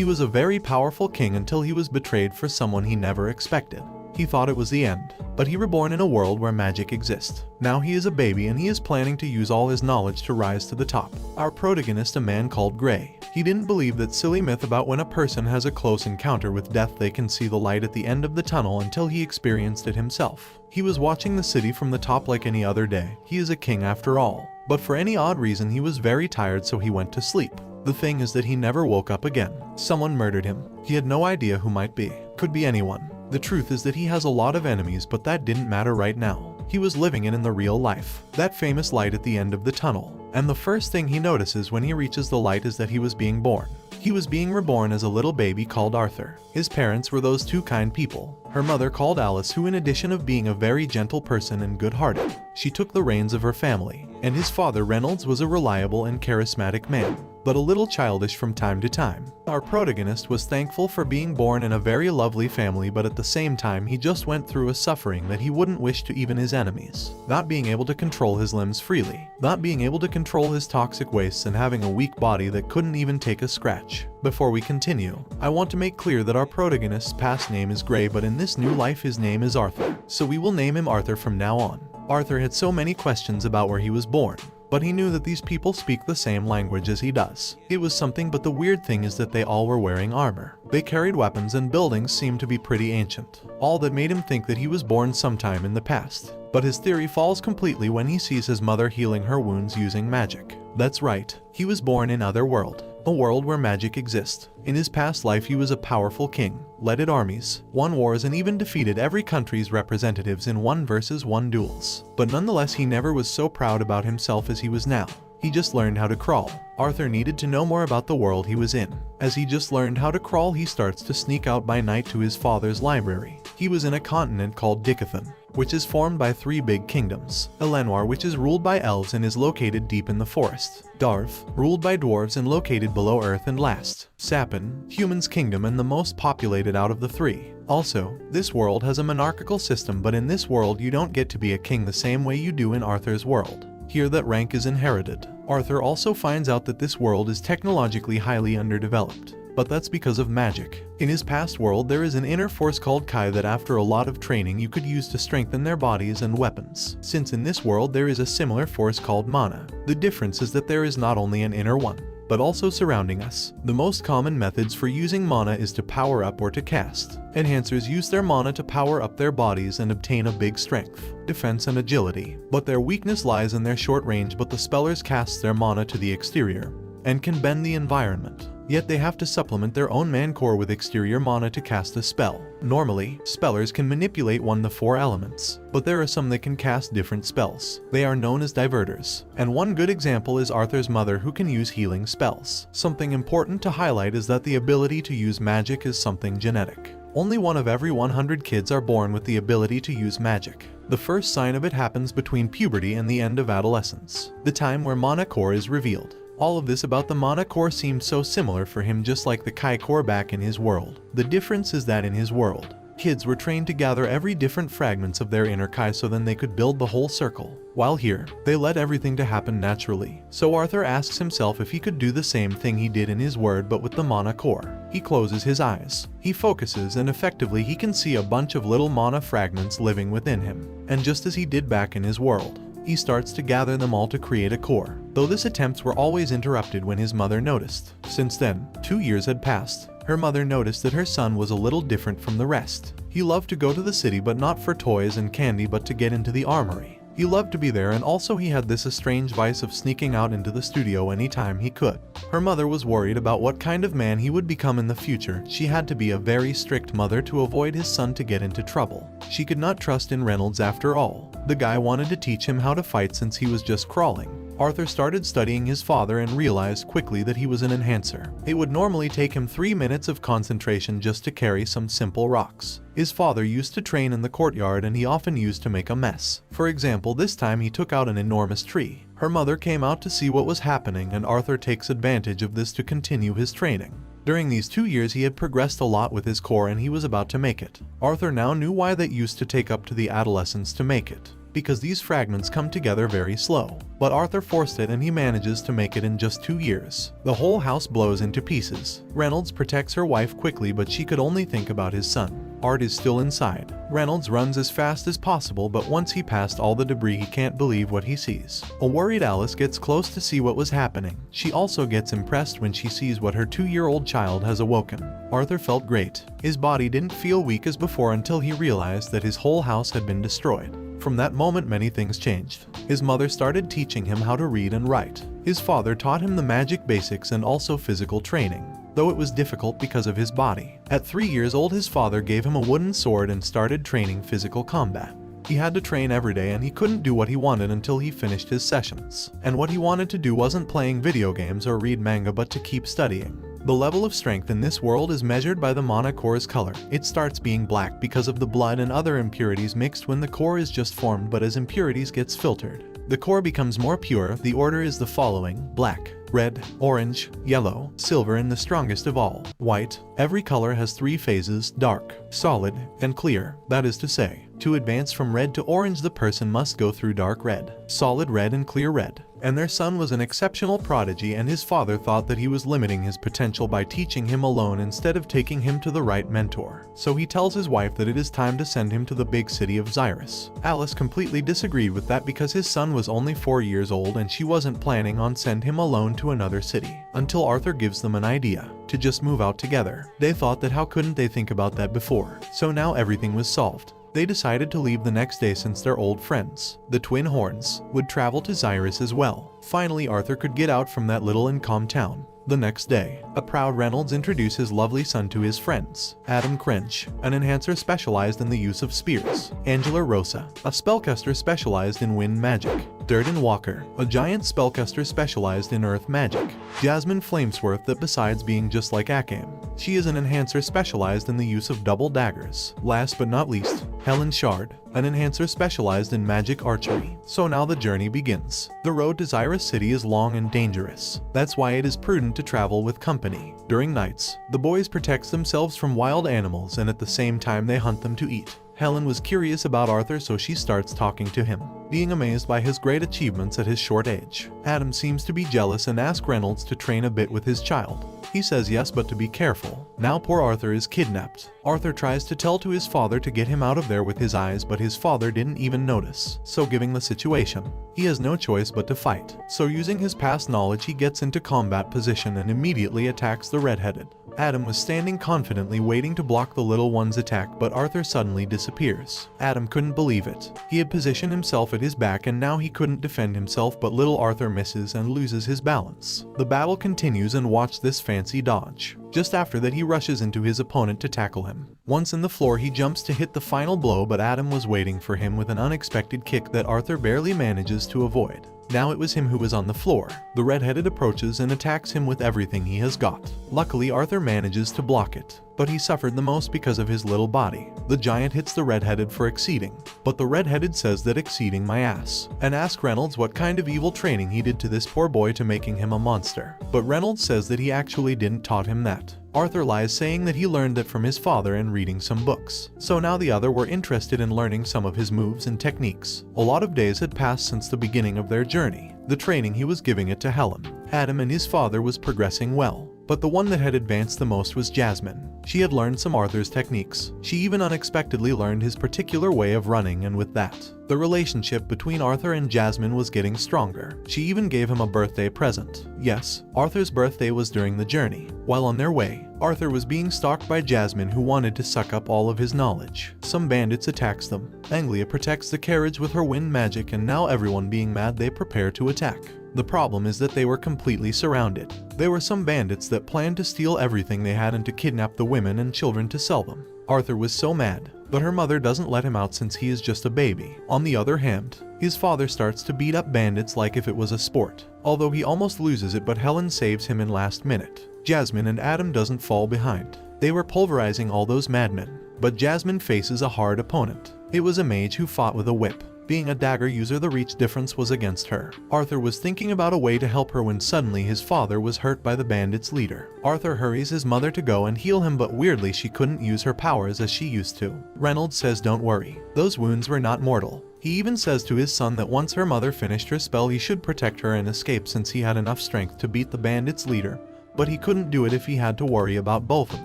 He was a very powerful king until he was betrayed for someone he never expected. He thought it was the end, but he reborn in a world where magic exists. Now he is a baby and he is planning to use all his knowledge to rise to the top. Our protagonist, a man called Gray. He didn't believe that silly myth about when a person has a close encounter with death they can see the light at the end of the tunnel until he experienced it himself. He was watching the city from the top like any other day. He is a king after all. But for any odd reason he was very tired, so he went to sleep. The thing is that he never woke up again. Someone murdered him. He had no idea who might be. Could be anyone. The truth is that he has a lot of enemies, but that didn't matter right now. He was living in the real life. That famous light at the end of the tunnel. And the first thing he notices when he reaches the light is that he was being born. He was being reborn as a little baby called Arthur. His parents were those two kind people. Her mother called Alice, who in addition of being a very gentle person and good-hearted, she took the reins of her family. And his father Reynolds was a reliable and charismatic man, but a little childish from time to time. Our protagonist was thankful for being born in a very lovely family, but at the same time he just went through a suffering that he wouldn't wish to even his enemies. Not being able to control his limbs freely, not being able to control his toxic wastes, and having a weak body that couldn't even take a scratch. Before we continue, I want to make clear that our protagonist's past name is Gray, but in this new life his name is Arthur, so we will name him Arthur from now on. Arthur had so many questions about where he was born, but he knew that these people speak the same language as he does. It was something, but the weird thing is that they all were wearing armor. They carried weapons and buildings seemed to be pretty ancient. All that made him think that he was born sometime in the past. But his theory falls completely when he sees his mother healing her wounds using magic. That's right, he was born in other world. A world where magic exists. In his past life he was a powerful king, led armies, won wars, and even defeated every country's representatives in 1 versus 1 duels. But nonetheless he never was so proud about himself as he was now. He just learned how to crawl. Arthur needed to know more about the world he was in. As he just learned how to crawl, he starts to sneak out by night to his father's library. He was in a continent called Dicathan, which is formed by 3 big kingdoms. Elenwar, which is ruled by elves and is located deep in the forest. Darth, ruled by dwarves and located below earth. And last, Sapin, humans' kingdom and the most populated out of the 3. Also, this world has a monarchical system, but in this world you don't get to be a king the same way you do in Arthur's world. Here that rank is inherited. Arthur also finds out that this world is technologically highly underdeveloped. But that's because of magic. In his past world there is an inner force called Kai that after a lot of training you could use to strengthen their bodies and weapons. Since in this world there is a similar force called mana. The difference is that there is not only an inner one, but also surrounding us. The most common methods for using mana is to power up or to cast. Enhancers use their mana to power up their bodies and obtain a big strength, defense, and agility. But their weakness lies in their short range, but the spellers cast their mana to the exterior and can bend the environment. Yet they have to supplement their own man core with exterior mana to cast a spell. Normally, spellers can manipulate 1 to 4 elements, but there are some that can cast different spells. They are known as diverters. And one good example is Arthur's mother, who can use healing spells. Something important to highlight is that the ability to use magic is something genetic. Only 1 of every 100 kids are born with the ability to use magic. The first sign of it happens between puberty and the end of adolescence, the time where mana core is revealed. All of this about the mana core seemed so similar for him, just like the Kai core back in his world. The difference is that in his world, kids were trained to gather every different fragments of their inner Kai so then they could build the whole circle. While here, they let everything to happen naturally. So Arthur asks himself if he could do the same thing he did in his world but with the mana core. He closes his eyes. He focuses and effectively he can see a bunch of little mana fragments living within him. And just as he did back in his world, he starts to gather them all to create a core, though his attempts were always interrupted when his mother noticed. Since then, 2 years had passed. Her mother noticed that her son was a little different from the rest. He loved to go to the city, but not for toys and candy, but to get into the armory. He loved to be there, and also he had this strange vice of sneaking out into the studio anytime he could. Her mother was worried about what kind of man he would become in the future. She had to be a very strict mother to avoid his son to get into trouble. She could not trust in Reynolds after all. The guy wanted to teach him how to fight since he was just crawling. Arthur started studying his father and realized quickly that he was an enhancer. It would normally take him 3 minutes of concentration just to carry some simple rocks. His father used to train in the courtyard and he often used to make a mess. For example, this time he took out an enormous tree. Her mother came out to see what was happening and Arthur takes advantage of this to continue his training. During these 2 years he had progressed a lot with his core and he was about to make it. Arthur now knew why that used to take up to the adolescence to make it. because these fragments come together very slow. But Arthur forced it and he manages to make it in just 2 years. The whole house blows into pieces. Reynolds protects her wife quickly, but she could only think about his son. Art is still inside. Reynolds runs as fast as possible, but once he passed all the debris he can't believe what he sees. A worried Alice gets close to see what was happening. She also gets impressed when she sees what her 2-year-old child has awoken. Arthur felt great. His body didn't feel weak as before until he realized that his whole house had been destroyed. From that moment many things changed. His mother started teaching him how to read and write. His father taught him the magic basics and also physical training, though it was difficult because of his body. At 3 years old his father gave him a wooden sword and started training physical combat. He had to train every day and he couldn't do what he wanted until he finished his sessions. And what he wanted to do wasn't playing video games or read manga but to keep studying. The level of strength in this world is measured by the mana core's color. It starts being black because of the blood and other impurities mixed when the core is just formed, but as impurities gets filtered, the core becomes more pure. The order is the following: black, red, orange, yellow, silver, and the strongest of all, white. Every color has 3 phases: dark, solid, and clear. That is to say, to advance from red to orange the person must go through dark red, solid red, and clear red. And their son was an exceptional prodigy, and his father thought that he was limiting his potential by teaching him alone instead of taking him to the right mentor. So he tells his wife that it is time to send him to the big city of Xyrus. Alice completely disagreed with that because his son was only 4 years old and she wasn't planning on send him alone to another city, until Arthur gives them an idea to just move out together. They thought that how couldn't they think about that before? So now everything was solved. They decided to leave the next day since their old friends, the Twin Horns, would travel to Xyrus as well. Finally Arthur could get out from that little and calm town. The next day, a proud Reynolds introduced his lovely son to his friends: Adam Cringe, an enhancer specialized in the use of spears; Angela Rosa, a spellcaster specialized in wind magic; Durden Walker, a giant spellcaster specialized in earth magic; Jasmine Flamesworth, that besides being just like Akame, she is an enhancer specialized in the use of double daggers; last but not least, Helen Shard, an enhancer specialized in magic archery. So now the journey begins. The road to Xyrus City is long and dangerous. That's why it is prudent to travel with company. During nights, the boys protect themselves from wild animals and at the same time they hunt them to eat. Helen was curious about Arthur, so she starts talking to him, being amazed by his great achievements at his short age. Adam seems to be jealous and asks Reynolds to train a bit with his child. He says yes, but to be careful. Now poor Arthur is kidnapped. Arthur tries to tell to his father to get him out of there with his eyes, but his father didn't even notice. So given the situation, he has no choice but to fight. So using his past knowledge he gets into combat position and immediately attacks the redheaded. Adam was standing confidently waiting to block the little one's attack, but Arthur suddenly disappears. Adam couldn't believe it. He had positioned himself at his back and now he couldn't defend himself, but little Arthur misses and loses his balance. The battle continues, and watch this fancy dodge. Just after that he rushes into his opponent to tackle him. Once in the floor he jumps to hit the final blow, but Adam was waiting for him with an unexpected kick that Arthur barely manages to avoid. Now it was him who was on the floor. The redheaded approaches and attacks him with everything he has got. Luckily Arthur manages to block it, but he suffered the most because of his little body. The giant hits the redheaded for exceeding, but the redheaded says that exceeding my ass, and asks Reynolds what kind of evil training he did to this poor boy to making him a monster. But Reynolds says that he actually didn't taught him that. Arthur lies, saying that he learned that from his father and reading some books. So now the other were interested in learning some of his moves and techniques. A lot of days had passed since the beginning of their journey. The training he was giving it to Helen. Adam and his father was progressing well, but the one that had advanced the most was Jasmine. She had learned some Arthur's techniques. She even unexpectedly learned his particular way of running, and with that, the relationship between Arthur and Jasmine was getting stronger. She even gave him a birthday present. Yes, Arthur's birthday was during the journey. While on their way, Arthur was being stalked by Jasmine, who wanted to suck up all of his knowledge. Some bandits attacks them. Anglia protects the carriage with her wind magic, and now everyone being mad they prepare to attack. The problem is that they were completely surrounded. There were some bandits that planned to steal everything they had and to kidnap the women and children to sell them. Arthur was so mad, but her mother doesn't let him out since he is just a baby. On the other hand, his father starts to beat up bandits like if it was a sport, although he almost loses it, but Helen saves him in last minute. Jasmine and Adam doesn't fall behind. They were pulverizing all those madmen, but Jasmine faces a hard opponent. It was a mage who fought with a whip. Being a dagger user, the reach difference was against her. Arthur was thinking about a way to help her when suddenly his father was hurt by the bandits' leader. Arthur hurries his mother to go and heal him, but weirdly she couldn't use her powers as she used to. Reynolds says don't worry, those wounds were not mortal. He even says to his son that once her mother finished her spell he should protect her and escape since he had enough strength to beat the bandits' leader, but he couldn't do it if he had to worry about both of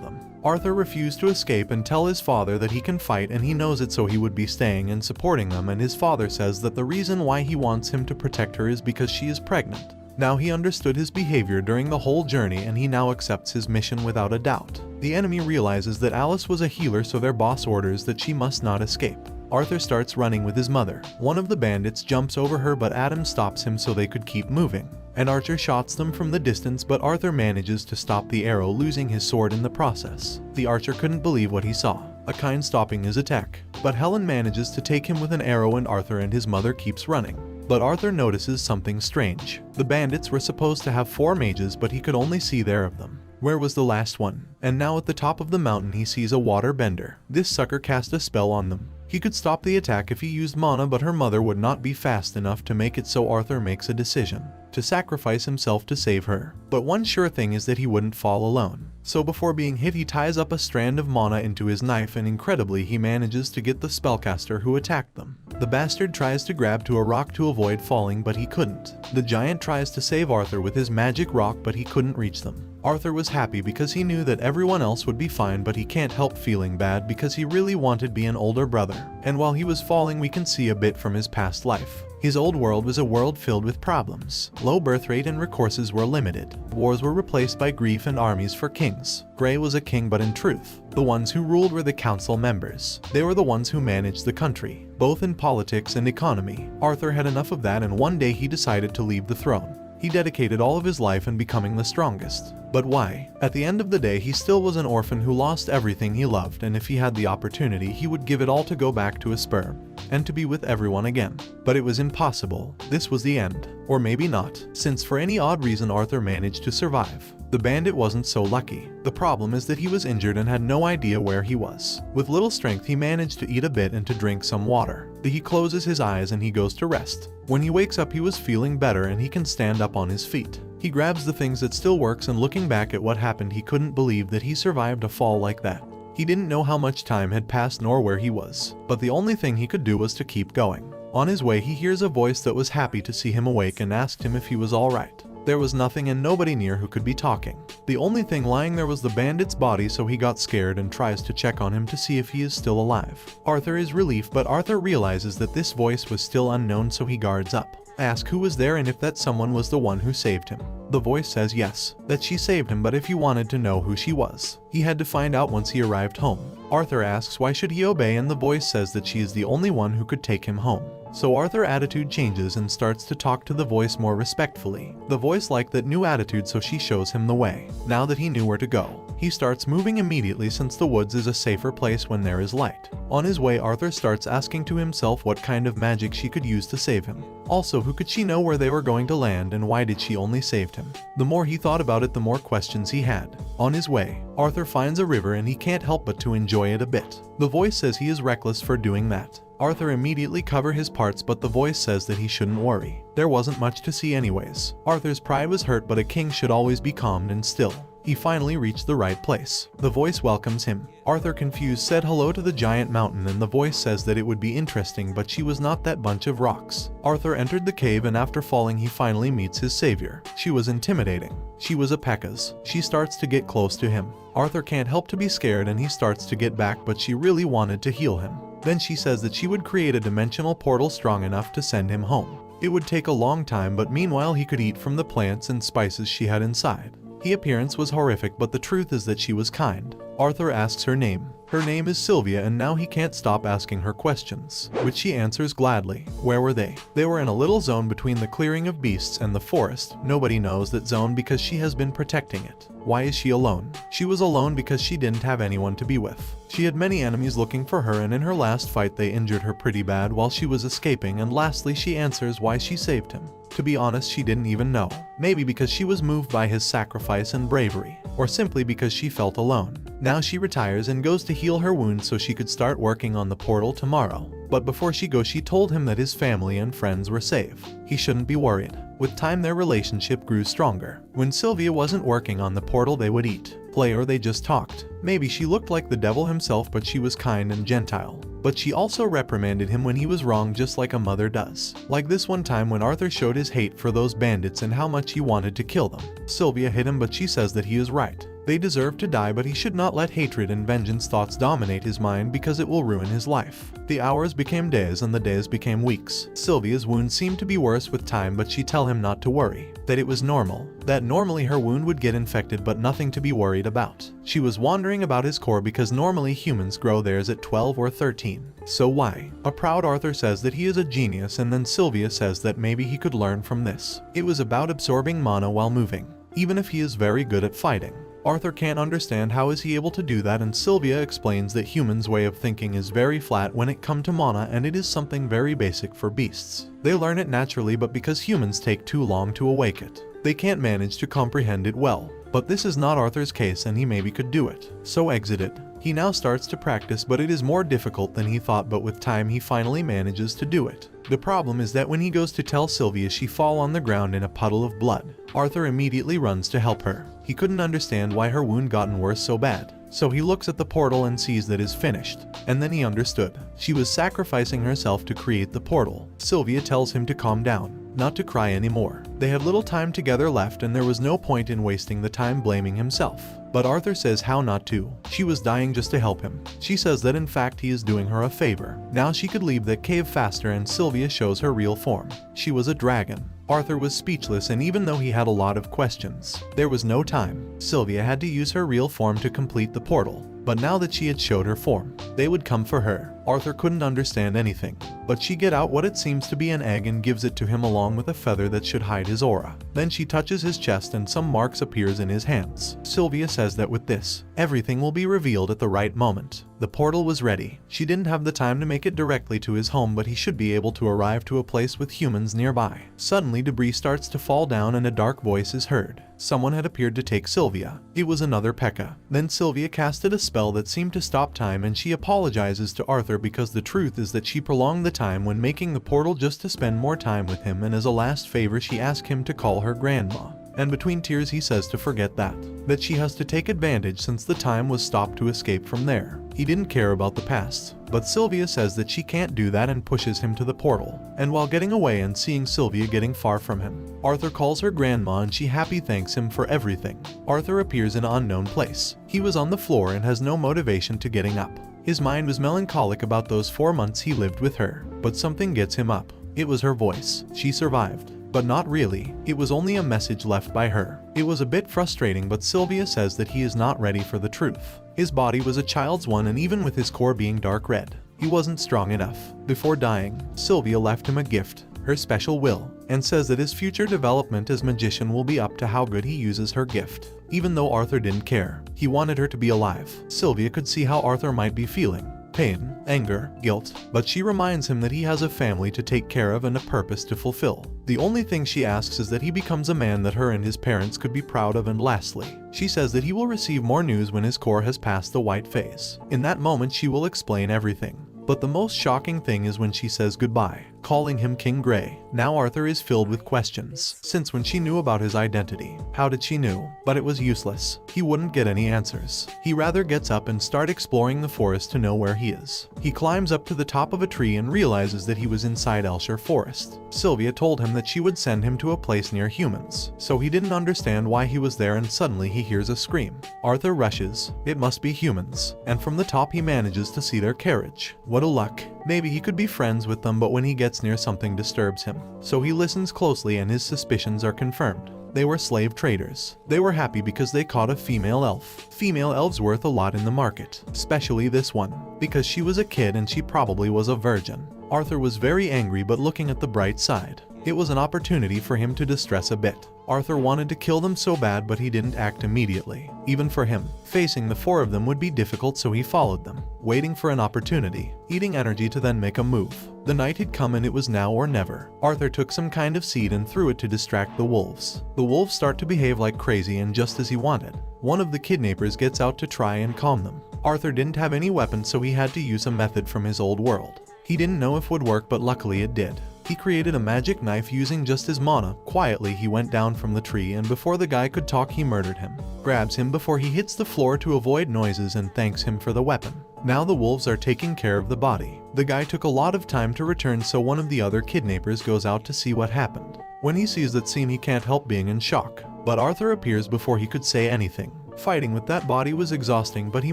them. Arthur refused to escape and tell his father that he can fight and he knows it, so he would be staying and supporting them, and his father says that the reason why he wants him to protect her is because she is pregnant. Now he understood his behavior during the whole journey and he now accepts his mission without a doubt. The enemy realizes that Alice was a healer, so their boss orders that she must not escape. Arthur starts running with his mother. One of the bandits jumps over her, but Adam stops him so they could keep moving. An archer shots them from the distance, but Arthur manages to stop the arrow, losing his sword in the process. The archer couldn't believe what he saw, a kind stopping his attack. But Helen manages to take him with an arrow and Arthur and his mother keeps running. But Arthur notices something strange. The bandits were supposed to have 4 mages, but he could only see there of them. Where was the last one? And now at the top of the mountain he sees a water bender. This sucker cast a spell on them. He could stop the attack if he used mana, but her mother would not be fast enough to make it, so Arthur makes a decision to sacrifice himself to save her. But one sure thing is that he wouldn't fall alone. So before being hit he ties up a strand of mana into his knife, and incredibly he manages to get the spellcaster who attacked them. The bastard tries to grab to a rock to avoid falling, but he couldn't. The giant tries to save Arthur with his magic rock, but he couldn't reach them. Arthur was happy because he knew that everyone else would be fine, but he can't help feeling bad because he really wanted to be an older brother. And while he was falling we can see a bit from his past life. His old world was a world filled with problems. Low birth rate and resources were limited. Wars were replaced by grief and armies for kings. Gray was a king, but in truth, the ones who ruled were the council members. They were the ones who managed the country, both in politics and economy. Arthur had enough of that, and one day he decided to leave the throne. He dedicated all of his life in becoming the strongest. But why? At the end of the day he still was an orphan who lost everything he loved, and if he had the opportunity he would give it all to go back to his sperm and to be with everyone again. But it was impossible. This was the end. Or maybe not, since for any odd reason Arthur managed to survive. The bandit wasn't so lucky. The problem is that he was injured and had no idea where he was. With little strength he managed to eat a bit and to drink some water. He closes his eyes and he goes to rest. When he wakes up he was feeling better and he can stand up on his feet. He grabs the things that still works, and looking back at what happened he couldn't believe that he survived a fall like that. He didn't know how much time had passed nor where he was, but the only thing he could do was to keep going. On his way he hears a voice that was happy to see him awake and asked him if he was alright. There was nothing and nobody near who could be talking. The only thing lying there was the bandit's body, so he got scared and tries to check on him to see if he is still alive. Arthur is relieved, but Arthur realizes that this voice was still unknown, so he guards up. Ask who was there and if that someone was the one who saved him. The voice says yes, that she saved him, but if he wanted to know who she was, he had to find out once he arrived home. Arthur asks why should he obey, and the voice says that she is the only one who could take him home. So Arthur's attitude changes and starts to talk to the voice more respectfully. The voice liked that new attitude, so she shows him the way. Now that he knew where to go, he starts moving immediately since the woods is a safer place when there is light. On his way Arthur starts asking to himself what kind of magic she could use to save him. Also, who could she know where they were going to land, and why did she only save him? The more he thought about it the more questions he had. On his way, Arthur finds a river and he can't help but to enjoy it a bit. The voice says he is reckless for doing that. Arthur immediately covers his parts, but the voice says that he shouldn't worry. There wasn't much to see anyways. Arthur's pride was hurt, but a king should always be calm and still. He finally reached the right place. The voice welcomes him. Arthur, confused, said hello to the giant mountain, and the voice says that it would be interesting, but she was not that bunch of rocks. Arthur entered the cave, and after falling he finally meets his savior. She was intimidating. She was a Pekka's. She starts to get close to him. Arthur can't help to be scared and he starts to get back, but she really wanted to heal him. Then she says that she would create a dimensional portal strong enough to send him home. It would take a long time, but meanwhile he could eat from the plants and spices she had inside. Her appearance was horrific, but the truth is that she was kind. Arthur asks her name. Her name is Sylvia, and now he can't stop asking her questions, which she answers gladly. Where were they? They were in a little zone between the clearing of beasts and the forest. Nobody knows that zone because she has been protecting it. Why is she alone? She was alone because she didn't have anyone to be with. She had many enemies looking for her, and in her last fight they injured her pretty bad while she was escaping, and lastly she answers why she saved him. To be honest, she didn't even know. Maybe because she was moved by his sacrifice and bravery, or simply because she felt alone. Now she retires and goes to heal her wounds so she could start working on the portal tomorrow. But before she goes she told him that his family and friends were safe. He shouldn't be worried. With time their relationship grew stronger. When Sylvia wasn't working on the portal they would eat, play, or they just talked. Maybe she looked like the devil himself, but she was kind and gentile. but she also reprimanded him when he was wrong, just like a mother does. Like this one time when Arthur showed his hate for those bandits and how much he wanted to kill them. Sylvia hit him, but she says that he is right. They deserve to die, but he should not let hatred and vengeance thoughts dominate his mind because it will ruin his life. The hours became days and the days became weeks. Sylvia's wound seemed to be worse with time, but she tell him not to worry, that it was normal, that normally her wound would get infected but nothing to be worried about. She was wondering about his core because normally humans grow theirs at 12 or 13. So why? A proud Arthur says that he is a genius, and then Sylvia says that maybe he could learn from this. It was about absorbing mana while moving, even if he is very good at fighting. Arthur can't understand how is he able to do that, and Sylvia explains that humans' way of thinking is very flat when it comes to mana, and it is something very basic for beasts. They learn it naturally, but because humans take too long to awake it, they can't manage to comprehend it well. But this is not Arthur's case, and he maybe could do it. So exited. He now starts to practice, but it is more difficult than he thought, but with time he finally manages to do it. The problem is that when he goes to tell Sylvia, she fall on the ground in a puddle of blood. Arthur immediately runs to help her. He couldn't understand why her wound gotten worse so bad. So he looks at the portal and sees that is finished. And then he understood. She was sacrificing herself to create the portal. Sylvia tells him to calm down, not to cry anymore. They had little time together left, and there was no point in wasting the time blaming himself. But Arthur says how not to. She was dying just to help him. She says that in fact he is doing her a favor. Now she could leave that cave faster, and Sylvia shows her real form. She was a dragon. Arthur was speechless, and even though he had a lot of questions, there was no time. Sylvia had to use her real form to complete the portal. But now that she had showed her form, they would come for her. Arthur couldn't understand anything, but she get out what it seems to be an egg and gives it to him along with a feather that should hide his aura. Then she touches his chest and some marks appears in his hands. Sylvia says that with this, everything will be revealed at the right moment. The portal was ready. She didn't have the time to make it directly to his home, but he should be able to arrive to a place with humans nearby. Suddenly debris starts to fall down and a dark voice is heard. Someone had appeared to take Sylvia. It was another Pekka. Then Sylvia casted a spell that seemed to stop time, and she apologizes to Arthur because the truth is that she prolonged the time when making the portal just to spend more time with him, and as a last favor she asked him to call her grandma. And between tears he says to forget that she has to take advantage since the time was stopped to escape from there. He didn't care about the past, but Sylvia says that she can't do that and pushes him to the portal. And while getting away and seeing Sylvia getting far from him, Arthur calls her grandma and she happy thanks him for everything. Arthur appears in an unknown place. He was on the floor and has no motivation to getting up. His mind was melancholic about those 4 months he lived with her, but something gets him up. It was her voice. She survived. But not really. It was only a message left by her. It was a bit frustrating, but Sylvia says that he is not ready for the truth. His body was a child's one, and even with his core being dark red, he wasn't strong enough. Before dying, Sylvia left him a gift, her special will, and says that his future development as magician will be up to how good he uses her gift. Even though Arthur didn't care, he wanted her to be alive. Sylvia could see how Arthur might be feeling. Pain, anger, guilt, but she reminds him that he has a family to take care of and a purpose to fulfill. The only thing she asks is that he becomes a man that her and his parents could be proud of, and lastly, she says that he will receive more news when his core has passed the white phase. In that moment she will explain everything. But the most shocking thing is when she says goodbye, calling him King Grey. Now Arthur is filled with questions. Since when she knew about his identity? How did she know? But it was useless. He wouldn't get any answers. He rather gets up and start exploring the forest to know where he is. He climbs up to the top of a tree and realizes that he was inside Elshire Forest. Sylvia told him that she would send him to a place near humans, so he didn't understand why he was there, and suddenly he hears a scream. Arthur rushes. It must be humans, and from the top he manages to see their carriage. What a luck. Maybe he could be friends with them, but when he gets near, something disturbs him. So he listens closely and his suspicions are confirmed. They were slave traders. They were happy because they caught a female elf. Female elves worth a lot in the market, especially this one, because she was a kid and she probably was a virgin. Arthur was very angry, but looking at the bright side, it was an opportunity for him to distress a bit. Arthur wanted to kill them so bad, but he didn't act immediately. Even for him, facing the 4 of them would be difficult, so he followed them, waiting for an opportunity, eating energy to then make a move. The night had come and it was now or never. Arthur took some kind of seed and threw it to distract the wolves. The wolves start to behave like crazy, and just as he wanted, one of the kidnappers gets out to try and calm them. Arthur didn't have any weapons, so he had to use a method from his old world. He didn't know if it would work, but luckily it did. He created a magic knife using just his mana. Quietly he went down from the tree, and before the guy could talk he murdered him. Grabs him before he hits the floor to avoid noises and thanks him for the weapon. Now the wolves are taking care of the body. The guy took a lot of time to return, so one of the other kidnappers goes out to see what happened. When he sees that scene he can't help being in shock. But Arthur appears before he could say anything. Fighting with that body was exhausting, but he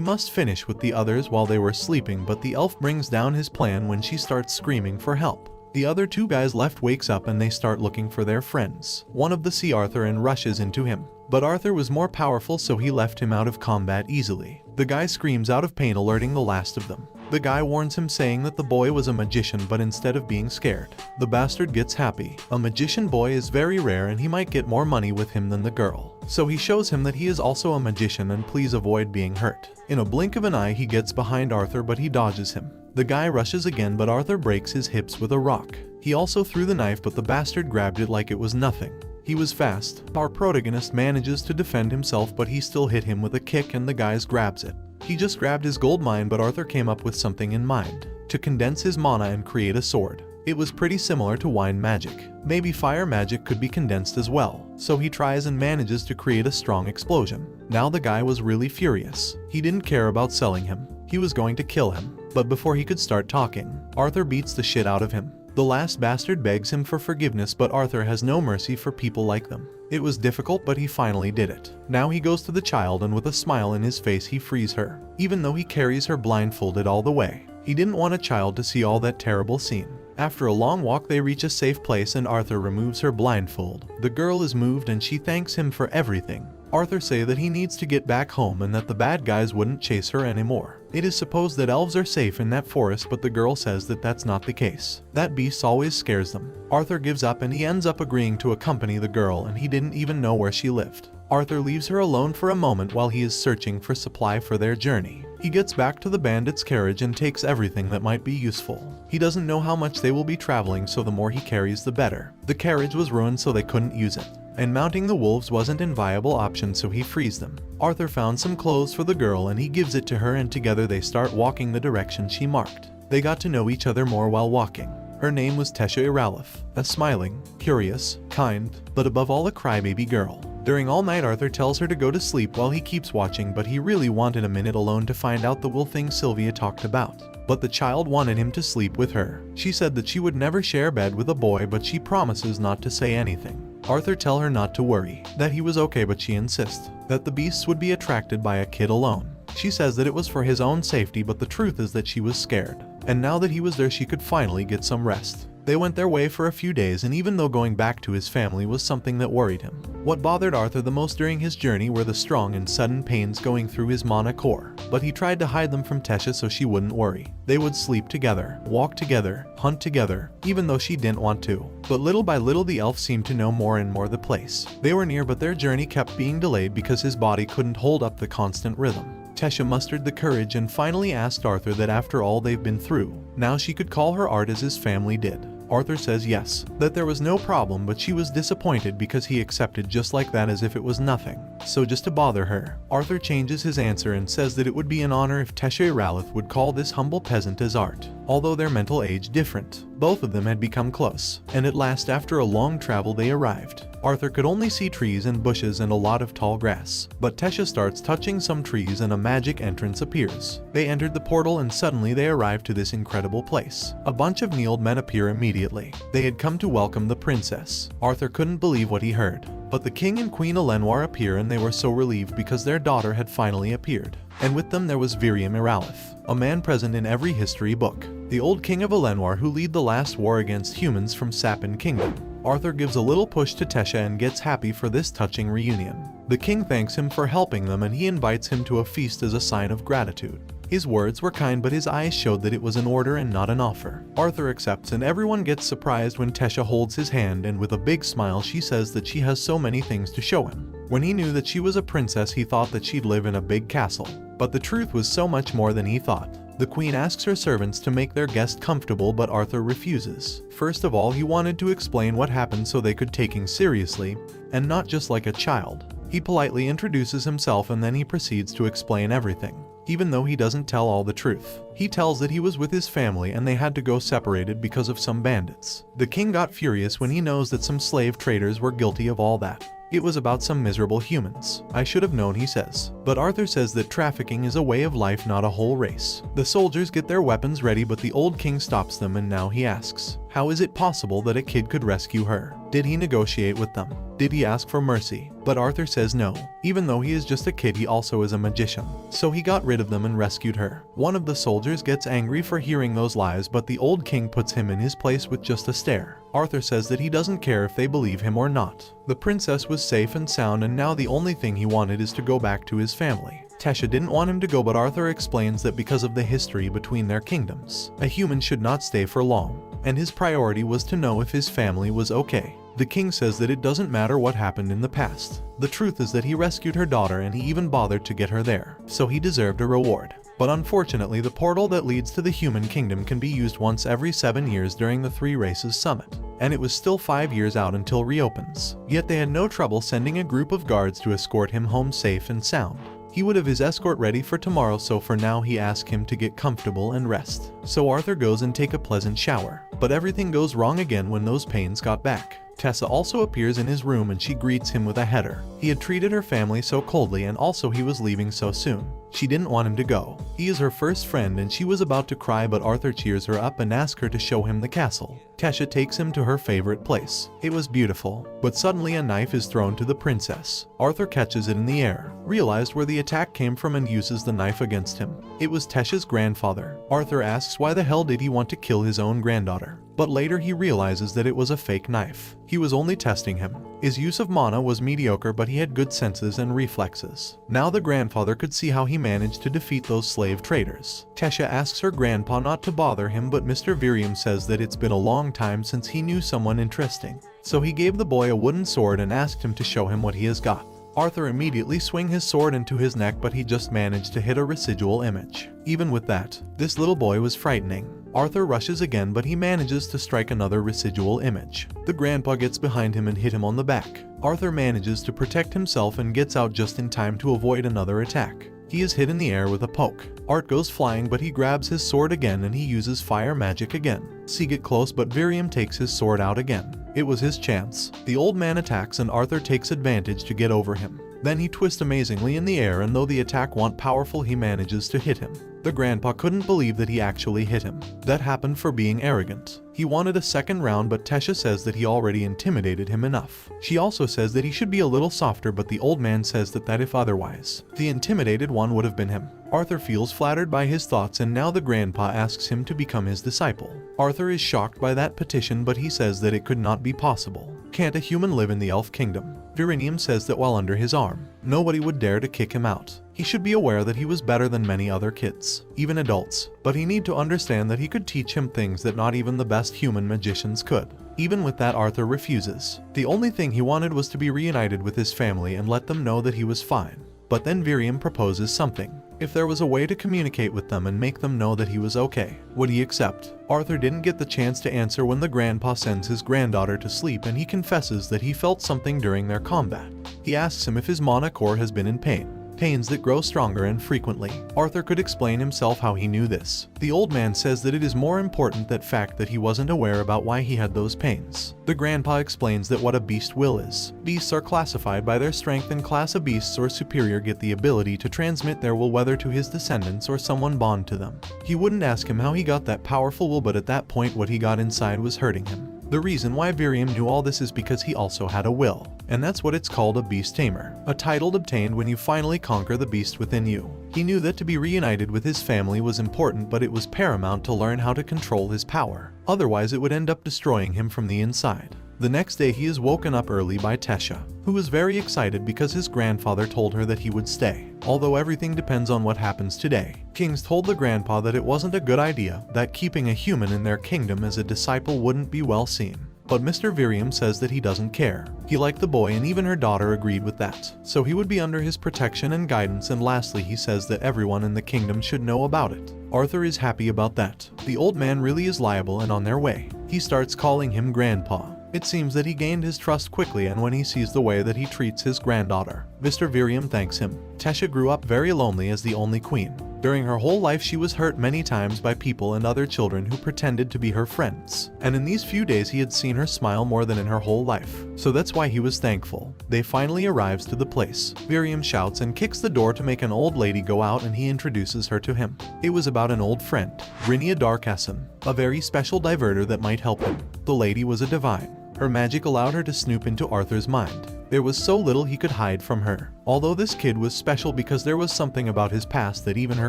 must finish with the others while they were sleeping, but the elf brings down his plan when she starts screaming for help. The other two guys left wakes up and they start looking for their friends. One of them sees Arthur and rushes into him. But Arthur was more powerful, so he left him out of combat easily. The guy screams out of pain, alerting the last of them. The guy warns him, saying that the boy was a magician, but instead of being scared, the bastard gets happy. A magician boy is very rare and he might get more money with him than the girl. So he shows him that he is also a magician and please avoid being hurt. In a blink of an eye he gets behind Arthur, but he dodges him. The guy rushes again, but Arthur breaks his hips with a rock. He also threw the knife, but the bastard grabbed it like it was nothing. He was fast. Our protagonist manages to defend himself, but he still hit him with a kick and the guy grabs it. He just grabbed his gold mine, but Arthur came up with something in mind. To condense his mana and create a sword. It was pretty similar to wine magic. Maybe fire magic could be condensed as well. So he tries and manages to create a strong explosion. Now the guy was really furious. He didn't care about selling him. He was going to kill him. But before he could start talking, Arthur beats the shit out of him. The last bastard begs him for forgiveness, but Arthur has no mercy for people like them. It was difficult, but he finally did it. Now he goes to the child and with a smile in his face he frees her, even though he carries her blindfolded all the way. He didn't want a child to see all that terrible scene. After a long walk they reach a safe place and Arthur removes her blindfold. The girl is moved and she thanks him for everything. Arthur says that he needs to get back home and that the bad guys wouldn't chase her anymore. It is supposed that elves are safe in that forest, but the girl says that that's not the case. That beast always scares them. Arthur gives up and he ends up agreeing to accompany the girl, and he didn't even know where she lived. Arthur leaves her alone for a moment while he is searching for supply for their journey. He gets back to the bandit's carriage and takes everything that might be useful. He doesn't know how much they will be traveling, so the more he carries the better. The carriage was ruined, so they couldn't use it. And mounting the wolves wasn't a viable option, so he frees them. Arthur found some clothes for the girl and he gives it to her, and together they start walking the direction she marked. They got to know each other more while walking. Her name was Tesha Iralith, a smiling, curious, kind, but above all a crybaby girl. During all night Arthur tells her to go to sleep while he keeps watching, but he really wanted a minute alone to find out the will thing Sylvia talked about. But the child wanted him to sleep with her. She said that she would never share bed with a boy, but she promises not to say anything. Arthur tells her not to worry, that he was okay, but she insists that the beasts would be attracted by a kid alone. She says that it was for his own safety, but the truth is that she was scared. And now that he was there she could finally get some rest. They went their way for a few days, and even though going back to his family was something that worried him, what bothered Arthur the most during his journey were the strong and sudden pains going through his mana core. But he tried to hide them from Tesha so she wouldn't worry. They would sleep together, walk together, hunt together, even though she didn't want to. But little by little the elf seemed to know more and more the place. They were near, but their journey kept being delayed because his body couldn't hold up the constant rhythm. Tesha mustered the courage and finally asked Arthur that after all they've been through, now she could call her art as his family did. Arthur says yes, that there was no problem, but she was disappointed because he accepted just like that as if it was nothing. So just to bother her, Arthur changes his answer and says that it would be an honor if Tesha Iralith would call this humble peasant as art. Although their mental age different, both of them had become close, and at last after a long travel they arrived. Arthur could only see trees and bushes and a lot of tall grass, but Tesha starts touching some trees and a magic entrance appears. They entered the portal and suddenly they arrived to this incredible place. A bunch of Neeld men appear immediately. They had come to welcome the princess. Arthur couldn't believe what he heard. But the king and queen Elenwar appear, and they were so relieved because their daughter had finally appeared. And with them there was Viriam Iralith, a man present in every history book, the old king of Elenwar who led the last war against humans from Sapin Kingdom. Arthur gives a little push to Tesha and gets happy for this touching reunion. The king thanks him for helping them and he invites him to a feast as a sign of gratitude. His words were kind, but his eyes showed that it was an order and not an offer. Arthur accepts and everyone gets surprised when Tesha holds his hand, and with a big smile she says that she has so many things to show him. When he knew that she was a princess he thought that she'd live in a big castle. But the truth was so much more than he thought. The queen asks her servants to make their guest comfortable, but Arthur refuses. First of all, he wanted to explain what happened so they could take him seriously, and not just like a child. He politely introduces himself and then he proceeds to explain everything. Even though he doesn't tell all the truth, he tells that he was with his family and they had to go separated because of some bandits. The king got furious when he knows that some slave traders were guilty of all that. It was about some miserable humans. I should have known, he says. But Arthur says that trafficking is a way of life, not a whole race. The soldiers get their weapons ready, but the old king stops them and now he asks, how is it possible that a kid could rescue her? Did he negotiate with them? Did he ask for mercy? But Arthur says no. Even though he is just a kid, he also is a magician. So he got rid of them and rescued her. One of the soldiers gets angry for hearing those lies, but the old king puts him in his place with just a stare. Arthur says that he doesn't care if they believe him or not. The princess was safe and sound, and now the only thing he wanted is to go back to his family. Tesha didn't want him to go, but Arthur explains that because of the history between their kingdoms, a human should not stay for long, and his priority was to know if his family was okay. The king says that it doesn't matter what happened in the past. The truth is that he rescued her daughter and he even bothered to get her there, so he deserved a reward. But unfortunately, the portal that leads to the human kingdom can be used once every 7 years during the Three Races Summit, and it was still 5 years out until reopens. Yet they had no trouble sending a group of guards to escort him home safe and sound. He would have his escort ready for tomorrow, so for now he asks him to get comfortable and rest. So Arthur goes and take a pleasant shower. But everything goes wrong again when those pains got back. Tessa also appears in his room and she greets him with a header. He had treated her family so coldly, and also he was leaving so soon. She didn't want him to go. He is her first friend and she was about to cry, but Arthur cheers her up and asks her to show him the castle. Tesha takes him to her favorite place. It was beautiful, but suddenly a knife is thrown to the princess. Arthur catches it in the air, realized where the attack came from and uses the knife against him. It was Tesha's grandfather. Arthur asks why the hell did he want to kill his own granddaughter, but later he realizes that it was a fake knife. He was only testing him. His use of mana was mediocre, but he had good senses and reflexes. Now the grandfather could see how he managed to defeat those slave traders. Tesha asks her grandpa not to bother him, but Mr. Virium says that it's been a long time since he knew someone interesting. So he gave the boy a wooden sword and asked him to show him what he has got. Arthur immediately swings his sword into his neck, but he just managed to hit a residual image. Even with that, this little boy was frightening. Arthur rushes again, but he manages to strike another residual image. The grandpa gets behind him and hit him on the back. Arthur manages to protect himself and gets out just in time to avoid another attack. He is hit in the air with a poke. Art goes flying, but he grabs his sword again and he uses fire magic again. See get close, but Virium takes his sword out again. It was his chance. The old man attacks and Arthur takes advantage to get over him. Then he twists amazingly in the air, and though the attack wasn't powerful, he manages to hit him. The grandpa couldn't believe that he actually hit him. That happened for being arrogant. He wanted a second round, but Tesha says that he already intimidated him enough. She also says that he should be a little softer, but the old man says that if otherwise, the intimidated one would have been him. Arthur feels flattered by his thoughts, and now the grandpa asks him to become his disciple. Arthur is shocked by that petition, but he says that it could not be possible. Can't a human live in the elf kingdom? Virinium says that while under his arm, nobody would dare to kick him out. He should be aware that he was better than many other kids, even adults, but he need to understand that he could teach him things that not even the best human magicians could. Even with that, Arthur refuses. The only thing he wanted was to be reunited with his family and let them know that he was fine. But then Virium proposes something. If there was a way to communicate with them and make them know that he was okay, would he accept? Arthur didn't get the chance to answer when the grandpa sends his granddaughter to sleep, and he confesses that he felt something during their combat. He asks him if his mana core has been in pain. Pains that grow stronger and frequently. Arthur could explain himself how he knew this. The old man says that it is more important that fact that he wasn't aware about why he had those pains. The grandpa explains that what a beast will is. Beasts are classified by their strength, and class of beasts or superior get the ability to transmit their will, whether to his descendants or someone bond to them. He wouldn't ask him how he got that powerful will, but at that point what he got inside was hurting him. The reason why Virium knew all this is because he also had a will, and that's what it's called, a beast tamer, a title obtained when you finally conquer the beast within you. He knew that to be reunited with his family was important, but it was paramount to learn how to control his power, otherwise it would end up destroying him from the inside. The next day he is woken up early by Tesha, who was very excited because his grandfather told her that he would stay. Although everything depends on what happens today, Kings told the grandpa that it wasn't a good idea, that keeping a human in their kingdom as a disciple wouldn't be well seen. But Mr. Virium says that he doesn't care. He liked the boy, and even her daughter agreed with that. So he would be under his protection and guidance, and lastly he says that everyone in the kingdom should know about it. Arthur is happy about that. The old man really is liable and on their way. He starts calling him grandpa. It seems that he gained his trust quickly, and when he sees the way that he treats his granddaughter, Mr. Virium thanks him. Tesha grew up very lonely as the only queen. During her whole life she was hurt many times by people and other children who pretended to be her friends. And in these few days he had seen her smile more than in her whole life. So that's why he was thankful. They finally arrives to the place. Virium shouts and kicks the door to make an old lady go out, and he introduces her to him. It was about an old friend, Grinia Darkasson, a very special diverter that might help him. The lady was a divine. Her magic allowed her to snoop into Arthur's mind. There was so little he could hide from her. Although this kid was special because there was something about his past that even her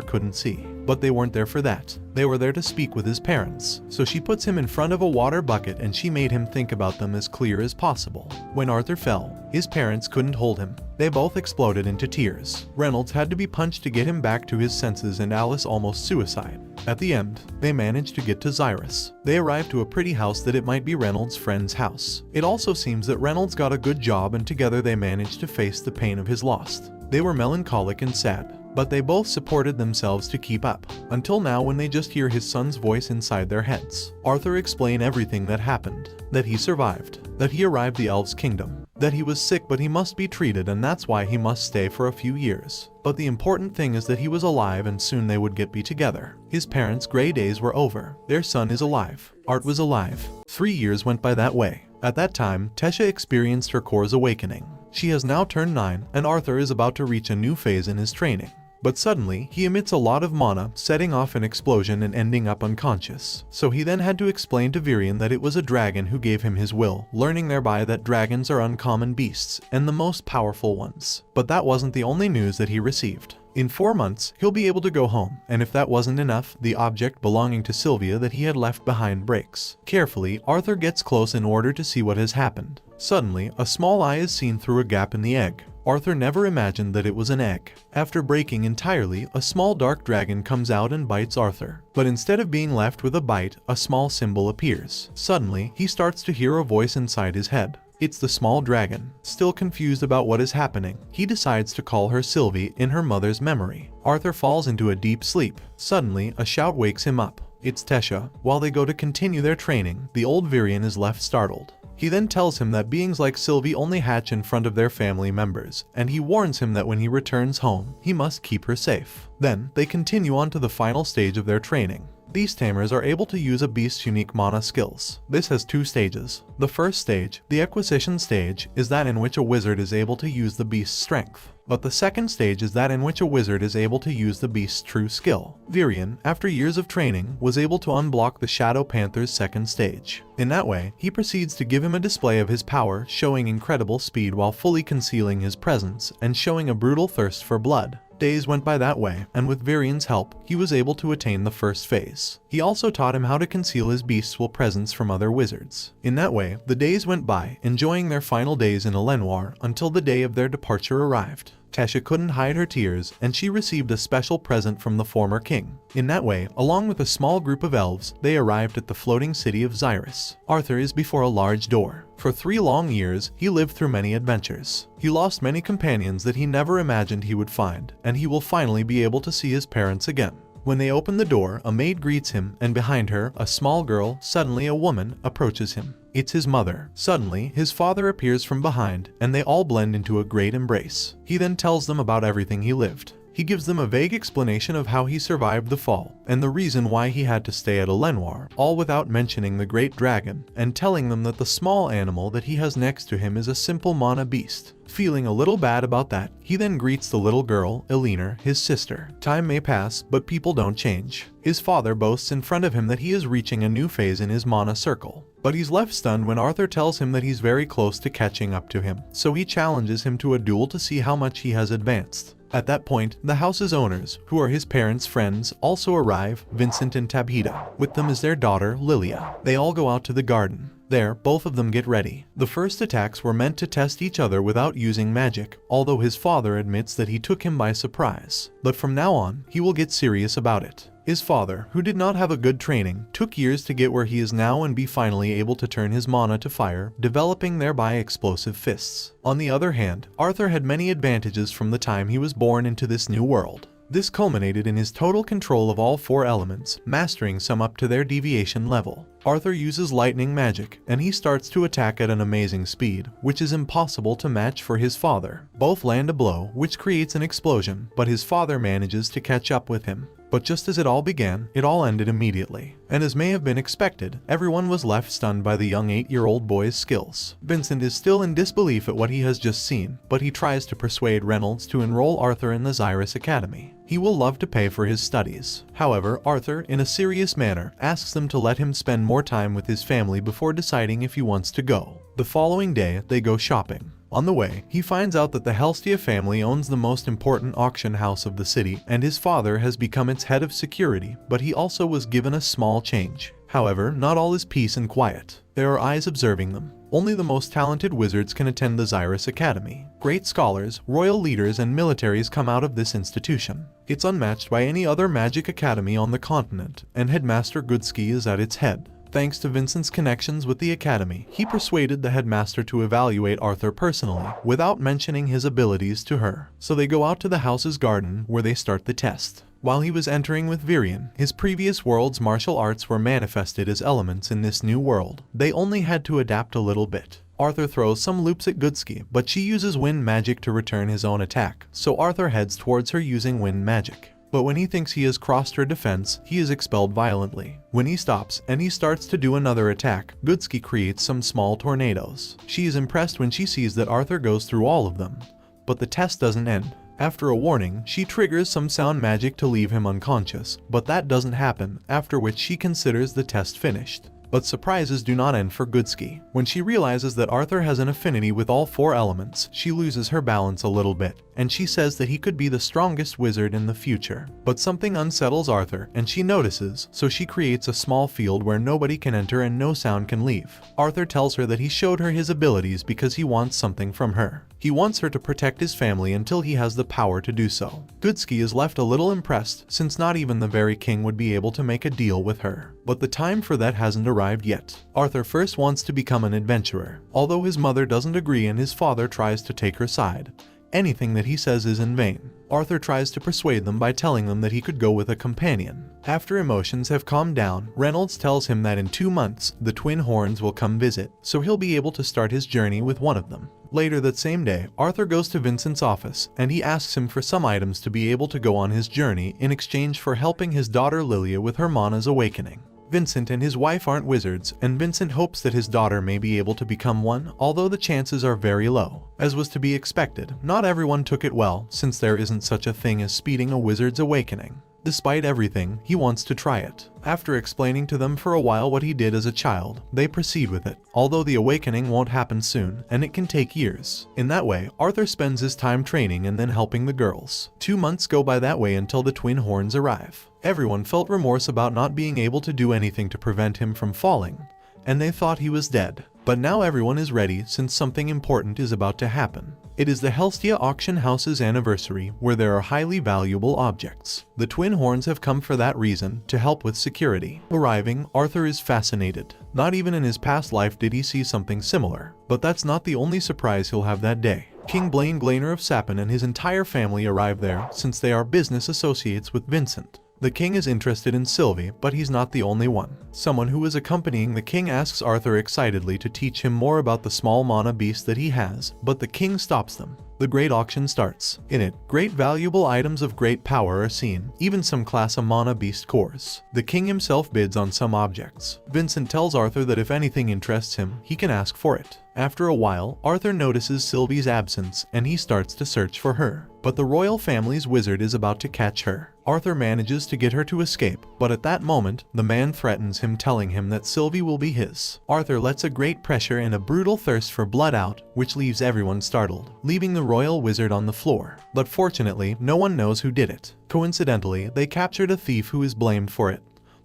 couldn't see. But they weren't there for that. They were there to speak with his parents. So she puts him in front of a water bucket and she made him think about them as clear as possible. When Arthur fell, his parents couldn't hold him. They both exploded into tears. Reynolds had to be punched to get him back to his senses, and Alice almost suicide. At the end, they managed to get to Xyrus. They arrived to a pretty house that it might be Reynolds' friend's house. It also seems that Reynolds got a good job, and together they managed to face the pain of his loss. They were melancholic and sad, but they both supported themselves to keep up. Until now, when they just hear his son's voice inside their heads. Arthur explained everything that happened. That he survived. That he arrived the elves' kingdom. That he was sick but he must be treated, and that's why he must stay for a few years. But the important thing is that he was alive and soon they would be together. His parents' gray days were over. Their son is alive. Art was alive. 3 years went by that way. At that time, Tesha experienced her core's awakening. She has now turned 9, and Arthur is about to reach a new phase in his training. But suddenly, he emits a lot of mana, setting off an explosion and ending up unconscious. So he then had to explain to Virion that it was a dragon who gave him his will, learning thereby that dragons are uncommon beasts, and the most powerful ones. But that wasn't the only news that he received. In 4 months, he'll be able to go home, and if that wasn't enough, the object belonging to Sylvia that he had left behind breaks. Carefully, Arthur gets close in order to see what has happened. Suddenly, a small eye is seen through a gap in the egg. Arthur never imagined that it was an egg. After breaking entirely, a small dark dragon comes out and bites Arthur. But instead of being left with a bite, a small symbol appears. Suddenly, he starts to hear a voice inside his head. It's the small dragon. Still confused about what is happening, he decides to call her Sylvie in her mother's memory. Arthur falls into a deep sleep. Suddenly, a shout wakes him up. It's Tesha. While they go to continue their training, the old Virion is left startled. He then tells him that beings like Sylvie only hatch in front of their family members, and he warns him that when he returns home, he must keep her safe. Then, they continue on to the final stage of their training. These tamers are able to use a beast's unique mana skills. This has 2 stages. The first stage, the acquisition stage, is that in which a wizard is able to use the beast's strength. But the second stage is that in which a wizard is able to use the beast's true skill. Virion, after years of training, was able to unblock the Shadow Panther's second stage. In that way, he proceeds to give him a display of his power, showing incredible speed while fully concealing his presence, and showing a brutal thirst for blood. Days went by that way, and with Virion's help, he was able to attain the first phase. He also taught him how to conceal his bestial presence from other wizards. In that way, the days went by, enjoying their final days in Elenoir until the day of their departure arrived. Tesha couldn't hide her tears, and she received a special present from the former king. In that way, along with a small group of elves, they arrived at the floating city of Xyrus. Arthur is before a large door. For 3 long years, he lived through many adventures. He lost many companions that he never imagined he would find, and he will finally be able to see his parents again. When they open the door, a maid greets him, and behind her, a small girl, suddenly a woman, approaches him. It's his mother. Suddenly, his father appears from behind, and they all blend into a great embrace. He then tells them about everything he lived. He gives them a vague explanation of how he survived the fall, and the reason why he had to stay at Elenoir, all without mentioning the great dragon, and telling them that the small animal that he has next to him is a simple mana beast. Feeling a little bad about that, he then greets the little girl, Elinor, his sister. Time may pass, but people don't change. His father boasts in front of him that he is reaching a new phase in his mana circle. But he's left stunned when Arthur tells him that he's very close to catching up to him, so he challenges him to a duel to see how much he has advanced. At that point, the house's owners, who are his parents' friends, also arrive, Vincent and Tabhida. With them is their daughter, Lilia. They all go out to the garden. There, both of them get ready. The first attacks were meant to test each other without using magic, although his father admits that he took him by surprise. But from now on, he will get serious about it. His father, who did not have a good training, took years to get where he is now and be finally able to turn his mana to fire, developing thereby explosive fists. On the other hand, Arthur had many advantages from the time he was born into this new world. This culminated in his total control of all 4 elements, mastering some up to their deviation level. Arthur uses lightning magic, and he starts to attack at an amazing speed, which is impossible to match for his father. Both land a blow, which creates an explosion, but his father manages to catch up with him. But just as it all began, it all ended immediately. And as may have been expected, everyone was left stunned by the young 8-year-old boy's skills. Vincent is still in disbelief at what he has just seen, but he tries to persuade Reynolds to enroll Arthur in the Xyrus Academy. He will love to pay for his studies. However, Arthur, in a serious manner, asks them to let him spend more time with his family before deciding if he wants to go. The following day, they go shopping. On the way, he finds out that the Helstia family owns the most important auction house of the city, and his father has become its head of security, but he also was given a small change. However, not all is peace and quiet. There are eyes observing them. Only the most talented wizards can attend the Xyrus Academy. Great scholars, royal leaders, and militaries come out of this institution. It's unmatched by any other magic academy on the continent, and Headmaster Goodsky is at its head. Thanks to Vincent's connections with the academy, he persuaded the headmaster to evaluate Arthur personally, without mentioning his abilities to her. So they go out to the house's garden, where they start the test. While he was entering with Virion, his previous world's martial arts were manifested as elements in this new world. They only had to adapt a little bit. Arthur throws some loops at Goodsky, but she uses wind magic to return his own attack, so Arthur heads towards her using wind magic. But when he thinks he has crossed her defense, he is expelled violently. When he stops and he starts to do another attack, Goodsky creates some small tornadoes. She is impressed when she sees that Arthur goes through all of them. But the test doesn't end. After a warning, she triggers some sound magic to leave him unconscious, but that doesn't happen, after which she considers the test finished. But surprises do not end for Goodsky. When she realizes that Arthur has an affinity with all 4 elements, she loses her balance a little bit, and she says that he could be the strongest wizard in the future. But something unsettles Arthur, and she notices, so she creates a small field where nobody can enter and no sound can leave. Arthur tells her that he showed her his abilities because he wants something from her. He wants her to protect his family until he has the power to do so. Goodsky is left a little impressed, since not even the very king would be able to make a deal with her. But the time for that hasn't arrived yet. Arthur first wants to become an adventurer, although his mother doesn't agree and his father tries to take her side. Anything that he says is in vain. Arthur tries to persuade them by telling them that he could go with a companion. After emotions have calmed down, Reynolds tells him that in 2 months, the twin horns will come visit, so he'll be able to start his journey with one of them. Later that same day, Arthur goes to Vincent's office, and he asks him for some items to be able to go on his journey in exchange for helping his daughter Lilia with her mana's awakening. Vincent and his wife aren't wizards, and Vincent hopes that his daughter may be able to become one, although the chances are very low. As was to be expected, not everyone took it well, since there isn't such a thing as speeding a wizard's awakening. Despite everything, he wants to try it. After explaining to them for a while what he did as a child, they proceed with it, although the awakening won't happen soon, and it can take years. In that way, Arthur spends his time training and then helping the girls. 2 months go by that way until the twin horns arrive. Everyone felt remorse about not being able to do anything to prevent him from falling, and they thought he was dead. But now everyone is ready since something important is about to happen. It is the Helstia auction house's anniversary, where there are highly valuable objects. The twin horns have come for that reason, to help with security. Arriving, Arthur is fascinated. Not even in his past life did he see something similar. But that's not the only surprise he'll have that day. King Blaine Glainer of Sapin and his entire family arrive there, since they are business associates with Vincent. The king is interested in Sylvie, but he's not the only one. Someone who is accompanying the king asks Arthur excitedly to teach him more about the small mana beast that he has, but the king stops them. The great auction starts. In it, great valuable items of great power are seen, even some class A mana beast cores. The king himself bids on some objects. Vincent tells Arthur that if anything interests him, he can ask for it. After a while, Arthur notices Sylvie's absence, and he starts to search for her. But the royal family's wizard is about to catch her. Arthur manages to get her to escape, but at that moment, the man threatens him, telling him that Sylvie will be his. Arthur lets a great pressure and a brutal thirst for blood out, which leaves everyone startled, leaving the royal wizard on the floor. But fortunately, no one knows who did it. Coincidentally, they captured a thief who is blamed for it.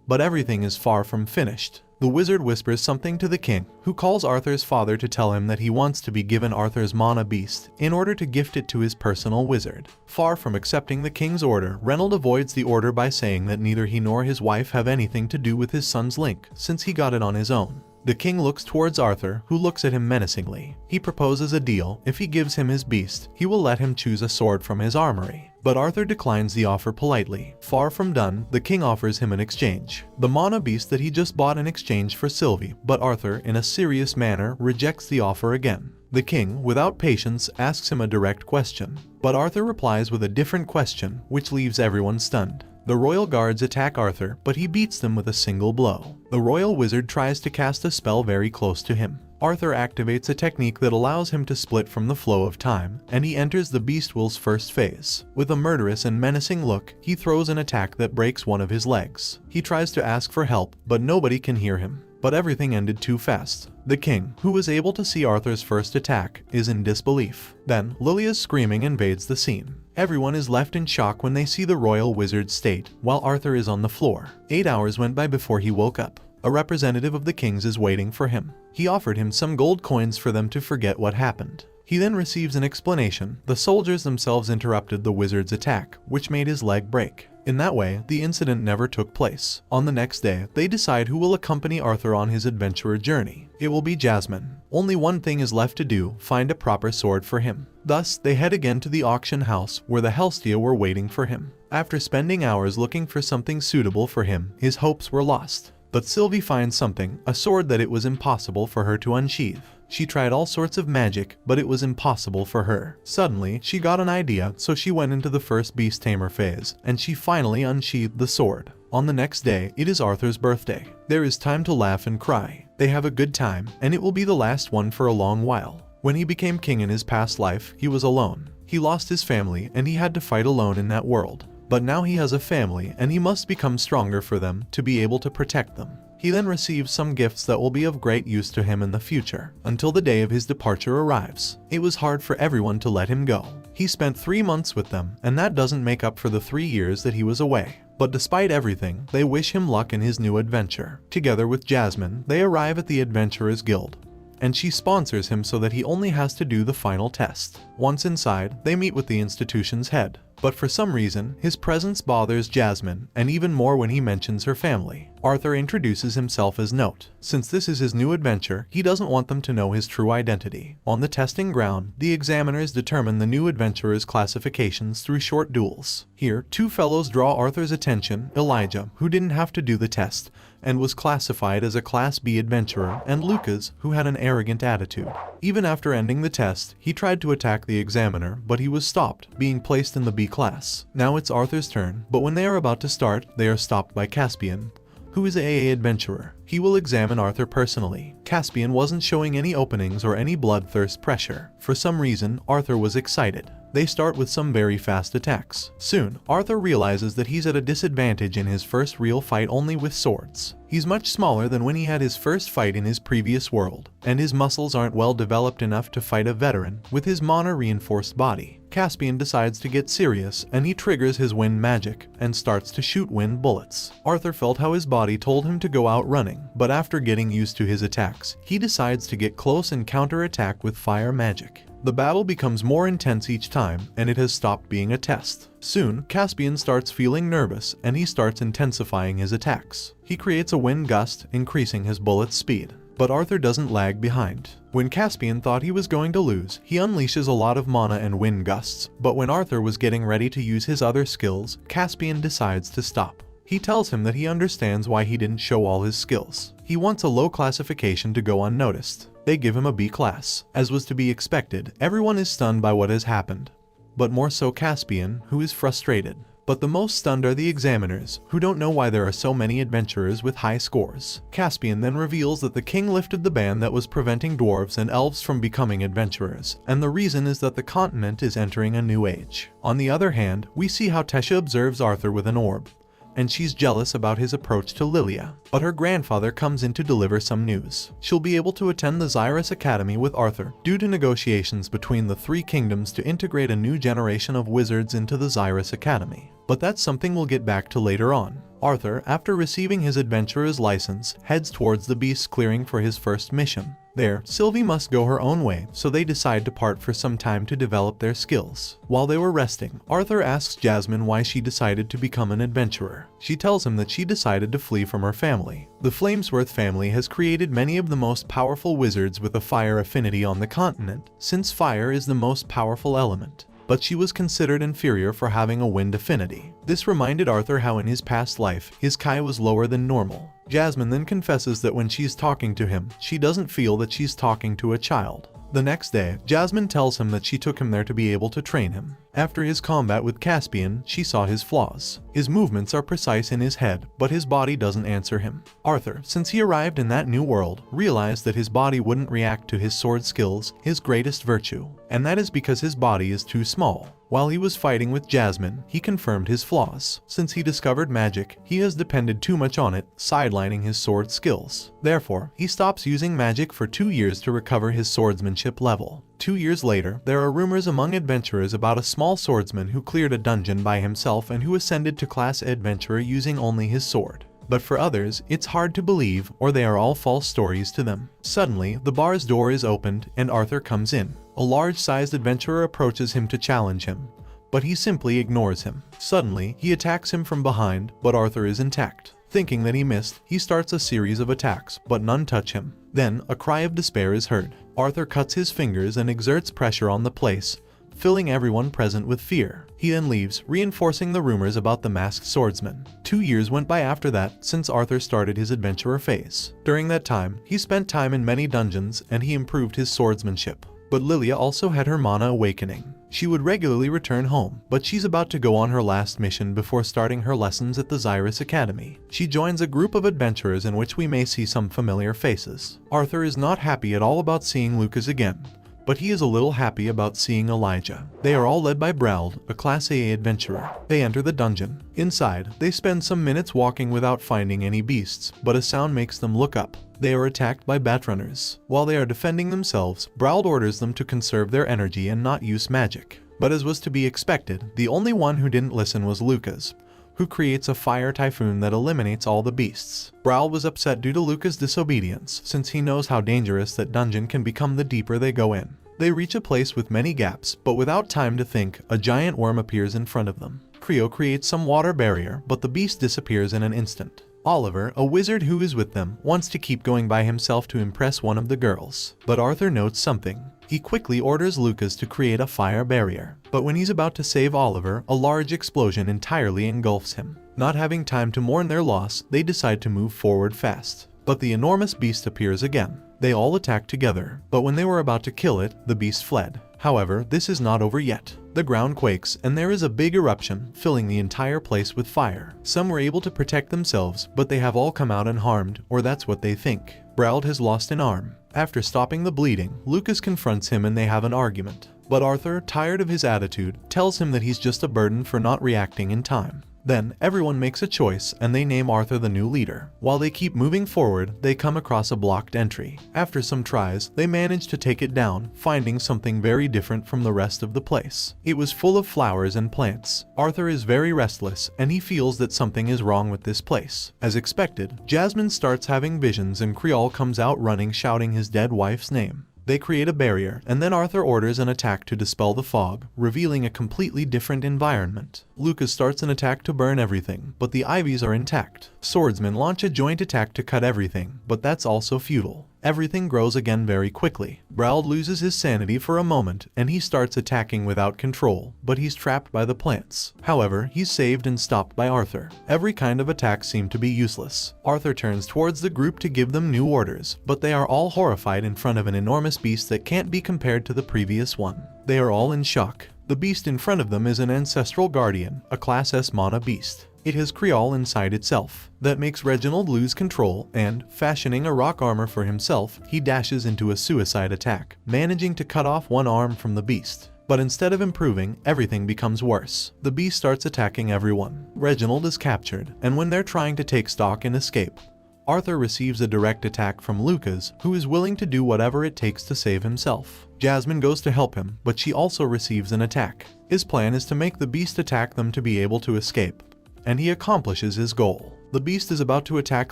But everything is far from finished. The wizard whispers something to the king, who calls Arthur's father to tell him that he wants to be given Arthur's mana beast in order to gift it to his personal wizard. Far from accepting the king's order, Reynolds avoids the order by saying that neither he nor his wife have anything to do with his son's link, since he got it on his own. The king looks towards Arthur, who looks at him menacingly. He proposes a deal. If he gives him his beast, he will let him choose a sword from his armory. But Arthur declines the offer politely. Far from done, the king offers him an exchange. The mana beast that he just bought in exchange for Sylvie, but Arthur, in a serious manner, rejects the offer again. The king, without patience, asks him a direct question. But Arthur replies with a different question, which leaves everyone stunned. The royal guards attack Arthur, but he beats them with a single blow. The royal wizard tries to cast a spell very close to him. Arthur activates a technique that allows him to split from the flow of time, and he enters the Beast Will's first phase. With a murderous and menacing look, he throws an attack that breaks one of his legs. He tries to ask for help, but nobody can hear him. But everything ended too fast. The king, who was able to see Arthur's first attack, is in disbelief. Then, Lilia's screaming invades the scene. Everyone is left in shock when they see the royal wizard's state, while Arthur is on the floor. 8 hours went by before he woke up. A representative of the king's is waiting for him. He offered him some gold coins for them to forget what happened. He then receives an explanation. The soldiers themselves interrupted the wizard's attack, which made his leg break. In that way, the incident never took place. On the next day, they decide who will accompany Arthur on his adventurer journey. It will be Jasmine. Only one thing is left to do, find a proper sword for him. Thus, they head again to the auction house, where the Helstia were waiting for him. After spending hours looking for something suitable for him, his hopes were lost. But Sylvie finds something, a sword that it was impossible for her to unsheathe. She tried all sorts of magic, but it was impossible for her. Suddenly, she got an idea, so she went into the first beast tamer phase, and she finally unsheathed the sword. On the next day, it is Arthur's birthday. There is time to laugh and cry. They have a good time, and it will be the last one for a long while. When he became king in his past life, he was alone. He lost his family, and he had to fight alone in that world. But now he has a family, and he must become stronger for them to be able to protect them. He then receives some gifts that will be of great use to him in the future, until the day of his departure arrives. It was hard for everyone to let him go. He spent 3 months with them, and that doesn't make up for the 3 years that he was away. But despite everything, they wish him luck in his new adventure. Together with Jasmine, they arrive at the Adventurers Guild, and she sponsors him so that he only has to do the final test. Once inside, they meet with the institution's head. But for some reason, his presence bothers Jasmine, and even more when he mentions her family. Arthur introduces himself as Note. Since this is his new adventure, he doesn't want them to know his true identity. On the testing ground, the examiners determine the new adventurer's classifications through short duels. Here, 2 fellows draw Arthur's attention: Elijah, who didn't have to do the test, and was classified as a Class B adventurer, and Lucas, who had an arrogant attitude. Even after ending the test, he tried to attack the examiner, but he was stopped, being placed in the B class. Now it's Arthur's turn, but when they are about to start, they are stopped by Caspian, who is an AA adventurer. He will examine Arthur personally. Caspian wasn't showing any openings or any bloodthirst pressure. For some reason, Arthur was excited. They start with some very fast attacks. Soon, Arthur realizes that he's at a disadvantage in his first real fight only with swords. He's much smaller than when he had his first fight in his previous world, and his muscles aren't well developed enough to fight a veteran with his mana-reinforced body. Caspian decides to get serious, and he triggers his wind magic and starts to shoot wind bullets. Arthur felt how his body told him to go out running, but after getting used to his attacks, he decides to get close and counter-attack with fire magic. The battle becomes more intense each time, and it has stopped being a test. Soon, Caspian starts feeling nervous, and he starts intensifying his attacks. He creates a wind gust, increasing his bullet's speed. But Arthur doesn't lag behind. When Caspian thought he was going to lose, he unleashes a lot of mana and wind gusts, but when Arthur was getting ready to use his other skills, Caspian decides to stop. He tells him that he understands why he didn't show all his skills. He wants a low classification to go unnoticed. They give him a B class. As was to be expected, everyone is stunned by what has happened, but more so Caspian, who is frustrated. But the most stunned are the examiners, who don't know why there are so many adventurers with high scores. Caspian then reveals that the king lifted the ban that was preventing dwarves and elves from becoming adventurers, and the reason is that the continent is entering a new age. On the other hand, we see how Tesha observes Arthur with an orb, and she's jealous about his approach to Lilia. But her grandfather comes in to deliver some news. She'll be able to attend the Xyrus Academy with Arthur due to negotiations between the 3 kingdoms to integrate a new generation of wizards into the Xyrus Academy. But that's something we'll get back to later on. Arthur, after receiving his adventurer's license, heads towards the beast clearing for his first mission. There, Sylvie must go her own way, so they decide to part for some time to develop their skills. While they were resting, Arthur asks Jasmine why she decided to become an adventurer. She tells him that she decided to flee from her family. The Flamesworth family has created many of the most powerful wizards with a fire affinity on the continent, since fire is the most powerful element. But she was considered inferior for having a wind affinity. This reminded Arthur how in his past life, his Kai was lower than normal. Jasmine then confesses that when she's talking to him, she doesn't feel that she's talking to a child. The next day, Jasmine tells him that she took him there to be able to train him. After his combat with Caspian, she saw his flaws. His movements are precise in his head, but his body doesn't answer him. Arthur, since he arrived in that new world, realized that his body wouldn't react to his sword skills, his greatest virtue, and that is because his body is too small. While he was fighting with Jasmine, he confirmed his flaws. Since he discovered magic, he has depended too much on it, sidelining his sword skills. Therefore, he stops using magic for 2 years to recover his swordsmanship level. 2 years later, there are rumors among adventurers about a small swordsman who cleared a dungeon by himself and who ascended to class adventurer using only his sword. But for others, it's hard to believe, or they are all false stories to them. Suddenly, the bar's door is opened and Arthur comes in. A large-sized adventurer approaches him to challenge him, but he simply ignores him. Suddenly, he attacks him from behind, but Arthur is intact. Thinking that he missed, he starts a series of attacks, but none touch him. Then, a cry of despair is heard. Arthur cuts his fingers and exerts pressure on the place, filling everyone present with fear. He then leaves, reinforcing the rumors about the masked swordsman. 2 years went by after that since Arthur started his adventurer phase. During that time, he spent time in many dungeons and he improved his swordsmanship. But Lilia also had her mana awakening. She would regularly return home, but she's about to go on her last mission before starting her lessons at the Xyrus Academy. She joins a group of adventurers in which we may see some familiar faces. Arthur is not happy at all about seeing Lucas again, but he is a little happy about seeing Elijah. They are all led by Brauld, a Class AA adventurer. They enter the dungeon. Inside, they spend some minutes walking without finding any beasts, but a sound makes them look up. They are attacked by batrunners. While they are defending themselves, Brauld orders them to conserve their energy and not use magic. But as was to be expected, the only one who didn't listen was Lucas, who creates a fire typhoon that eliminates all the beasts. Brauld was upset due to Lucas' disobedience, since he knows how dangerous that dungeon can become the deeper they go in. They reach a place with many gaps, but without time to think, a giant worm appears in front of them. Creo creates some water barrier, but the beast disappears in an instant. Oliver, a wizard who is with them, wants to keep going by himself to impress one of the girls. But Arthur notes something. He quickly orders Lucas to create a fire barrier. But when he's about to save Oliver, a large explosion entirely engulfs him. Not having time to mourn their loss, they decide to move forward fast. But the enormous beast appears again. They all attack together, but when they were about to kill it, the beast fled. However, this is not over yet. The ground quakes and there is a big eruption, filling the entire place with fire. Some were able to protect themselves, but they have all come out unharmed, or that's what they think. Brauld has lost an arm. After stopping the bleeding, Lucas confronts him and they have an argument. But Arthur, tired of his attitude, tells him that he's just a burden for not reacting in time. Then, everyone makes a choice and they name Arthur the new leader. While they keep moving forward, they come across a blocked entry. After some tries, they manage to take it down, finding something very different from the rest of the place. It was full of flowers and plants. Arthur is very restless and he feels that something is wrong with this place. As expected, Jasmine starts having visions and Creole comes out running shouting his dead wife's name. They create a barrier, and then Arthur orders an attack to dispel the fog, revealing a completely different environment. Lucas starts an attack to burn everything, but the ivies are intact. Swordsmen launch a joint attack to cut everything, but that's also futile. Everything grows again very quickly. Brauld loses his sanity for a moment, and he starts attacking without control, but he's trapped by the plants. However, he's saved and stopped by Arthur. Every kind of attack seemed to be useless. Arthur turns towards the group to give them new orders, but they are all horrified in front of an enormous beast that can't be compared to the previous one. They are all in shock. The beast in front of them is an ancestral guardian, a Class S mana beast. It has Creole inside itself. That makes Reginald lose control and, fashioning a rock armor for himself, he dashes into a suicide attack, managing to cut off one arm from the beast. But instead of improving, everything becomes worse. The beast starts attacking everyone. Reginald is captured, and when they're trying to take stock and escape, Arthur receives a direct attack from Lucas, who is willing to do whatever it takes to save himself. Jasmine goes to help him, but she also receives an attack. His plan is to make the beast attack them to be able to escape, and he accomplishes his goal. The beast is about to attack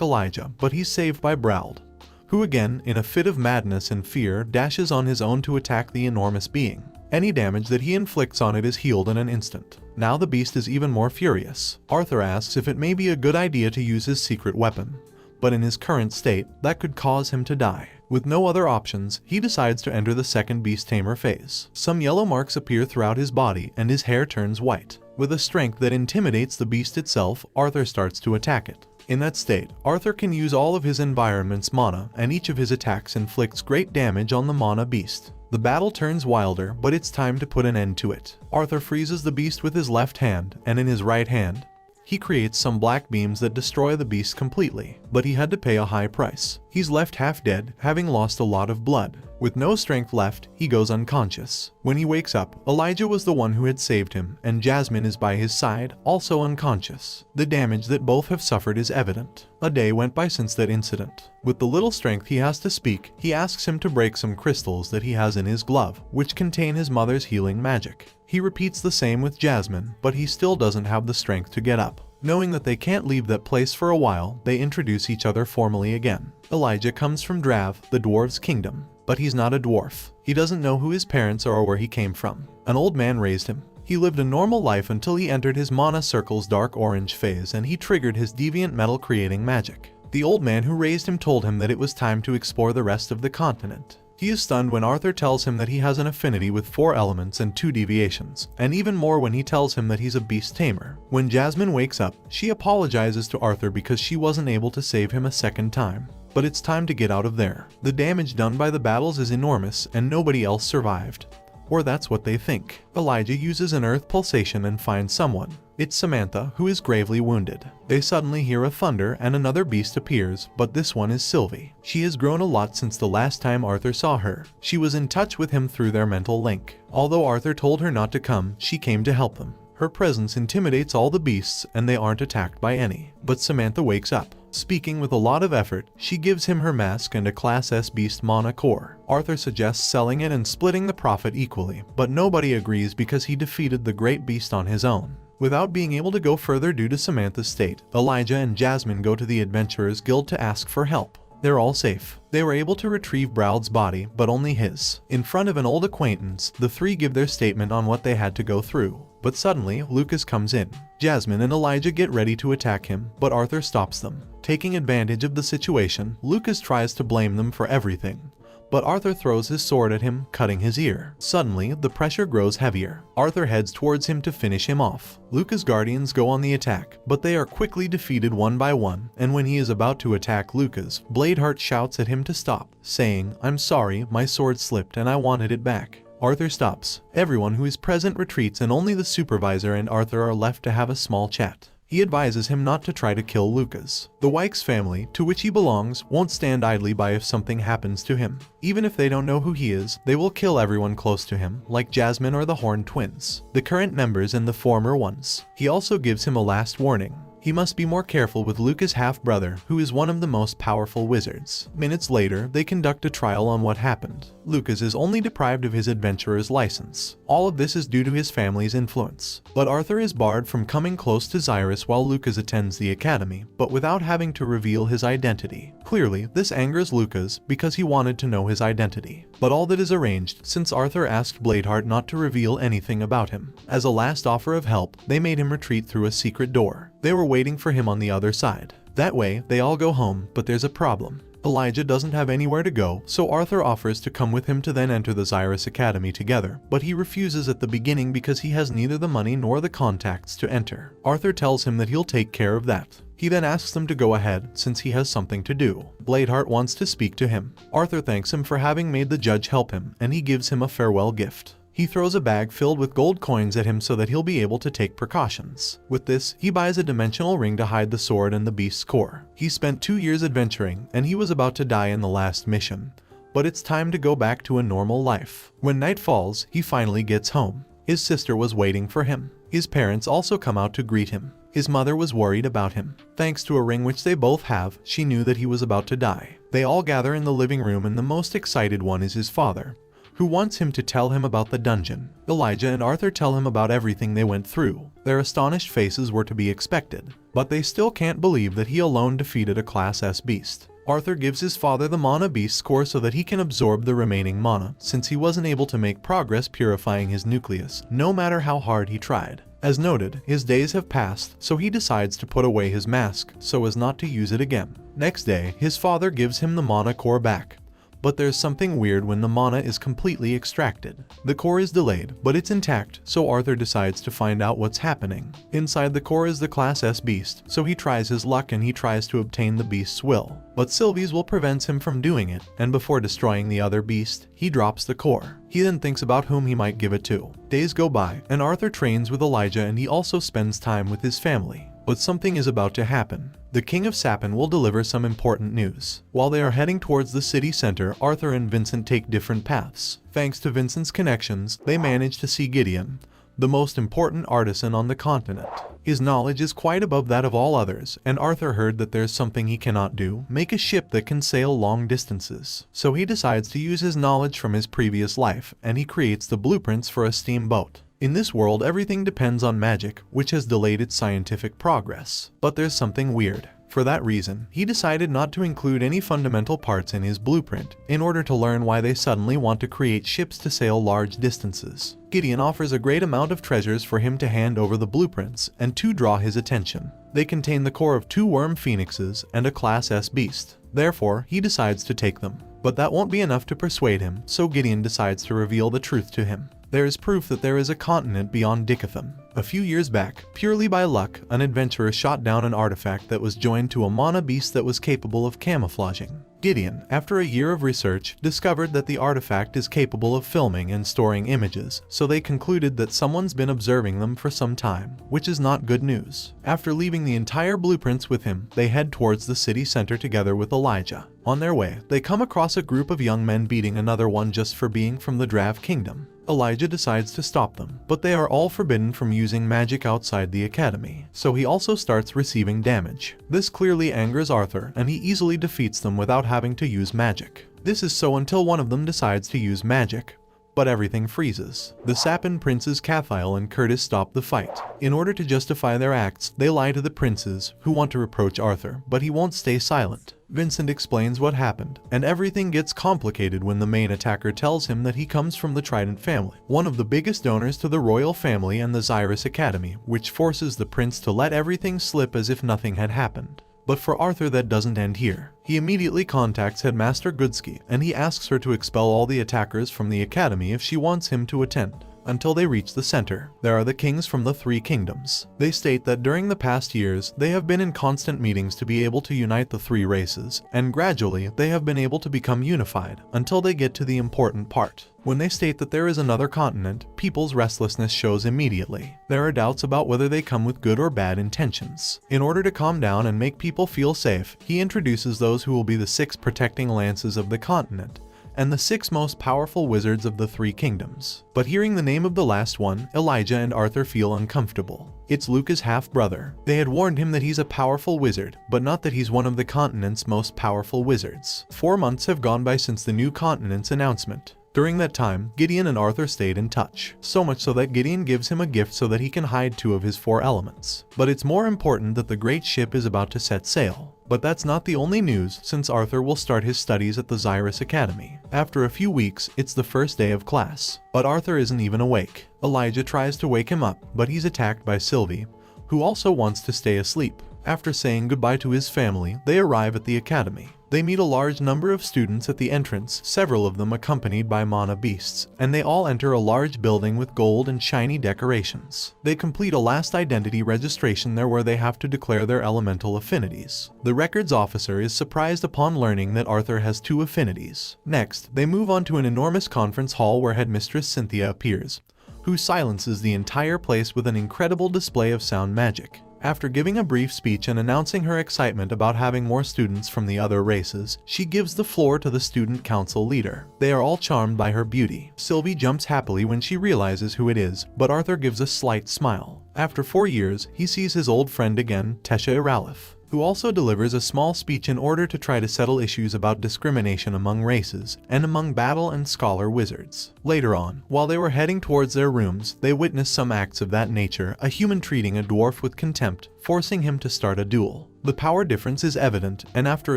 Elijah, but he's saved by Brauld, who again, in a fit of madness and fear, dashes on his own to attack the enormous being. Any damage that he inflicts on it is healed in an instant. Now the beast is even more furious. Arthur asks if it may be a good idea to use his secret weapon, but in his current state, that could cause him to die. With no other options, he decides to enter the second beast tamer phase. Some yellow marks appear throughout his body and his hair turns white. With a strength that intimidates the beast itself, Arthur starts to attack it. In that state, Arthur can use all of his environment's mana, and each of his attacks inflicts great damage on the mana beast. The battle turns wilder, but it's time to put an end to it. Arthur freezes the beast with his left hand, and in his right hand, he creates some black beams that destroy the beast completely, but he had to pay a high price. He's left half dead, having lost a lot of blood. With no strength left, he goes unconscious. When he wakes up, Elijah was the one who had saved him, and Jasmine is by his side, also unconscious. The damage that both have suffered is evident. A day went by since that incident. With the little strength he has to speak, he asks him to break some crystals that he has in his glove, which contain his mother's healing magic. He repeats the same with Jasmine, but he still doesn't have the strength to get up. Knowing that they can't leave that place for a while, they introduce each other formally again. Elijah comes from Drav, the dwarves' kingdom, but he's not a dwarf. He doesn't know who his parents are or where he came from. An old man raised him. He lived a normal life until he entered his mana circle's dark orange phase and he triggered his deviant metal creating magic. The old man who raised him told him that it was time to explore the rest of the continent. He is stunned when Arthur tells him that he has an affinity with 4 elements and 2 deviations, and even more when he tells him that he's a beast tamer. When Jasmine wakes up, she apologizes to Arthur because she wasn't able to save him a second time. But it's time to get out of there. The damage done by the battles is enormous and nobody else survived. Or that's what they think. Elijah uses an earth pulsation and finds someone. It's Samantha, who is gravely wounded. They suddenly hear a thunder and another beast appears, but this one is Sylvie. She has grown a lot since the last time Arthur saw her. She was in touch with him through their mental link. Although Arthur told her not to come, she came to help them. Her presence intimidates all the beasts and they aren't attacked by any. But Samantha wakes up. Speaking with a lot of effort, she gives him her mask and a Class S beast mana core. Arthur suggests selling it and splitting the profit equally, but nobody agrees because he defeated the great beast on his own. Without being able to go further due to Samantha's state, Elijah and Jasmine go to the Adventurers Guild to ask for help. They're all safe. They were able to retrieve Braud's body, but only his. In front of an old acquaintance, the three give their statement on what they had to go through. But suddenly, Lucas comes in. Jasmine and Elijah get ready to attack him, but Arthur stops them. Taking advantage of the situation, Lucas tries to blame them for everything. But Arthur throws his sword at him, cutting his ear. Suddenly, the pressure grows heavier. Arthur heads towards him to finish him off. Lucas' guardians go on the attack, but they are quickly defeated one by one, and when he is about to attack Lucas, Bladeheart shouts at him to stop, saying, "I'm sorry, my sword slipped and I wanted it back." Arthur stops. Everyone who is present retreats and only the supervisor and Arthur are left to have a small chat. He advises him not to try to kill Lucas. The Wykes family, to which he belongs, won't stand idly by if something happens to him. Even if they don't know who he is, they will kill everyone close to him, like Jasmine or the Horned Twins, the current members and the former ones. He also gives him a last warning. He must be more careful with Lucas' half-brother, who is one of the most powerful wizards. Minutes later, they conduct a trial on what happened. Lucas is only deprived of his adventurer's license. All of this is due to his family's influence. But Arthur is barred from coming close to Xyrus while Lucas attends the academy, but without having to reveal his identity. Clearly, this angers Lucas because he wanted to know his identity. But all that is arranged since Arthur asked Bladeheart not to reveal anything about him. As a last offer of help, they made him retreat through a secret door. They were waiting for him on the other side. That way, they all go home, but there's a problem. Elijah doesn't have anywhere to go, so Arthur offers to come with him to then enter the Xyrus Academy together, but he refuses at the beginning because he has neither the money nor the contacts to enter. Arthur tells him that he'll take care of that. He then asks them to go ahead, since he has something to do. Bladeheart wants to speak to him. Arthur thanks him for having made the judge help him, and he gives him a farewell gift. He throws a bag filled with gold coins at him so that he'll be able to take precautions. With this, he buys a dimensional ring to hide the sword and the beast's core. He spent 2 years adventuring, and he was about to die in the last mission. But it's time to go back to a normal life. When night falls, he finally gets home. His sister was waiting for him. His parents also come out to greet him. His mother was worried about him. Thanks to a ring which they both have, she knew that he was about to die. They all gather in the living room and the most excited one is his father, who wants him to tell him about the dungeon. Elijah and Arthur tell him about everything they went through. Their astonished faces were to be expected, but they still can't believe that he alone defeated a Class S beast. Arthur gives his father the mana beast's core so that he can absorb the remaining mana, since he wasn't able to make progress purifying his nucleus, no matter how hard he tried. As noted, his days have passed, so he decides to put away his mask, so as not to use it again. Next day, his father gives him the mana core back. But there's something weird when the mana is completely extracted. The core is delayed, but it's intact, so Arthur decides to find out what's happening. Inside the core is the Class S beast, so he tries his luck and he tries to obtain the beast's will. But Sylvie's will prevents him from doing it, and before destroying the other beast, he drops the core. He then thinks about whom he might give it to. Days go by, and Arthur trains with Elijah and he also spends time with his family. But something is about to happen. The King of Sapin will deliver some important news. While they are heading towards the city center, Arthur and Vincent take different paths. Thanks to Vincent's connections, they manage to see Gideon, the most important artisan on the continent. His knowledge is quite above that of all others, and Arthur heard that there's something he cannot do, make a ship that can sail long distances. So he decides to use his knowledge from his previous life, and he creates the blueprints for a steamboat. In this world, everything depends on magic, which has delayed its scientific progress. But there's something weird. For that reason, he decided not to include any fundamental parts in his blueprint, in order to learn why they suddenly want to create ships to sail large distances. Gideon offers a great amount of treasures for him to hand over the blueprints, and to draw his attention. They contain the core of 2 worm phoenixes and a Class S beast. Therefore, he decides to take them. But that won't be enough to persuade him, so Gideon decides to reveal the truth to him. There is proof that there is a continent beyond Dickatham. A few years back, purely by luck, an adventurer shot down an artifact that was joined to a mana beast that was capable of camouflaging. Gideon, after a year of research, discovered that the artifact is capable of filming and storing images, so they concluded that someone's been observing them for some time, which is not good news. After leaving the entire blueprints with him, they head towards the city center together with Elijah. On their way, they come across a group of young men beating another one just for being from the Drav Kingdom. Elijah decides to stop them, but they are all forbidden from using magic outside the academy, so he also starts receiving damage. This clearly angers Arthur, and he easily defeats them without having to use magic. This is so until one of them decides to use magic. But everything freezes. The Sapin princes Cathiel and Curtis stop the fight. In order to justify their acts, they lie to the princes, who want to reproach Arthur, but he won't stay silent. Vincent explains what happened, and everything gets complicated when the main attacker tells him that he comes from the Trident family, one of the biggest donors to the royal family and the Xyrus Academy, which forces the prince to let everything slip as if nothing had happened. But for Arthur, that doesn't end here. He immediately contacts Headmaster Goodsky, and he asks her to expel all the attackers from the academy if she wants him to attend. Until they reach the center, there are the kings from the 3 kingdoms. They state that during the past years, they have been in constant meetings to be able to unite the 3 races, and gradually, they have been able to become unified, until they get to the important part. When they state that there is another continent, people's restlessness shows immediately. There are doubts about whether they come with good or bad intentions. In order to calm down and make people feel safe, he introduces those who will be the 6 protecting lances of the continent, and the 6 most powerful wizards of the 3 kingdoms. But hearing the name of the last one, Elijah and Arthur feel uncomfortable. It's Luca's half-brother. They had warned him that he's a powerful wizard, but not that he's one of the continent's most powerful wizards. 4 months have gone by since the new continent's announcement. During that time, Gideon and Arthur stayed in touch, so much so that Gideon gives him a gift so that he can hide 2 of his 4 elements. But it's more important that the great ship is about to set sail. But that's not the only news, since Arthur will start his studies at the Xyrus Academy. After a few weeks, it's the first day of class. But Arthur isn't even awake. Elijah tries to wake him up, but he's attacked by Sylvie, who also wants to stay asleep. After saying goodbye to his family, they arrive at the academy. They meet a large number of students at the entrance, several of them accompanied by mana beasts, and they all enter a large building with gold and shiny decorations. They complete a last identity registration there where they have to declare their elemental affinities. The records officer is surprised upon learning that Arthur has 2 affinities. Next, they move on to an enormous conference hall where Headmistress Cynthia appears, who silences the entire place with an incredible display of sound magic. After giving a brief speech and announcing her excitement about having more students from the other races, she gives the floor to the student council leader. They are all charmed by her beauty. Sylvie jumps happily when she realizes who it is, but Arthur gives a slight smile. After 4 years, he sees his old friend again, Tesha Iralif, who also delivers a small speech in order to try to settle issues about discrimination among races and among battle and scholar wizards. Later on, while they were heading towards their rooms, they witness some acts of that nature, a human treating a dwarf with contempt, forcing him to start a duel. The power difference is evident, and after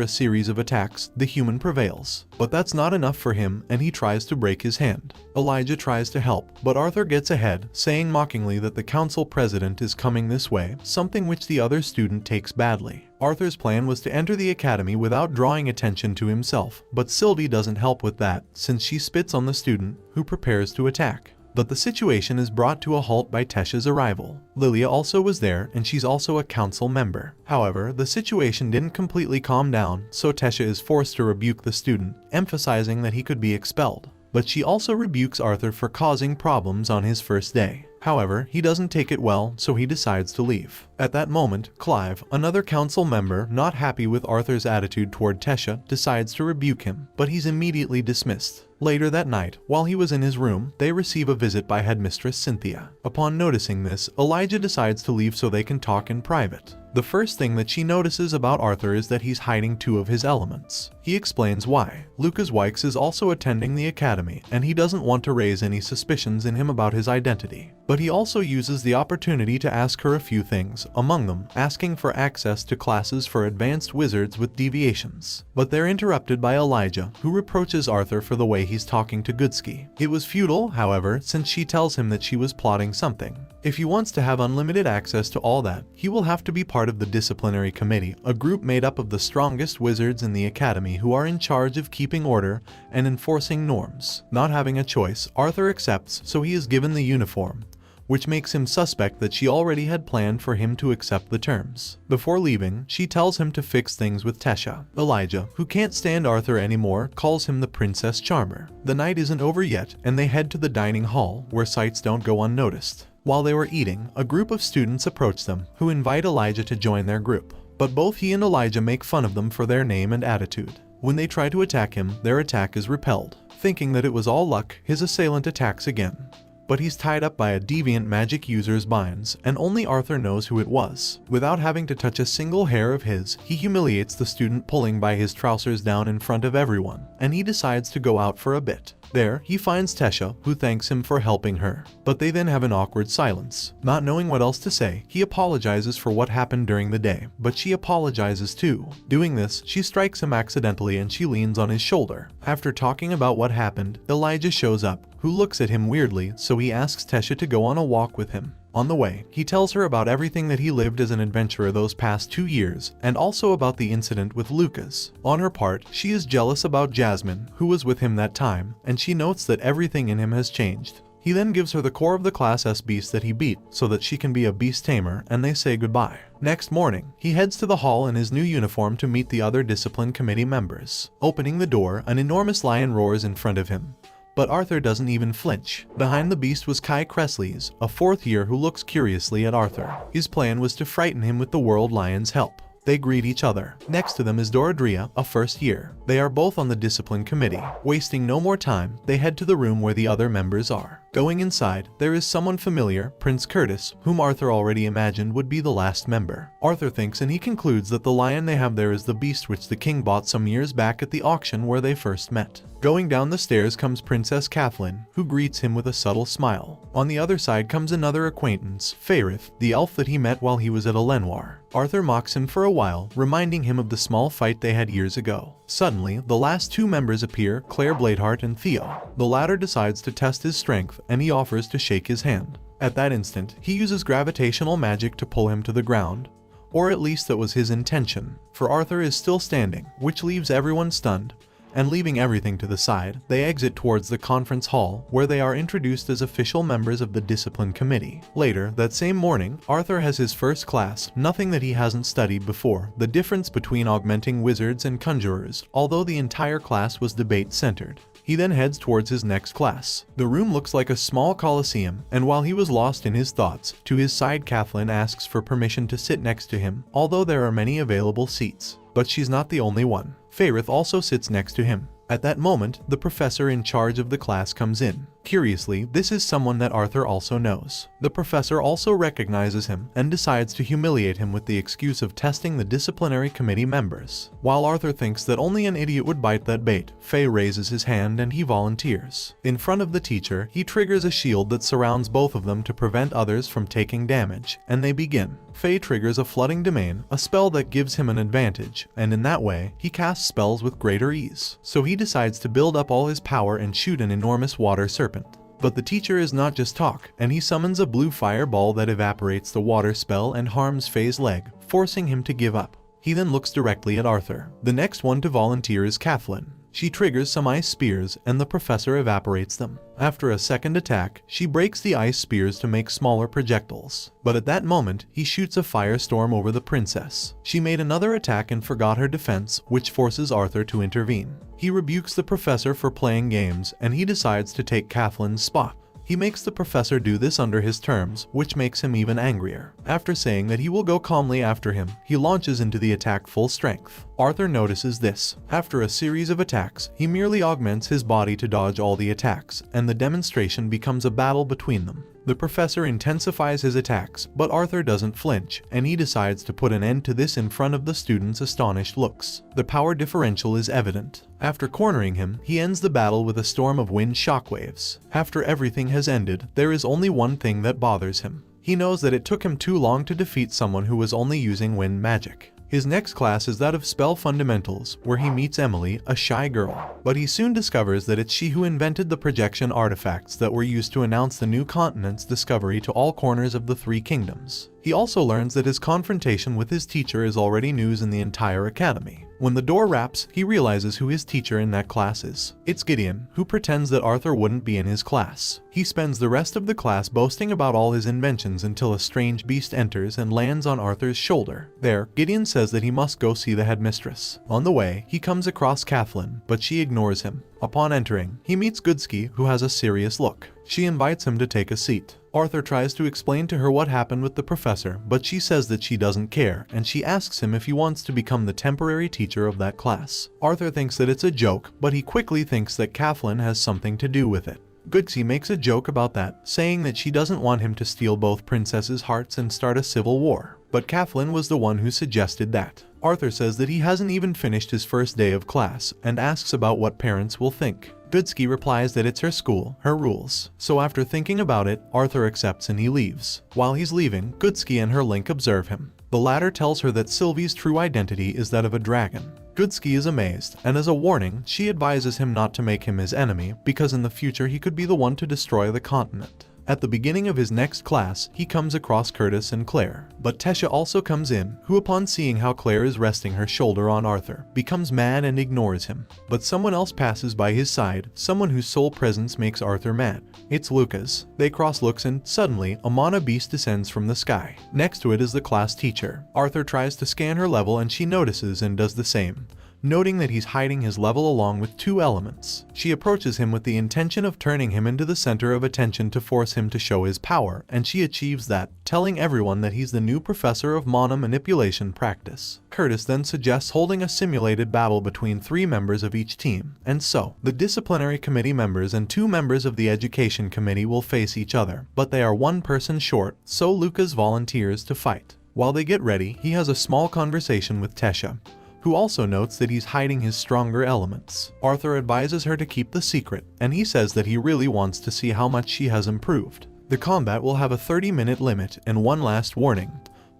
a series of attacks, the human prevails. But that's not enough for him, and he tries to break his hand. Elijah tries to help, but Arthur gets ahead, saying mockingly that the council president is coming this way, something which the other student takes badly. Arthur's plan was to enter the academy without drawing attention to himself, but Sylvie doesn't help with that, since she spits on the student, who prepares to attack. But the situation is brought to a halt by Tesha's arrival. Lilia also was there, and she's also a council member. However, the situation didn't completely calm down, so Tesha is forced to rebuke the student, emphasizing that he could be expelled. But she also rebukes Arthur for causing problems on his first day. However, he doesn't take it well, so he decides to leave. At that moment, Clive, another council member not happy with Arthur's attitude toward Tesha, decides to rebuke him, but he's immediately dismissed. Later that night, while he was in his room, they receive a visit by headmistress Cynthia. Upon noticing this, Elijah decides to leave so they can talk in private. The first thing that she notices about Arthur is that he's hiding 2 of his elements. He explains why. Lucas Wykes is also attending the academy, and he doesn't want to raise any suspicions in him about his identity. But he also uses the opportunity to ask her a few things, among them asking for access to classes for advanced wizards with deviations. But they're interrupted by Elijah, who reproaches Arthur for the way he's talking to Goodsky. It was futile, however, since she tells him that she was plotting something. If he wants to have unlimited access to all that, he will have to be part of the disciplinary committee, a group made up of the strongest wizards in the academy who are in charge of keeping order and enforcing norms. Not having a choice, Arthur accepts, so he is given the uniform, which makes him suspect that she already had planned for him to accept the terms. Before leaving, she tells him to fix things with Tesha. Elijah, who can't stand Arthur anymore, calls him the Princess Charmer. The night isn't over yet, and they head to the dining hall, where sights don't go unnoticed. While they were eating, a group of students approach them, who invite Elijah to join their group. But both he and Elijah make fun of them for their name and attitude. When they try to attack him, their attack is repelled. Thinking that it was all luck, his assailant attacks again. But he's tied up by a deviant magic user's binds, and only Arthur knows who it was. Without having to touch a single hair of his, he humiliates the student, pulling by his trousers down in front of everyone, and he decides to go out for a bit. There, he finds Tesha, who thanks him for helping her. But they then have an awkward silence. Not knowing what else to say, he apologizes for what happened during the day, but she apologizes too. Doing this, she strikes him accidentally and she leans on his shoulder. After talking about what happened, Elijah shows up, who looks at him weirdly, so he asks Tesha to go on a walk with him. On the way, he tells her about everything that he lived as an adventurer those past 2 years, and also about the incident with Lucas. On her part, she is jealous about Jasmine, who was with him that time, and she notes that everything in him has changed. He then gives her the core of the Class S beast that he beat, so that she can be a beast tamer, and they say goodbye. Next morning, he heads to the hall in his new uniform to meet the other discipline committee members. Opening the door, an enormous lion roars in front of him. But Arthur doesn't even flinch. Behind the beast was Kai Cresleys, a 4th year who looks curiously at Arthur. His plan was to frighten him with the World Lion's help. They greet each other. Next to them is Doradria, a 1st year. They are both on the discipline committee. Wasting no more time, they head to the room where the other members are. Going inside, there is someone familiar, Prince Curtis, whom Arthur already imagined would be the last member. Arthur thinks and he concludes that the lion they have there is the beast which the king bought some years back at the auction where they first met. Going down the stairs comes Princess Kathleen, who greets him with a subtle smile. On the other side comes another acquaintance, Faerith, the elf that he met while he was at Elenoir. Arthur mocks him for a while, reminding him of the small fight they had years ago. Suddenly, the last 2 members appear, Claire Bladeheart and Theo. The latter decides to test his strength, and he offers to shake his hand. At that instant, he uses gravitational magic to pull him to the ground. Or at least that was his intention, for Arthur is still standing, which leaves everyone stunned. And leaving everything to the side, they exit towards the conference hall, where they are introduced as official members of the discipline committee. Later, that same morning, Arthur has his first class, nothing that he hasn't studied before, the difference between augmenting wizards and conjurers, although the entire class was debate-centered. He then heads towards his next class. The room looks like a small coliseum, and while he was lost in his thoughts, to his side Kathleen asks for permission to sit next to him, although there are many available seats. But she's not the only one. Faerith also sits next to him. At that moment, the professor in charge of the class comes in. Curiously, this is someone that Arthur also knows. The professor also recognizes him and decides to humiliate him with the excuse of testing the disciplinary committee members. While Arthur thinks that only an idiot would bite that bait, Faye raises his hand and he volunteers. In front of the teacher, he triggers a shield that surrounds both of them to prevent others from taking damage, and they begin. Faye triggers a flooding domain, a spell that gives him an advantage, and in that way, he casts spells with greater ease. So he decides to build up all his power and shoot an enormous water serpent. But the teacher is not just talk, and he summons a blue fireball that evaporates the water spell and harms Faye's leg, forcing him to give up. He then looks directly at Arthur. The next one to volunteer is Kathleen. She triggers some ice spears, and the professor evaporates them. After a second attack, she breaks the ice spears to make smaller projectiles. But at that moment, he shoots a firestorm over the princess. She made another attack and forgot her defense, which forces Arthur to intervene. He rebukes the professor for playing games, and he decides to take Kathleen's spot. He makes the professor do this under his terms, which makes him even angrier. After saying that he will go calmly after him, he launches into the attack full strength. Arthur notices this. After a series of attacks, he merely augments his body to dodge all the attacks, and the demonstration becomes a battle between them. The professor intensifies his attacks, but Arthur doesn't flinch, and he decides to put an end to this in front of the students' astonished looks. The power differential is evident. After cornering him, he ends the battle with a storm of wind shockwaves. After everything has ended, there is only one thing that bothers him. He knows that it took him too long to defeat someone who was only using wind magic. His next class is that of Spell Fundamentals, where he meets Emily, a shy girl. But he soon discovers that it's she who invented the projection artifacts that were used to announce the new continent's discovery to all corners of the three kingdoms. He also learns that his confrontation with his teacher is already news in the entire academy. When the door raps, he realizes who his teacher in that class is. It's Gideon, who pretends that Arthur wouldn't be in his class. He spends the rest of the class boasting about all his inventions until a strange beast enters and lands on Arthur's shoulder. There, Gideon says that he must go see the headmistress. On the way, he comes across Kathleen, but she ignores him. Upon entering, he meets Goodsky, who has a serious look. She invites him to take a seat. Arthur tries to explain to her what happened with the professor, but she says that she doesn't care, and she asks him if he wants to become the temporary teacher of that class. Arthur thinks that it's a joke, but he quickly thinks that Kathleen has something to do with it. Goodsky makes a joke about that, saying that she doesn't want him to steal both princesses' hearts and start a civil war. But Kathleen was the one who suggested that. Arthur says that he hasn't even finished his first day of class, and asks about what parents will think. Goodsky replies that it's her school, her rules. So after thinking about it, Arthur accepts and he leaves. While he's leaving, Goodsky and her Link observe him. The latter tells her that Sylvie's true identity is that of a dragon. Goodsky is amazed, and as a warning, she advises him not to make him his enemy, because in the future he could be the one to destroy the continent. At the beginning of his next class, he comes across Curtis and Claire. But Tesha also comes in, who upon seeing how Claire is resting her shoulder on Arthur, becomes mad and ignores him. But someone else passes by his side, someone whose sole presence makes Arthur mad. It's Lucas. They cross looks and, suddenly, a mana beast descends from the sky. Next to it is the class teacher. Arthur tries to scan her level and she notices and does the same, noting that he's hiding his level along with two elements. She approaches him with the intention of turning him into the center of attention to force him to show his power, and she achieves that, telling everyone that he's the new professor of mana manipulation practice. Curtis then suggests holding a simulated battle between 3 members of each team, and so, the disciplinary committee members and 2 members of the education committee will face each other, but they are 1 person short, so Lucas volunteers to fight. While they get ready, he has a small conversation with Tesha, who also notes that he's hiding his stronger elements. Arthur advises her to keep the secret, and he says that he really wants to see how much she has improved. The combat will have a 30-minute limit, and one last warning: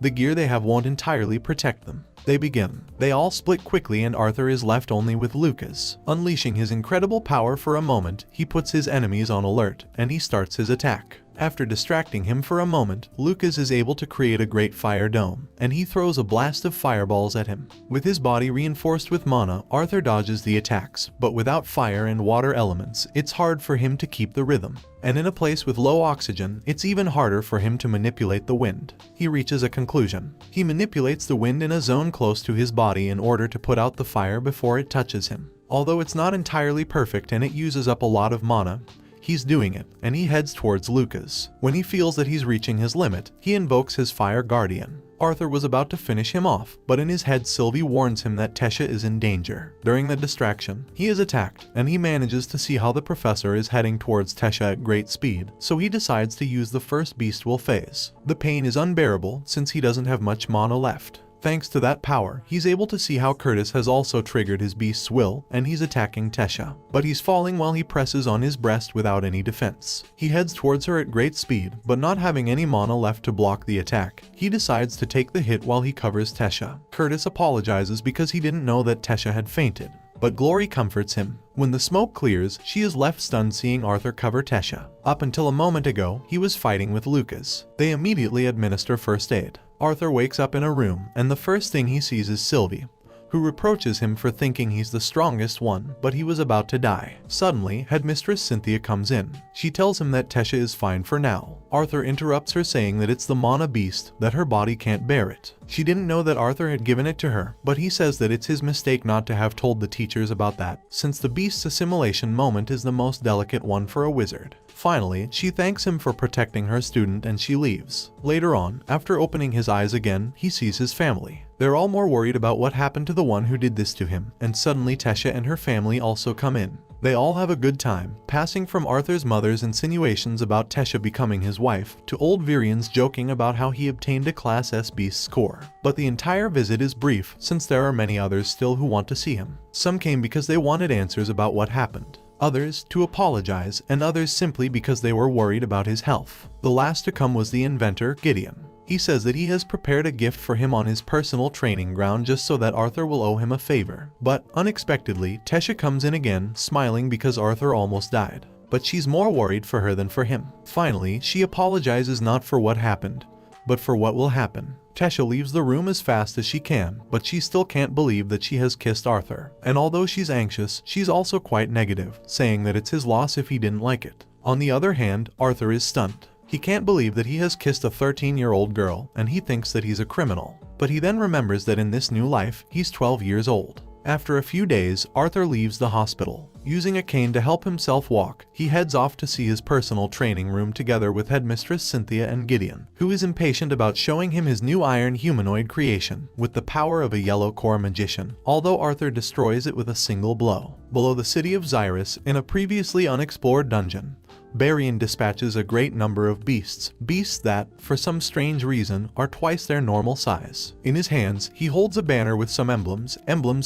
the gear they have won't entirely protect them. They begin. They all split quickly and Arthur is left only with Lucas. Unleashing his incredible power for a moment, he puts his enemies on alert, and he starts his attack. After distracting him for a moment, Lucas is able to create a great fire dome, and he throws a blast of fireballs at him. With his body reinforced with mana, Arthur dodges the attacks, but without fire and water elements, it's hard for him to keep the rhythm. And in a place with low oxygen, it's even harder for him to manipulate the wind. He reaches a conclusion. He manipulates the wind in a zone close to his body in order to put out the fire before it touches him. Although it's not entirely perfect and it uses up a lot of mana, he's doing it, and he heads towards Lucas. When he feels that he's reaching his limit, he invokes his Fire Guardian. Arthur was about to finish him off, but in his head Sylvie warns him that Tesha is in danger. During the distraction, he is attacked, and he manages to see how the professor is heading towards Tesha at great speed, so he decides to use the first beast will phase. The pain is unbearable since he doesn't have much mana left. Thanks to that power, he's able to see how Curtis has also triggered his beast's will, and he's attacking Tesha. But he's falling while he presses on his breast without any defense. He heads towards her at great speed, but not having any mana left to block the attack, he decides to take the hit while he covers Tesha. Curtis apologizes because he didn't know that Tesha had fainted, but Glory comforts him. When the smoke clears, she is left stunned seeing Arthur cover Tesha. Up until a moment ago, he was fighting with Lucas. They immediately administer first aid. Arthur wakes up in a room, and the first thing he sees is Sylvie, who reproaches him for thinking he's the strongest one, but he was about to die. Suddenly, Headmistress Cynthia comes in. She tells him that Tesha is fine for now. Arthur interrupts her saying that it's the mana beast, that her body can't bear it. She didn't know that Arthur had given it to her, but he says that it's his mistake not to have told the teachers about that, since the beast's assimilation moment is the most delicate one for a wizard. Finally, she thanks him for protecting her student and she leaves. Later on, after opening his eyes again, he sees his family. They're all more worried about what happened to the one who did this to him, and suddenly Tesha and her family also come in. They all have a good time, passing from Arthur's mother's insinuations about Tesha becoming his wife, to old Virian's joking about how he obtained a Class S beast score. But the entire visit is brief, since there are many others still who want to see him. Some came because they wanted answers about what happened, others to apologize, and others simply because they were worried about his health. The last to come was the inventor, Gideon. He says that he has prepared a gift for him on his personal training ground just so that Arthur will owe him a favor. But, unexpectedly, Tesha comes in again, smiling because Arthur almost died. But she's more worried for her than for him. Finally, she apologizes not for what happened, but for what will happen. Tesha leaves the room as fast as she can, but she still can't believe that she has kissed Arthur. And although she's anxious, she's also quite negative, saying that it's his loss if he didn't like it. On the other hand, Arthur is stunned. He can't believe that he has kissed a 13-year-old girl, and he thinks that he's a criminal. But he then remembers that in this new life, he's 12 years old. After a few days, Arthur leaves the hospital. Using a cane to help himself walk, he heads off to see his personal training room together with Headmistress Cynthia and Gideon, who is impatient about showing him his new iron humanoid creation, with the power of a yellow core magician, although Arthur destroys it with a single blow. Below the city of Xyrus, in a previously unexplored dungeon, Barian dispatches a great number of beasts that, for some strange reason, are twice their normal size. In his hands, he holds a banner with some emblems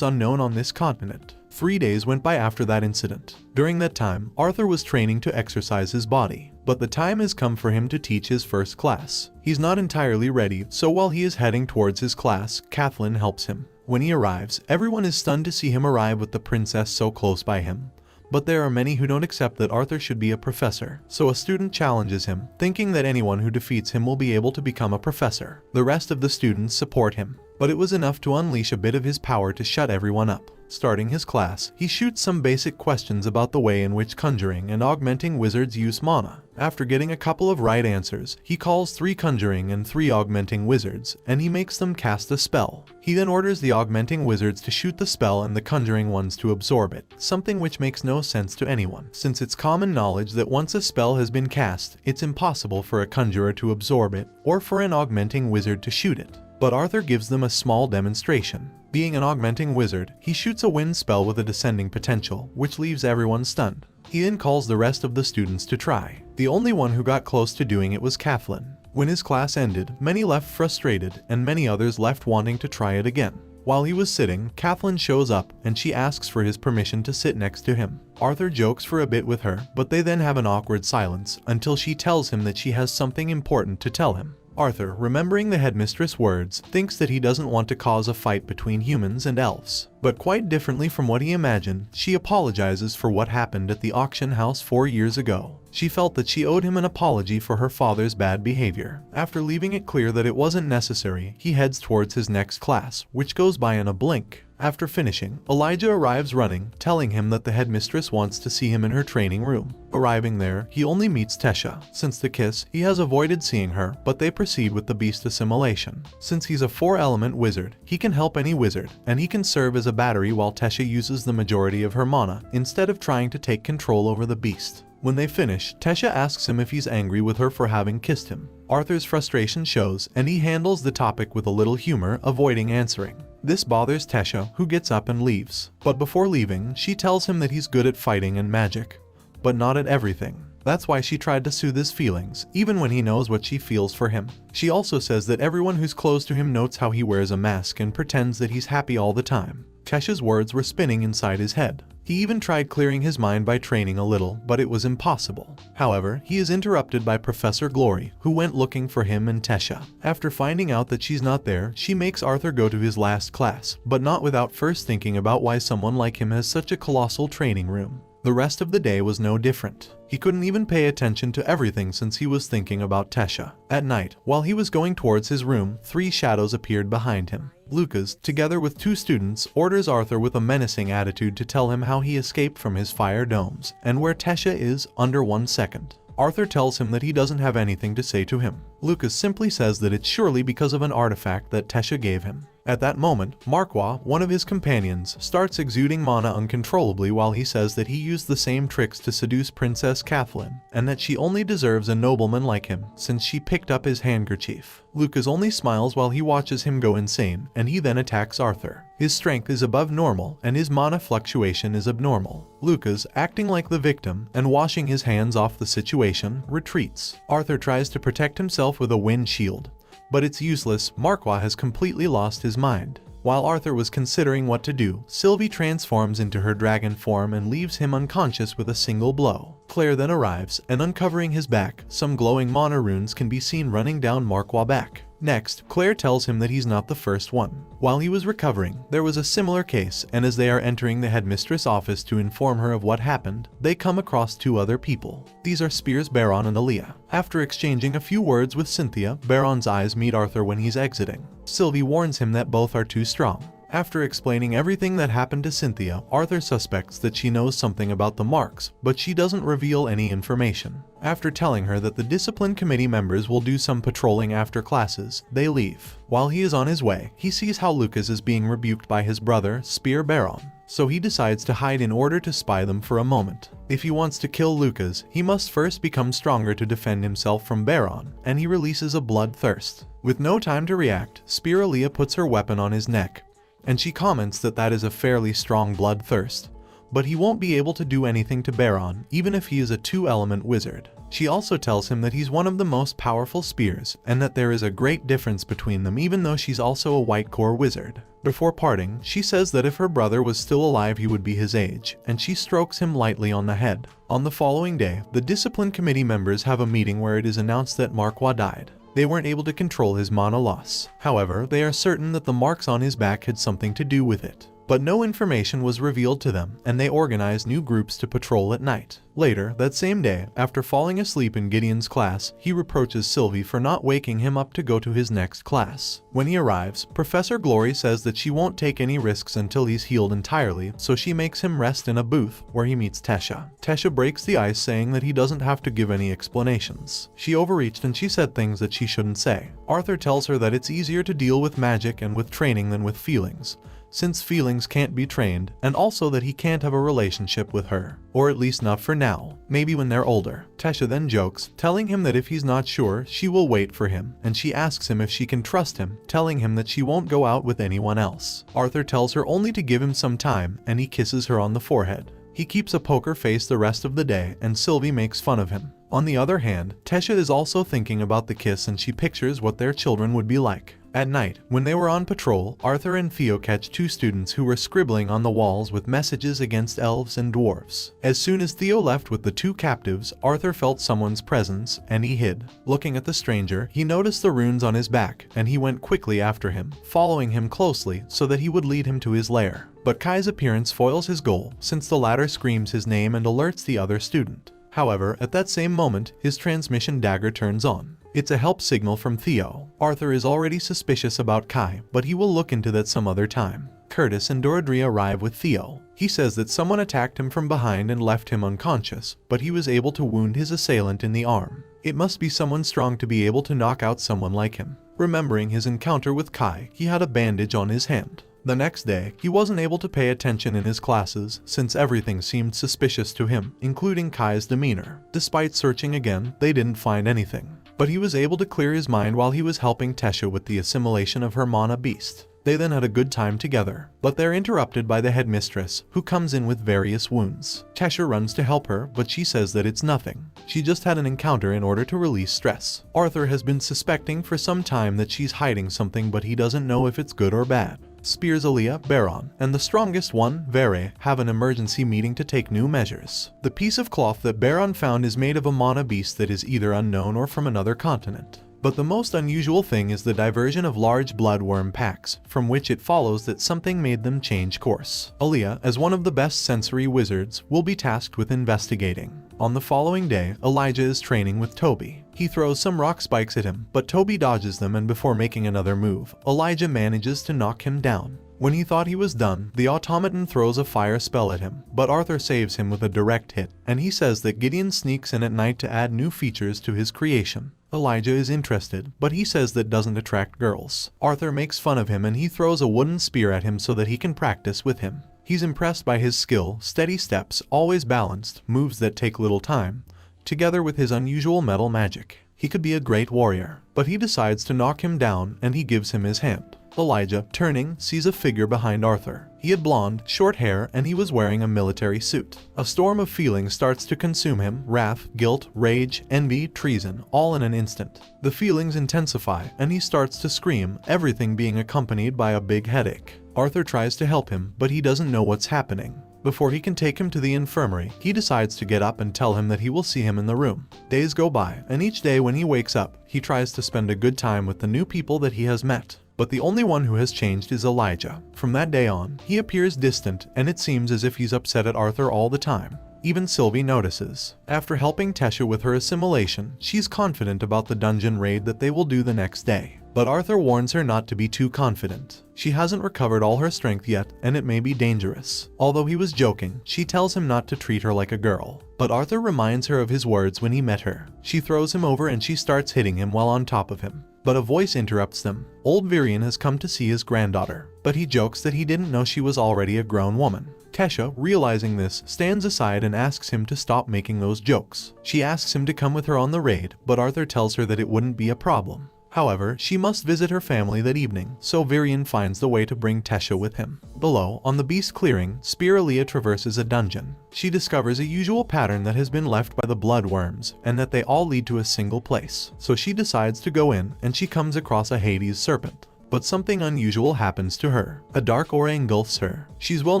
unknown on this continent. 3 days went by after that incident. During that time, Arthur was training to exercise his body, but the time has come for him to teach his first class. He's not entirely ready, so while he is heading towards his class, Kathleen helps him. When he arrives, everyone is stunned to see him arrive with the princess so close by him. But there are many who don't accept that Arthur should be a professor, so a student challenges him, thinking that anyone who defeats him will be able to become a professor. The rest of the students support him, but it was enough to unleash a bit of his power to shut everyone up. Starting his class, he shoots some basic questions about the way in which conjuring and augmenting wizards use mana. After getting a couple of right answers, he calls 3 conjuring and 3 augmenting wizards, and he makes them cast a spell. He then orders the augmenting wizards to shoot the spell and the conjuring ones to absorb it, something which makes no sense to anyone, since it's common knowledge that once a spell has been cast, it's impossible for a conjurer to absorb it, or for an augmenting wizard to shoot it. But Arthur gives them a small demonstration. Being an augmenting wizard, he shoots a wind spell with a descending potential, which leaves everyone stunned. He then calls the rest of the students to try. The only one who got close to doing it was Kathleen. When his class ended, many left frustrated, and many others left wanting to try it again. While he was sitting, Kathleen shows up, and she asks for his permission to sit next to him. Arthur jokes for a bit with her, but they then have an awkward silence, until she tells him that she has something important to tell him. Arthur, remembering the headmistress' words, thinks that he doesn't want to cause a fight between humans and elves. But quite differently from what he imagined, she apologizes for what happened at the auction house 4 years ago. She felt that she owed him an apology for her father's bad behavior. After leaving it clear that it wasn't necessary, he heads towards his next class, which goes by in a blink. After finishing, Elijah arrives running, telling him that the headmistress wants to see him in her training room. Arriving there, he only meets Tesha. Since the kiss, he has avoided seeing her, but they proceed with the beast assimilation. Since he's a 4-element wizard, he can help any wizard, and he can serve as a battery while Tesha uses the majority of her mana, instead of trying to take control over the beast. When they finish, Tesha asks him if he's angry with her for having kissed him. Arthur's frustration shows, and he handles the topic with a little humor, avoiding answering. This bothers Tesha, who gets up and leaves. But before leaving, she tells him that he's good at fighting and magic, but not at everything. That's why she tried to soothe his feelings, even when he knows what she feels for him. She also says that everyone who's close to him notes how he wears a mask and pretends that he's happy all the time. Tesha's words were spinning inside his head. He even tried clearing his mind by training a little, but it was impossible. However, he is interrupted by Professor Glory, who went looking for him and Tesha. After finding out that she's not there, she makes Arthur go to his last class, but not without first thinking about why someone like him has such a colossal training room. The rest of the day was no different. He couldn't even pay attention to everything since he was thinking about Tesha. At night, while he was going towards his room, 3 shadows appeared behind him. Lucas, together with 2 students, orders Arthur with a menacing attitude to tell him how he escaped from his fire domes, and where Tesha is under 1 second. Arthur tells him that he doesn't have anything to say to him. Lucas simply says that it's surely because of an artifact that Tesha gave him. At that moment, Manhwa, one of his companions, starts exuding mana uncontrollably while he says that he used the same tricks to seduce Princess Kathleen, and that she only deserves a nobleman like him since she picked up his handkerchief. Lucas only smiles while he watches him go insane, and he then attacks Arthur. His strength is above normal, and his mana fluctuation is abnormal. Lucas, acting like the victim and washing his hands off the situation, retreats. Arthur tries to protect himself with a wind shield, but it's useless. Manhwa has completely lost his mind. While Arthur was considering what to do, Sylvie transforms into her dragon form and leaves him unconscious with a single blow. Claire then arrives, and uncovering his back, some glowing mana runes can be seen running down Manhwa's back. Next, Claire tells him that he's not the first one. While he was recovering, there was a similar case, and as they are entering the headmistress' office to inform her of what happened, they come across 2 other people. These are Spears Baron and Aaliyah. After exchanging a few words with Cynthia, Baron's eyes meet Arthur when he's exiting. Sylvie warns him that both are too strong. After explaining everything that happened to Cynthia, Arthur suspects that she knows something about the marks, but she doesn't reveal any information. After telling her that the discipline committee members will do some patrolling after classes, they leave. While he is on his way, he sees how Lucas is being rebuked by his brother, Spear Baron, so he decides to hide in order to spy them for a moment. If he wants to kill Lucas, he must first become stronger to defend himself from Baron, and he releases a bloodthirst. With no time to react, Spear Aaliyah puts her weapon on his neck, and she comments that that is a fairly strong bloodthirst, but he won't be able to do anything to Baron even if he is a 2-element wizard. She also tells him that he's one of the most powerful spears and that there is a great difference between them even though she's also a white core wizard. Before parting, she says that if her brother was still alive he would be his age, and she strokes him lightly on the head. On the following day, the discipline committee members have a meeting where it is announced that Manhwa died. They weren't able to control his mana loss. However, they are certain that the marks on his back had something to do with it. But no information was revealed to them, and they organized new groups to patrol at night. Later, that same day, after falling asleep in Gideon's class, he reproaches Sylvie for not waking him up to go to his next class. When he arrives, Professor Glory says that she won't take any risks until he's healed entirely, so she makes him rest in a booth where he meets Tesha. Tesha breaks the ice saying that he doesn't have to give any explanations. She overreached and she said things that she shouldn't say. Arthur tells her that it's easier to deal with magic and with training than with feelings, since feelings can't be trained, and also that he can't have a relationship with her, or at least not for now, maybe when they're older. Tesha then jokes, telling him that if he's not sure, she will wait for him, and she asks him if she can trust him, telling him that she won't go out with anyone else. Arthur tells her only to give him some time, and he kisses her on the forehead. He keeps a poker face the rest of the day, and Sylvie makes fun of him. On the other hand, Tesha is also thinking about the kiss and she pictures what their children would be like. At night, when they were on patrol, Arthur and Theo catch 2 students who were scribbling on the walls with messages against elves and dwarves. As soon as Theo left with the 2 captives, Arthur felt someone's presence, and he hid. Looking at the stranger, he noticed the runes on his back, and he went quickly after him, following him closely so that he would lead him to his lair. But Kai's appearance foils his goal, since the latter screams his name and alerts the other student. However, at that same moment, his transmission dagger turns on. It's a help signal from Theo. Arthur is already suspicious about Kai, but he will look into that some other time. Curtis and Dorothea arrive with Theo. He says that someone attacked him from behind and left him unconscious, but he was able to wound his assailant in the arm. It must be someone strong to be able to knock out someone like him. Remembering his encounter with Kai, he had a bandage on his hand. The next day, he wasn't able to pay attention in his classes since everything seemed suspicious to him, including Kai's demeanor. Despite searching again, they didn't find anything. But he was able to clear his mind while he was helping Tesha with the assimilation of her mana beast. They then had a good time together, but they're interrupted by the headmistress, who comes in with various wounds. Tesha runs to help her, but she says that it's nothing. She just had an encounter in order to release stress. Arthur has been suspecting for some time that she's hiding something, but he doesn't know if it's good or bad. Spears Aaliyah, Baron, and the strongest one, Vere, have an emergency meeting to take new measures. The piece of cloth that Baron found is made of a mana beast that is either unknown or from another continent. But the most unusual thing is the diversion of large bloodworm packs, from which it follows that something made them change course. Aaliyah, as one of the best sensory wizards, will be tasked with investigating. On the following day, Elijah is training with Toby. He throws some rock spikes at him, but Toby dodges them, and before making another move, Elijah manages to knock him down. When he thought he was done, the automaton throws a fire spell at him, but Arthur saves him with a direct hit, and he says that Gideon sneaks in at night to add new features to his creation. Elijah is interested, but he says that doesn't attract girls. Arthur makes fun of him and he throws a wooden spear at him so that he can practice with him. He's impressed by his skill, steady steps, always balanced, moves that take little time, together with his unusual metal magic. He could be a great warrior, but he decides to knock him down and he gives him his hand. Elijah, turning, sees a figure behind Arthur. He had blonde, short hair, and he was wearing a military suit. A storm of feelings starts to consume him: wrath, guilt, rage, envy, treason, all in an instant. The feelings intensify, and he starts to scream, everything being accompanied by a big headache. Arthur tries to help him, but he doesn't know what's happening. Before he can take him to the infirmary, he decides to get up and tell him that he will see him in the room. Days go by, and each day when he wakes up, he tries to spend a good time with the new people that he has met. But the only one who has changed is Elijah. From that day on, he appears distant, and it seems as if he's upset at Arthur all the time. Even Sylvie notices. After helping Tesha with her assimilation, she's confident about the dungeon raid that they will do the next day. But Arthur warns her not to be too confident. She hasn't recovered all her strength yet, and it may be dangerous. Although he was joking, she tells him not to treat her like a girl. But Arthur reminds her of his words when he met her. She throws him over and she starts hitting him while on top of him. But a voice interrupts them. Old Virion has come to see his granddaughter, but he jokes that he didn't know she was already a grown woman. Tesha, realizing this, stands aside and asks him to stop making those jokes. She asks him to come with her on the raid, but Arthur tells her that it wouldn't be a problem. However, she must visit her family that evening, so Virion finds the way to bring Tesha with him. Below, on the beast clearing, Spiralia traverses a dungeon. She discovers a usual pattern that has been left by the bloodworms, and that they all lead to a single place. So she decides to go in, and she comes across a Hades serpent. But something unusual happens to her. A dark aura engulfs her. She's well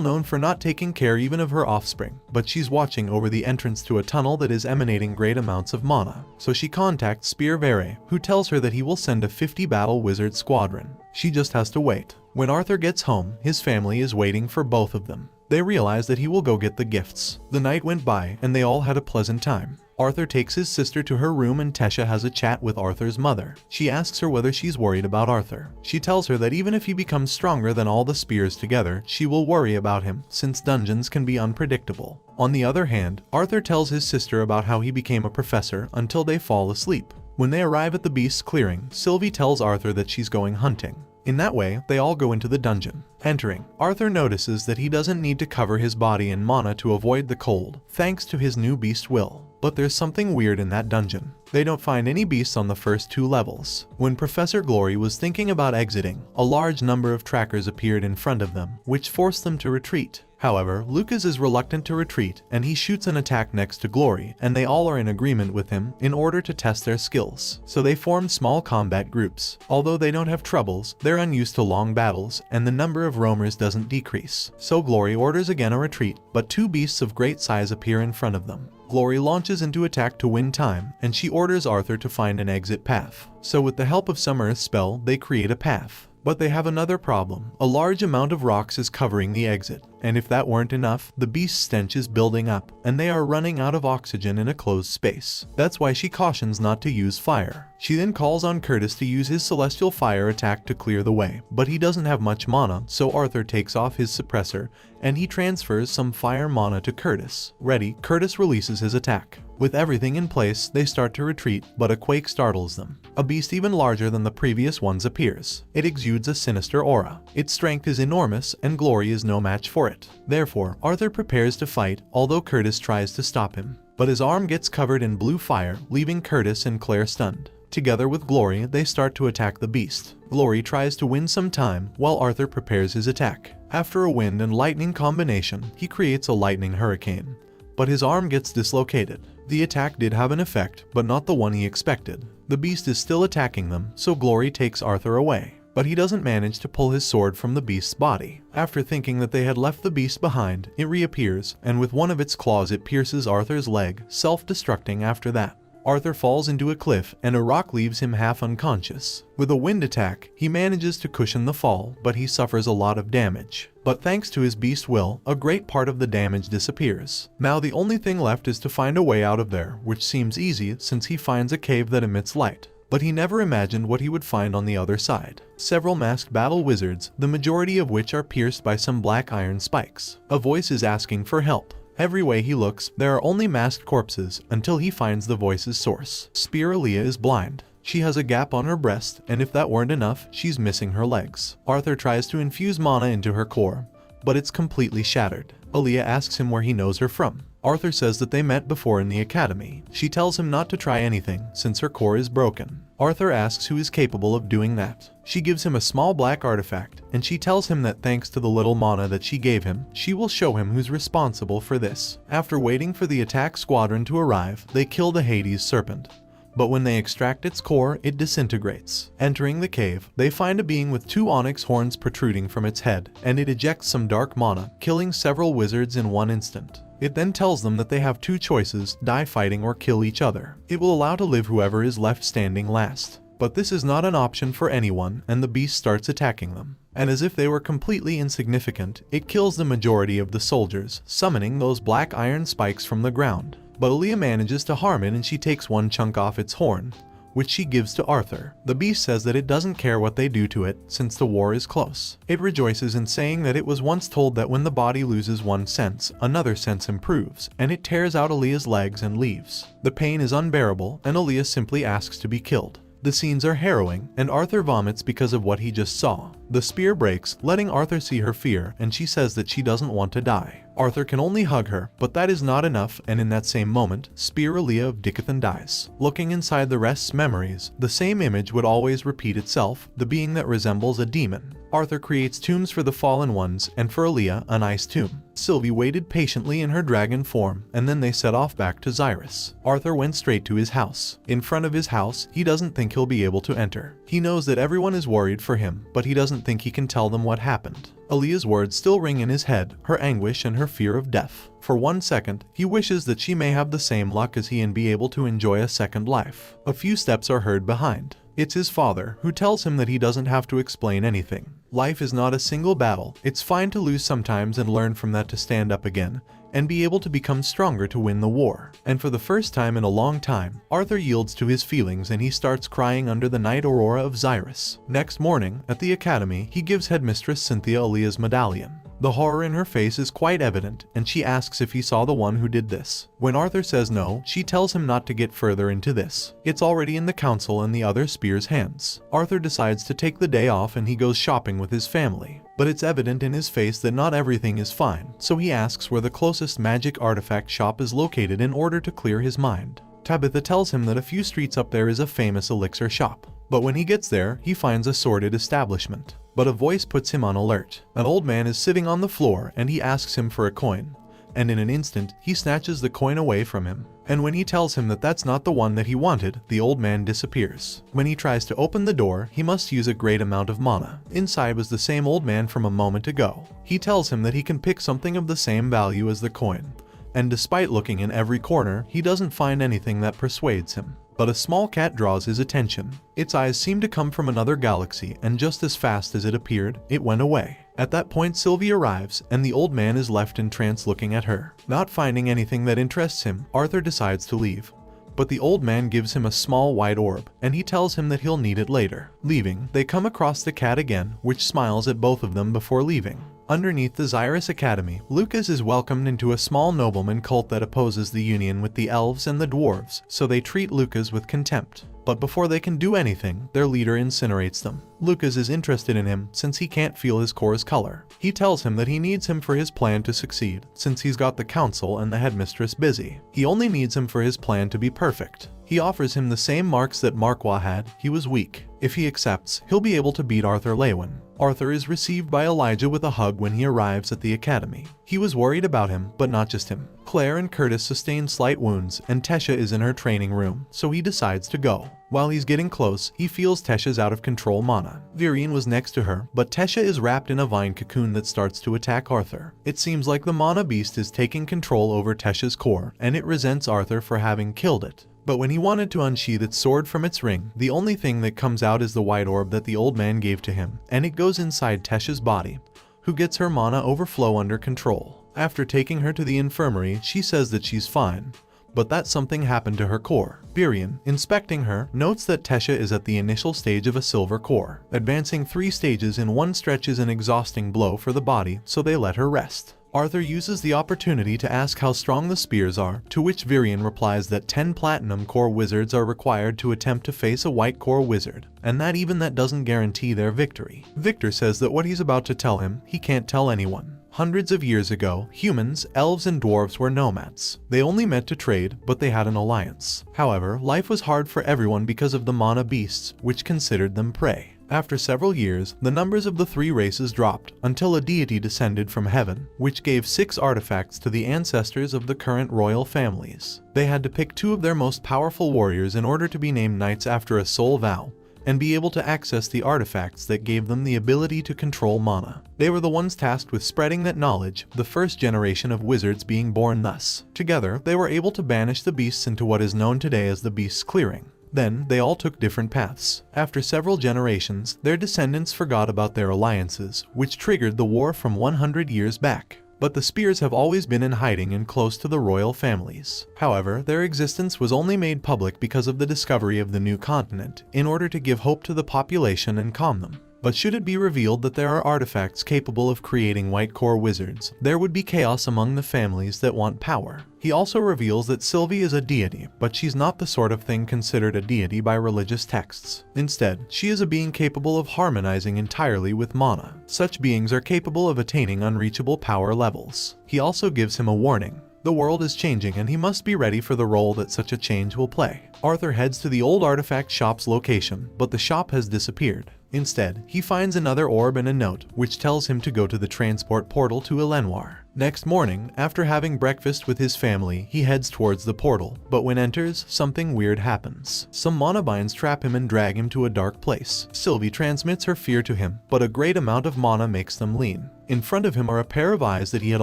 known for not taking care even of her offspring, but she's watching over the entrance to a tunnel that is emanating great amounts of mana. So she contacts Spear Vere, who tells her that he will send a 50-battle wizard squadron. She just has to wait. When Arthur gets home, his family is waiting for both of them. They realize that he will go get the gifts. The night went by, and they all had a pleasant time. Arthur takes his sister to her room and Tesha has a chat with Arthur's mother. She asks her whether she's worried about Arthur. She tells her that even if he becomes stronger than all the spears together, she will worry about him, since dungeons can be unpredictable. On the other hand, Arthur tells his sister about how he became a professor until they fall asleep. When they arrive at the beast's clearing, Sylvie tells Arthur that she's going hunting. In that way, they all go into the dungeon. Entering, Arthur notices that he doesn't need to cover his body in mana to avoid the cold, thanks to his new beast will. But there's something weird in that dungeon. They don't find any beasts on the first 2 levels. When Professor Glory was thinking about exiting, a large number of trackers appeared in front of them, which forced them to retreat. However, Lucas is reluctant to retreat, and he shoots an attack next to Glory, and they all are in agreement with him in order to test their skills. So they form small combat groups. Although they don't have troubles, they're unused to long battles, and the number of roamers doesn't decrease. So Glory orders again a retreat, but 2 beasts of great size appear in front of them. Glory launches into attack to win time, and she orders Arthur to find an exit path. So with the help of some earth spell, they create a path. But they have another problem. A large amount of rocks is covering the exit, and if that weren't enough, the beast's stench is building up, and they are running out of oxygen in a closed space. That's why she cautions not to use fire. She then calls on Curtis to use his celestial fire attack to clear the way, but he doesn't have much mana, so Arthur takes off his suppressor, and he transfers some fire mana to Curtis. Ready, Curtis releases his attack. With everything in place, they start to retreat, but a quake startles them. A beast even larger than the previous ones appears. It exudes a sinister aura. Its strength is enormous, and Glory is no match for it. Therefore, Arthur prepares to fight, although Curtis tries to stop him. But his arm gets covered in blue fire, leaving Curtis and Claire stunned. Together with Glory, they start to attack the beast. Glory tries to win some time while Arthur prepares his attack. After a wind and lightning combination, he creates a lightning hurricane. But his arm gets dislocated. The attack did have an effect, but not the one he expected. The beast is still attacking them, so Glory takes Arthur away. But he doesn't manage to pull his sword from the beast's body. After thinking that they had left the beast behind, it reappears, and with one of its claws it pierces Arthur's leg, self-destructing after that. Arthur falls into a cliff, and a rock leaves him half unconscious. With a wind attack, he manages to cushion the fall, but he suffers a lot of damage. But thanks to his beast will, a great part of the damage disappears. Now the only thing left is to find a way out of there, which seems easy since he finds a cave that emits light. But he never imagined what he would find on the other side. Several masked battle wizards, the majority of which are pierced by some black iron spikes. A voice is asking for help. Every way he looks, there are only masked corpses until he finds the voice's source. Spear Aaliyah is blind. She has a gap on her breast, and if that weren't enough, she's missing her legs. Arthur tries to infuse mana into her core, but it's completely shattered. Aaliyah asks him where he knows her from. Arthur says that they met before in the academy. She tells him not to try anything since her core is broken. Arthur asks who is capable of doing that. She gives him a small black artifact, and she tells him that thanks to the little mana that she gave him, she will show him who's responsible for this. After waiting for the attack squadron to arrive, they kill the Hades serpent. But when they extract its core, it disintegrates. Entering the cave, they find a being with 2 onyx horns protruding from its head, and it ejects some dark mana, killing several wizards in one instant. It then tells them that they have 2 choices, die fighting or kill each other. It will allow to live whoever is left standing last. But this is not an option for anyone, and the beast starts attacking them. And as if they were completely insignificant, it kills the majority of the soldiers, summoning those black iron spikes from the ground. But Aaliyah manages to harm it, and she takes one chunk off its horn, which she gives to Arthur. The beast says that it doesn't care what they do to it, since the war is close. It rejoices in saying that it was once told that when the body loses one sense, another sense improves, and it tears out Aaliyah's legs and leaves. The pain is unbearable, and Aaliyah simply asks to be killed. The scenes are harrowing, and Arthur vomits because of what he just saw. The spear breaks, letting Arthur see her fear, and she says that she doesn't want to die. Arthur can only hug her, but that is not enough, and in that same moment, Spear Aaliyah of Dickathon dies. Looking inside the rest's memories, the same image would always repeat itself, the being that resembles a demon. Arthur creates tombs for the fallen ones, and for Aaliyah, an ice tomb. Sylvie waited patiently in her dragon form, and then they set off back to Xyrus. Arthur went straight to his house. In front of his house, he doesn't think he'll be able to enter. He knows that everyone is worried for him, but he doesn't think he can tell them what happened. Aaliyah's words still ring in his head, her anguish and her fear of death. For 1 second, he wishes that she may have the same luck as he and be able to enjoy a second life. A few steps are heard behind. It's his father, who tells him that he doesn't have to explain anything. Life is not a single battle. It's fine to lose sometimes and learn from that to stand up again, and be able to become stronger to win the war. And for the first time in a long time, Arthur yields to his feelings and he starts crying under the night aurora of Xyrus. Next morning, at the academy, he gives headmistress Cynthia Aaliyah's medallion. The horror in her face is quite evident, and she asks if he saw the one who did this. When Arthur says no, she tells him not to get further into this. It's already in the council and the other spear's hands. Arthur decides to take the day off and he goes shopping with his family. But it's evident in his face that not everything is fine, so he asks where the closest magic artifact shop is located in order to clear his mind. Tabitha tells him that a few streets up there is a famous elixir shop. But when he gets there, he finds a sordid establishment. But a voice puts him on alert. An old man is sitting on the floor and he asks him for a coin. And in an instant, he snatches the coin away from him. And when he tells him that that's not the one that he wanted, the old man disappears. When he tries to open the door, he must use a great amount of mana. Inside was the same old man from a moment ago. He tells him that he can pick something of the same value as the coin. And despite looking in every corner, he doesn't find anything that persuades him. But a small cat draws his attention. Its eyes seem to come from another galaxy, and just as fast as it appeared, it went away. At that point, Sylvie arrives, and the old man is left in trance looking at her. Not finding anything that interests him, Arthur decides to leave. But the old man gives him a small white orb, and he tells him that he'll need it later. Leaving, they come across the cat again, which smiles at both of them before leaving. Underneath the Xyrus Academy, Lucas is welcomed into a small nobleman cult that opposes the union with the elves and the dwarves, so they treat Lucas with contempt. But before they can do anything, their leader incinerates them. Lucas is interested in him since he can't feel his core's color. He tells him that he needs him for his plan to succeed, since he's got the council and the headmistress busy. He only needs him for his plan to be perfect. He offers him the same marks that Manhwa had. He was weak. If he accepts, he'll be able to beat Arthur Lewin. Arthur is received by Elijah with a hug when he arrives at the academy. He was worried about him, but not just him. Claire and Curtis sustain slight wounds, and Tesha is in her training room, so he decides to go. While he's getting close, he feels Tesha's out-of-control mana. Virian was next to her, but Tesha is wrapped in a vine cocoon that starts to attack Arthur. It seems like the mana beast is taking control over Tesha's core, and it resents Arthur for having killed it. But when he wanted to unsheath its sword from its ring, the only thing that comes out is the white orb that the old man gave to him, and it goes inside Tesha's body, who gets her mana overflow under control. After taking her to the infirmary, she says that she's fine, but that something happened to her core. Virian, inspecting her, notes that Tesha is at the initial stage of a silver core. Advancing 3 stages in one stretch is an exhausting blow for the body, so they let her rest. Arthur uses the opportunity to ask how strong the spears are, to which Virian replies that 10 platinum core wizards are required to attempt to face a white core wizard, and that even that doesn't guarantee their victory. Victor says that what he's about to tell him, he can't tell anyone. Hundreds of years ago, humans, elves, and dwarves were nomads. They only met to trade, but they had an alliance. However, life was hard for everyone because of the mana beasts, which considered them prey. After several years, the numbers of the 3 races dropped, until a deity descended from heaven, which gave 6 artifacts to the ancestors of the current royal families. They had to pick 2 of their most powerful warriors in order to be named knights after a soul vow, and be able to access the artifacts that gave them the ability to control mana. They were the ones tasked with spreading that knowledge, the first generation of wizards being born thus. Together, they were able to banish the beasts into what is known today as the Beast's Clearing. Then, they all took different paths. After several generations, their descendants forgot about their alliances, which triggered the war from 100 years back. But the spears have always been in hiding and close to the royal families. However, their existence was only made public because of the discovery of the new continent, in order to give hope to the population and calm them. But should it be revealed that there are artifacts capable of creating white core wizards, there would be chaos among the families that want power. He also reveals that Sylvie is a deity, but she's not the sort of thing considered a deity by religious texts. Instead, she is a being capable of harmonizing entirely with mana. Such beings are capable of attaining unreachable power levels. He also gives him a warning. The world is changing and he must be ready for the role that such a change will play. Arthur heads to the old artifact shop's location, but the shop has disappeared. Instead, he finds another orb and a note, which tells him to go to the transport portal to Elenwar. Next morning, after having breakfast with his family, he heads towards the portal, but when enters, something weird happens. Some mana binds trap him and drag him to a dark place. Sylvie transmits her fear to him, but a great amount of mana makes them lean. In front of him are a pair of eyes that he had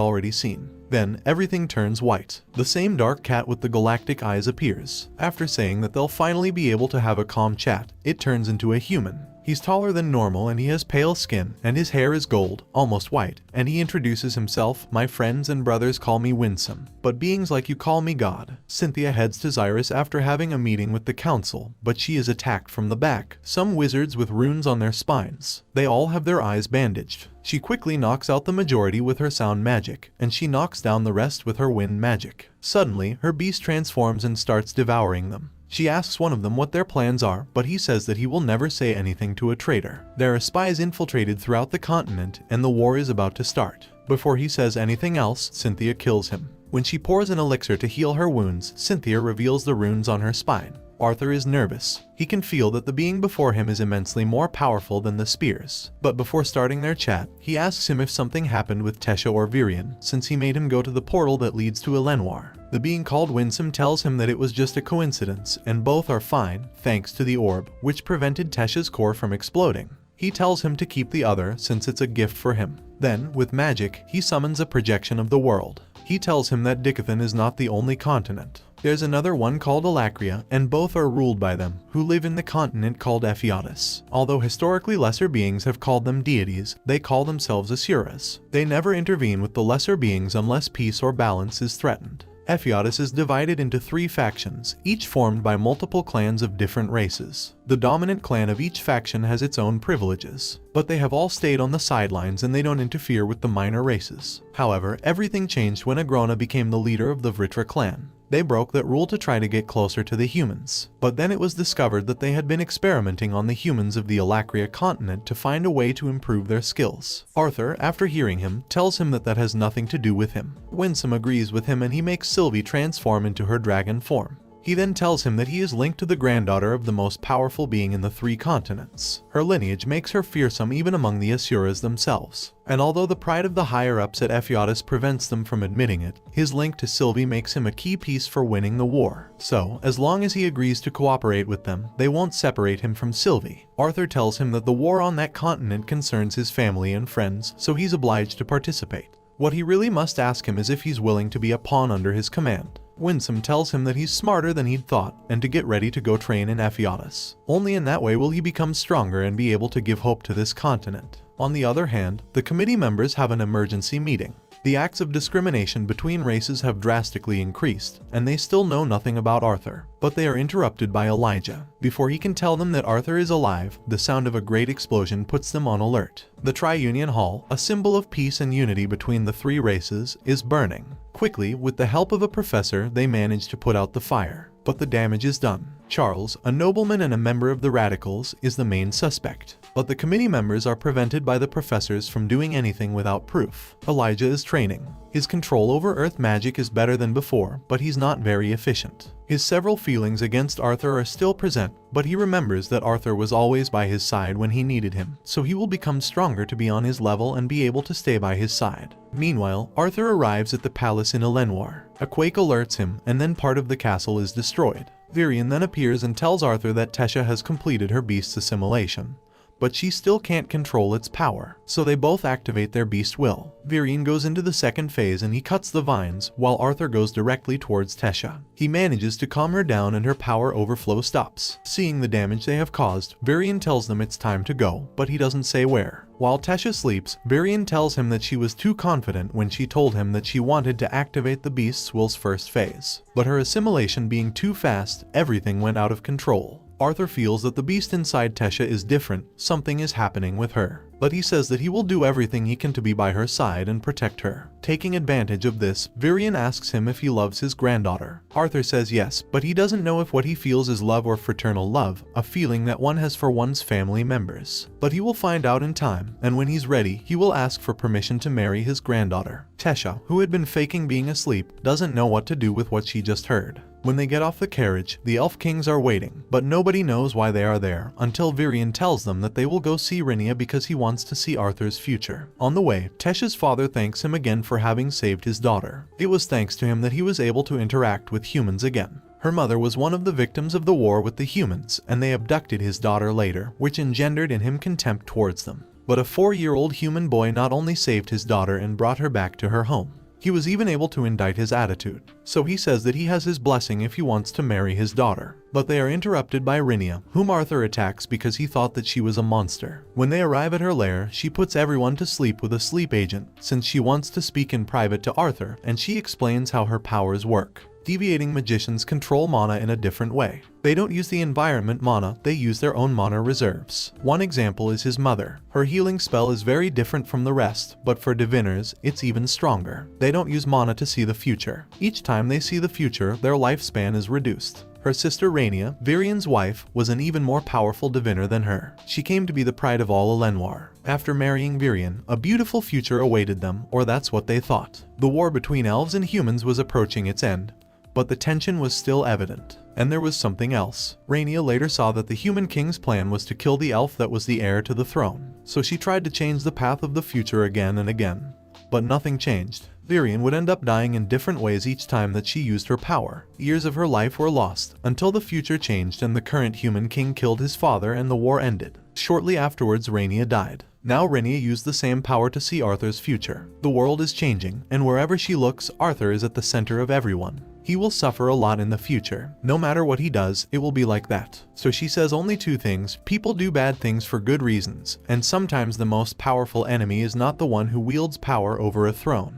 already seen. Then, everything turns white. The same dark cat with the galactic eyes appears. After saying that they'll finally be able to have a calm chat, it turns into a human. He's taller than normal and he has pale skin, and his hair is gold, almost white, and he introduces himself, "My friends and brothers call me Winsome, but beings like you call me God." Cynthia heads to Xyrus after having a meeting with the council, but she is attacked from the back. Some wizards with runes on their spines. They all have their eyes bandaged. She quickly knocks out the majority with her sound magic, and she knocks down the rest with her wind magic. Suddenly, her beast transforms and starts devouring them. She asks one of them what their plans are, but he says that he will never say anything to a traitor. There are spies infiltrated throughout the continent, and the war is about to start. Before he says anything else, Cynthia kills him. When she pours an elixir to heal her wounds, Cynthia reveals the runes on her spine. Arthur is nervous. He can feel that the being before him is immensely more powerful than the spears. But before starting their chat, he asks him if something happened with Tesha or Virian, since he made him go to the portal that leads to Elenwar. The being called Winsome tells him that it was just a coincidence, and both are fine, thanks to the orb, which prevented Tesha's core from exploding. He tells him to keep the other, since it's a gift for him. Then, with magic, he summons a projection of the world. He tells him that Dicathan is not the only continent. There's another one called Alacria, and both are ruled by them, who live in the continent called Ephiatis. Although historically lesser beings have called them deities, they call themselves Asuras. They never intervene with the lesser beings unless peace or balance is threatened. Ephiatis is divided into 3 factions, each formed by multiple clans of different races. The dominant clan of each faction has its own privileges, but they have all stayed on the sidelines and they don't interfere with the minor races. However, everything changed when Agrona became the leader of the Vritra clan. They broke that rule to try to get closer to the humans, but then it was discovered that they had been experimenting on the humans of the Alacria continent to find a way to improve their skills. Arthur, after hearing him, tells him that that has nothing to do with him. Winsome agrees with him and he makes Sylvie transform into her dragon form. He then tells him that he is linked to the granddaughter of the most powerful being in the 3 continents. Her lineage makes her fearsome even among the Asuras themselves. And although the pride of the higher-ups at Ephialtes prevents them from admitting it, his link to Sylvie makes him a key piece for winning the war. So, as long as he agrees to cooperate with them, they won't separate him from Sylvie. Arthur tells him that the war on that continent concerns his family and friends, so he's obliged to participate. What he really must ask him is if he's willing to be a pawn under his command. Winsome tells him that he's smarter than he'd thought and to get ready to go train in Ephialtes. Only in that way will he become stronger and be able to give hope to this continent. On the other hand, the committee members have an emergency meeting. The acts of discrimination between races have drastically increased, and they still know nothing about Arthur. But they are interrupted by Elijah. Before he can tell them that Arthur is alive, the sound of a great explosion puts them on alert. The Tri-Union Hall, a symbol of peace and unity between the 3 races, is burning. Quickly, with the help of a professor, they manage to put out the fire. But the damage is done. Charles, a nobleman and a member of the Radicals, is the main suspect. But the committee members are prevented by the professors from doing anything without proof. Elijah is training. His control over earth magic is better than before, but he's not very efficient. His several feelings against Arthur are still present, but he remembers that Arthur was always by his side when he needed him, so he will become stronger to be on his level and be able to stay by his side. Meanwhile, Arthur arrives at the palace in Elenoir. A quake alerts him, and then part of the castle is destroyed. Virion then appears and tells Arthur that Tesha has completed her beast's assimilation. But she still can't control its power, so they both activate their beast will. Virion goes into the second phase and he cuts the vines, while Arthur goes directly towards Tesha. He manages to calm her down and her power overflow stops. Seeing the damage they have caused, Virion tells them it's time to go, but he doesn't say where. While Tesha sleeps, Virion tells him that she was too confident when she told him that she wanted to activate the beast's will's first phase. But her assimilation being too fast, everything went out of control. Arthur feels that the beast inside Tesha is different, something is happening with her. But he says that he will do everything he can to be by her side and protect her. Taking advantage of this, Virion asks him if he loves his granddaughter. Arthur says yes, but he doesn't know if what he feels is love or fraternal love, a feeling that one has for one's family members. But he will find out in time, and when he's ready, he will ask for permission to marry his granddaughter. Tesha, who had been faking being asleep, doesn't know what to do with what she just heard. When they get off the carriage, the Elf Kings are waiting, but nobody knows why they are there until Virion tells them that they will go see Rhaenyra because he wants to see Arthur's future. On the way, Tesha's father thanks him again for having saved his daughter. It was thanks to him that he was able to interact with humans again. Her mother was one of the victims of the war with the humans, and they abducted his daughter later, which engendered in him contempt towards them. But a 4-year-old human boy not only saved his daughter and brought her back to her home, he was even able to indict his attitude. So he says that he has his blessing if he wants to marry his daughter. But they are interrupted by Rhaenyra, whom Arthur attacks because he thought that she was a monster. When they arrive at her lair, she puts everyone to sleep with a sleep agent, since she wants to speak in private to Arthur, and she explains how her powers work. Deviating magicians control mana in a different way. They don't use the environment mana, they use their own mana reserves. One example is his mother. Her healing spell is very different from the rest, but for diviners, it's even stronger. They don't use mana to see the future. Each time they see the future, their lifespan is reduced. Her sister Rhaenyra, Virion's wife, was an even more powerful diviner than her. She came to be the pride of all Elenoir. After marrying Virion, a beautiful future awaited them, or that's what they thought. The war between elves and humans was approaching its end. But the tension was still evident. And there was something else. Rhaenyra later saw that the human king's plan was to kill the elf that was the heir to the throne. So she tried to change the path of the future again and again. But nothing changed. Virion would end up dying in different ways each time that she used her power. Years of her life were lost, until the future changed and the current human king killed his father and the war ended. Shortly afterwards, Rhaenyra died. Now Rhaenyra used the same power to see Arthur's future. The world is changing, and wherever she looks, Arthur is at the center of everyone. He will suffer a lot in the future. No matter what he does, it will be like that. So she says only 2 things. People do bad things for good reasons, and sometimes the most powerful enemy is not the one who wields power over a throne,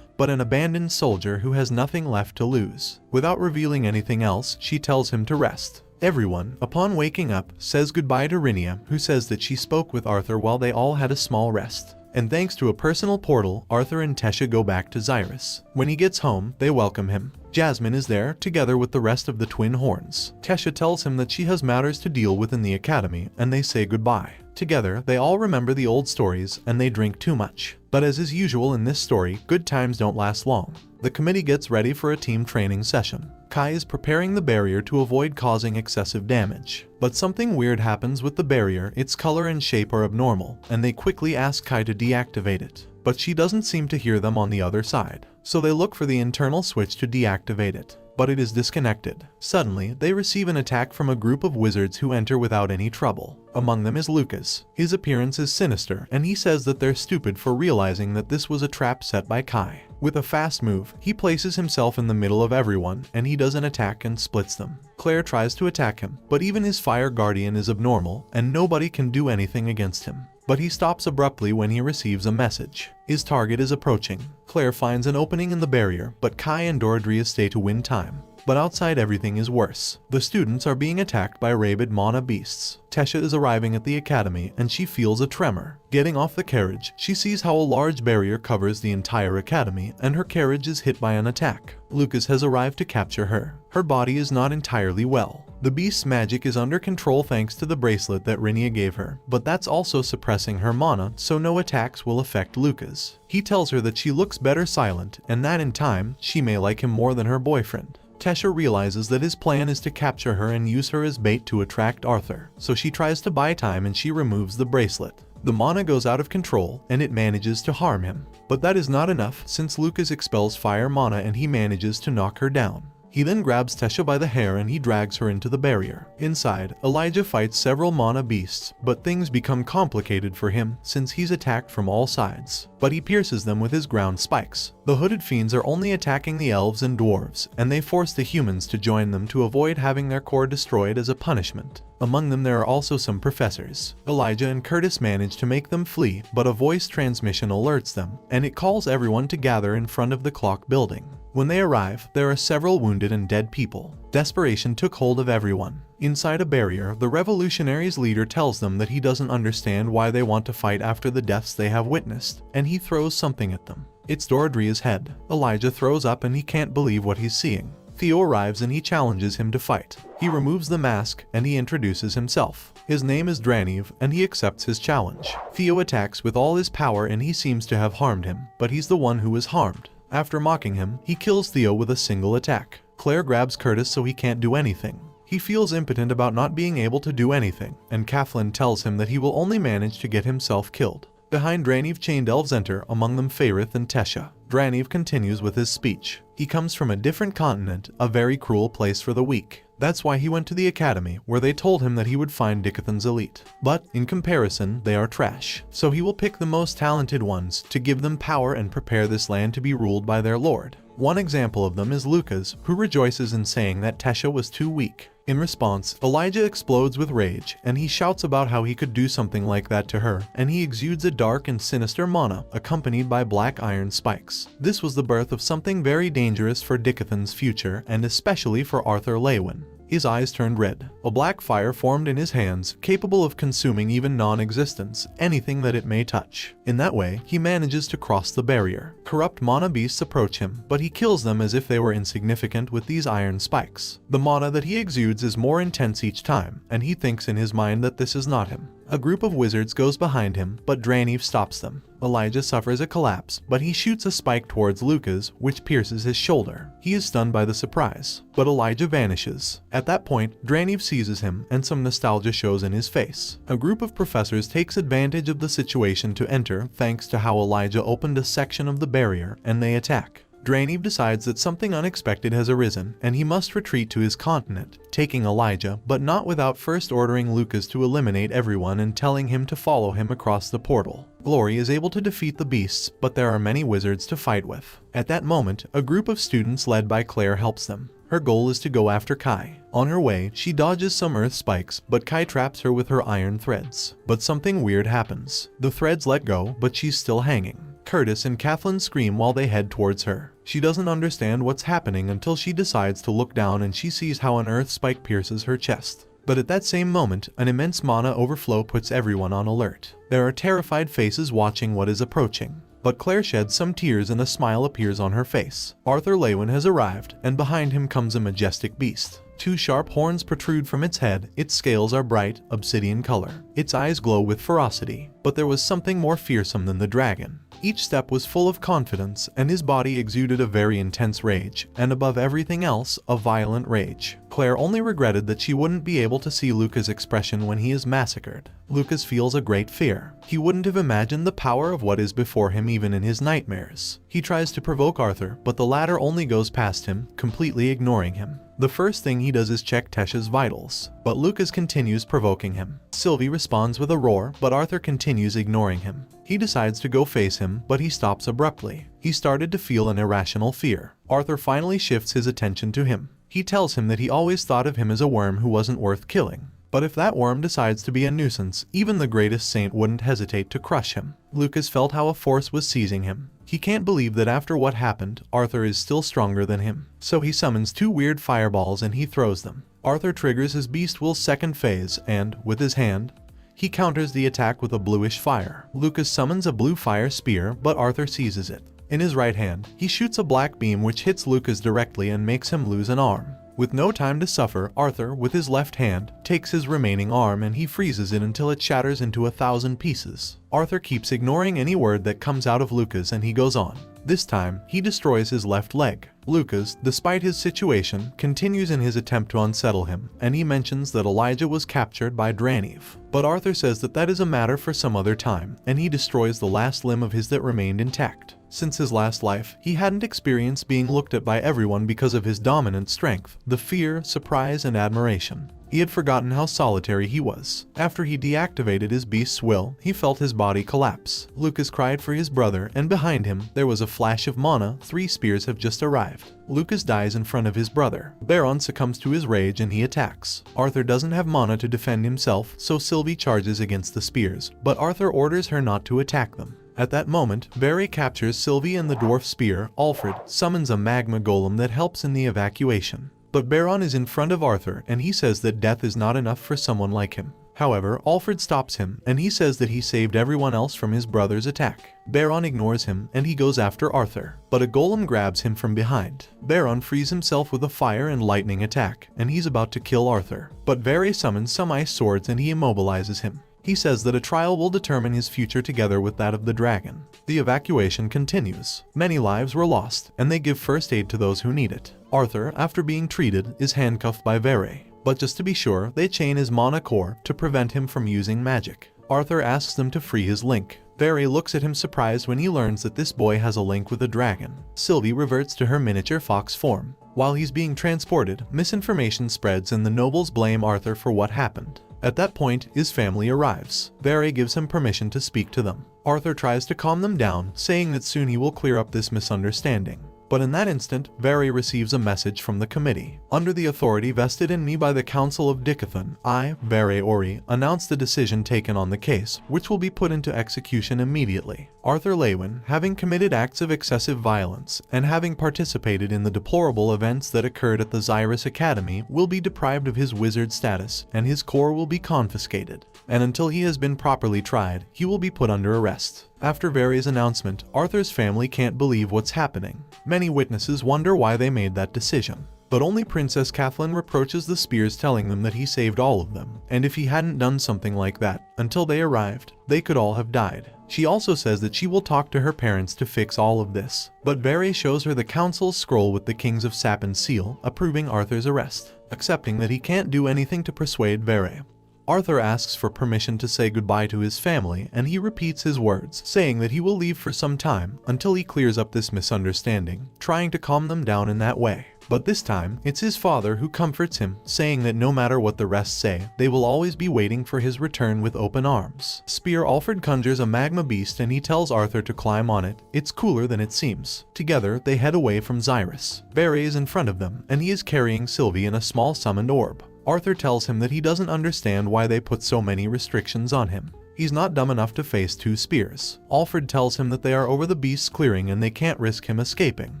but an abandoned soldier who has nothing left to lose. Without revealing anything else, she tells him to rest. Everyone, upon waking up, says goodbye to Rhaenyra, who says that she spoke with Arthur while they all had a small rest. And thanks to a personal portal, Arthur and Tesha go back to Xyrus. When he gets home, they welcome him. Jasmine is there, together with the rest of the Twin Horns. Tesha tells him that she has matters to deal with in the academy, and they say goodbye. Together, they all remember the old stories, and they drink too much. But as is usual in this story, good times don't last long. The committee gets ready for a team training session. Kai is preparing the barrier to avoid causing excessive damage. But something weird happens with the barrier. Its color and shape are abnormal, and they quickly ask Kai to deactivate it. But she doesn't seem to hear them on the other side. So they look for the internal switch to deactivate it, but it is disconnected. Suddenly, they receive an attack from a group of wizards who enter without any trouble. Among them is Lucas. His appearance is sinister, and he says that they're stupid for realizing that this was a trap set by Kai. With a fast move, he places himself in the middle of everyone, and he does an attack and splits them. Claire tries to attack him, but even his fire guardian is abnormal, and nobody can do anything against him. But he stops abruptly when he receives a message. His target is approaching. Claire finds an opening in the barrier, but Kai and Doradria stay to win time. But outside everything is worse. The students are being attacked by rabid mana beasts. Tesha is arriving at the academy and she feels a tremor. Getting off the carriage, she sees how a large barrier covers the entire academy and her carriage is hit by an attack. Lucas has arrived to capture her. Her body is not entirely well. The beast's magic is under control thanks to the bracelet that Rinia gave her, but that's also suppressing her mana, so no attacks will affect Lucas. He tells her that she looks better silent and that in time, she may like him more than her boyfriend. Tesha realizes that his plan is to capture her and use her as bait to attract Arthur, so she tries to buy time and she removes the bracelet. The mana goes out of control and it manages to harm him. But that is not enough since Lucas expels fire mana and he manages to knock her down. He then grabs Tesha by the hair and he drags her into the barrier. Inside, Elijah fights several mana beasts, but things become complicated for him since he's attacked from all sides. But he pierces them with his ground spikes. The hooded fiends are only attacking the elves and dwarves, and they force the humans to join them to avoid having their core destroyed as a punishment. Among them there are also some professors. Elijah and Curtis manage to make them flee, but a voice transmission alerts them, and it calls everyone to gather in front of the clock building. When they arrive, there are several wounded and dead people. Desperation took hold of everyone. Inside a barrier, the revolutionaries' leader tells them that he doesn't understand why they want to fight after the deaths they have witnessed, and he throws something at them. It's Doradria's head. Elijah throws up and he can't believe what he's seeing. Theo arrives and he challenges him to fight. He removes the mask and he introduces himself. His name is Draniv and he accepts his challenge. Theo attacks with all his power and he seems to have harmed him, but he's the one who is harmed. After mocking him, he kills Theo with a single attack. Claire grabs Curtis so he can't do anything. He feels impotent about not being able to do anything, and Kathleen tells him that he will only manage to get himself killed. Behind Draniv, chained elves enter, among them Faerith and Tesha. Draniv continues with his speech. He comes from a different continent, a very cruel place for the weak. That's why he went to the academy, where they told him that he would find Dickathon's elite. But, in comparison, they are trash. So he will pick the most talented ones to give them power and prepare this land to be ruled by their lord. One example of them is Lucas, who rejoices in saying that Tesha was too weak. In response, Elijah explodes with rage, and he shouts about how he could do something like that to her, and he exudes a dark and sinister mana, accompanied by black iron spikes. This was the birth of something very dangerous for Dickathon's future, and especially for Arthur Lewin. His eyes turned red. A black fire formed in his hands, capable of consuming even non-existence, anything that it may touch. In that way, he manages to cross the barrier. Corrupt mana beasts approach him, but he kills them as if they were insignificant with these iron spikes. The mana that he exudes is more intense each time, and he thinks in his mind that this is not him. A group of wizards goes behind him, but Draniv stops them. Elijah suffers a collapse, but he shoots a spike towards Lucas, which pierces his shoulder. He is stunned by the surprise, but Elijah vanishes. At that point, Draniv seizes him, and some nostalgia shows in his face. A group of professors takes advantage of the situation to enter, thanks to how Elijah opened a section of the barrier, and they attack. Draniv decides that something unexpected has arisen, and he must retreat to his continent, taking Elijah, but not without first ordering Lucas to eliminate everyone and telling him to follow him across the portal. Glory is able to defeat the beasts, but there are many wizards to fight with. At that moment, a group of students led by Claire helps them. Her goal is to go after Kai. On her way, she dodges some earth spikes, but Kai traps her with her iron threads. But something weird happens. The threads let go, but she's still hanging. Curtis and Kathleen scream while they head towards her. She doesn't understand what's happening until she decides to look down and she sees how an earth spike pierces her chest. But at that same moment, an immense mana overflow puts everyone on alert. There are terrified faces watching what is approaching. But Claire sheds some tears and a smile appears on her face. Arthur Lewin has arrived, and behind him comes a majestic beast. Two sharp horns protrude from its head, its scales are bright, obsidian color. Its eyes glow with ferocity, but there was something more fearsome than the dragon. Each step was full of confidence, and his body exuded a very intense rage, and above everything else, a violent rage. Claire only regretted that she wouldn't be able to see Luca's expression when he is massacred. Lucas feels a great fear. He wouldn't have imagined the power of what is before him even in his nightmares. He tries to provoke Arthur, but the latter only goes past him, completely ignoring him. The first thing he does is check Tesh's vitals, but Lucas continues provoking him. Sylvie responds with a roar, but Arthur continues ignoring him. He decides to go face him, but he stops abruptly. He started to feel an irrational fear. Arthur finally shifts his attention to him. He tells him that he always thought of him as a worm who wasn't worth killing. But if that worm decides to be a nuisance, even the greatest saint wouldn't hesitate to crush him. Lucas felt how a force was seizing him. He can't believe that after what happened, Arthur is still stronger than him. So he summons two weird fireballs and he throws them. Arthur triggers his Beast Will's second phase and, with his hand, he counters the attack with a bluish fire. Lucas summons a blue fire spear, but Arthur seizes it. In his right hand, he shoots a black beam which hits Lucas directly and makes him lose an arm. With no time to suffer, Arthur, with his left hand, takes his remaining arm and he freezes it until it shatters into 1,000 pieces. Arthur keeps ignoring any word that comes out of Lucas and he goes on. This time, he destroys his left leg. Lucas, despite his situation, continues in his attempt to unsettle him, and he mentions that Elijah was captured by Draniv. But Arthur says that that is a matter for some other time, and he destroys the last limb of his that remained intact. Since his last life, he hadn't experienced being looked at by everyone because of his dominant strength, the fear, surprise, and admiration. He had forgotten how solitary he was. After he deactivated his beast's will, he felt his body collapse. Lucas cried for his brother, and behind him, there was a flash of mana. 3 spears have just arrived. Lucas dies in front of his brother. Baron succumbs to his rage and he attacks. Arthur doesn't have mana to defend himself, so Sylvie charges against the spears, but Arthur orders her not to attack them. At that moment, Barry captures Sylvie and the dwarf spear. Alfred summons a magma golem that helps in the evacuation. But Baron is in front of Arthur and he says that death is not enough for someone like him. However, Alfred stops him and he says that he saved everyone else from his brother's attack. Baron ignores him and he goes after Arthur, but a golem grabs him from behind. Baron frees himself with a fire and lightning attack and he's about to kill Arthur. But Barry summons some ice swords and he immobilizes him. He says that a trial will determine his future together with that of the dragon. The evacuation continues. Many lives were lost, and they give first aid to those who need it. Arthur, after being treated, is handcuffed by Vere. But just to be sure, they chain his mana core to prevent him from using magic. Arthur asks them to free his link. Vere looks at him surprised when he learns that this boy has a link with a dragon. Sylvie reverts to her miniature fox form. While he's being transported, misinformation spreads and the nobles blame Arthur for what happened. At that point, his family arrives. Vere gives him permission to speak to them. Arthur tries to calm them down, saying that soon he will clear up this misunderstanding. But in that instant, Vere receives a message from the committee. Under the authority vested in me by the Council of Dickathon, I, Vere Ori, announce the decision taken on the case, which will be put into execution immediately. Arthur Lewin, having committed acts of excessive violence, and having participated in the deplorable events that occurred at the Xyrus Academy, will be deprived of his wizard status, and his core will be confiscated. And until he has been properly tried, he will be put under arrest. After Vere's announcement, Arthur's family can't believe what's happening. Many witnesses wonder why they made that decision. But only Princess Kathleen reproaches the spears, telling them that he saved all of them, and if he hadn't done something like that, until they arrived, they could all have died. She also says that she will talk to her parents to fix all of this. But Vere shows her the council's scroll with the Kings of Sapin's seal, approving Arthur's arrest, accepting that he can't do anything to persuade Vere. Arthur asks for permission to say goodbye to his family, and he repeats his words, saying that he will leave for some time until he clears up this misunderstanding, trying to calm them down in that way. But this time, it's his father who comforts him, saying that no matter what the rest say, they will always be waiting for his return with open arms. Spear Alfred conjures a magma beast and he tells Arthur to climb on it. It's cooler than it seems. Together, they head away from Xyrus. Vere is in front of them, and he is carrying Sylvie in a small summoned orb. Arthur tells him that he doesn't understand why they put so many restrictions on him. He's not dumb enough to face 2 spears. Alfred tells him that they are over the beast's clearing and they can't risk him escaping.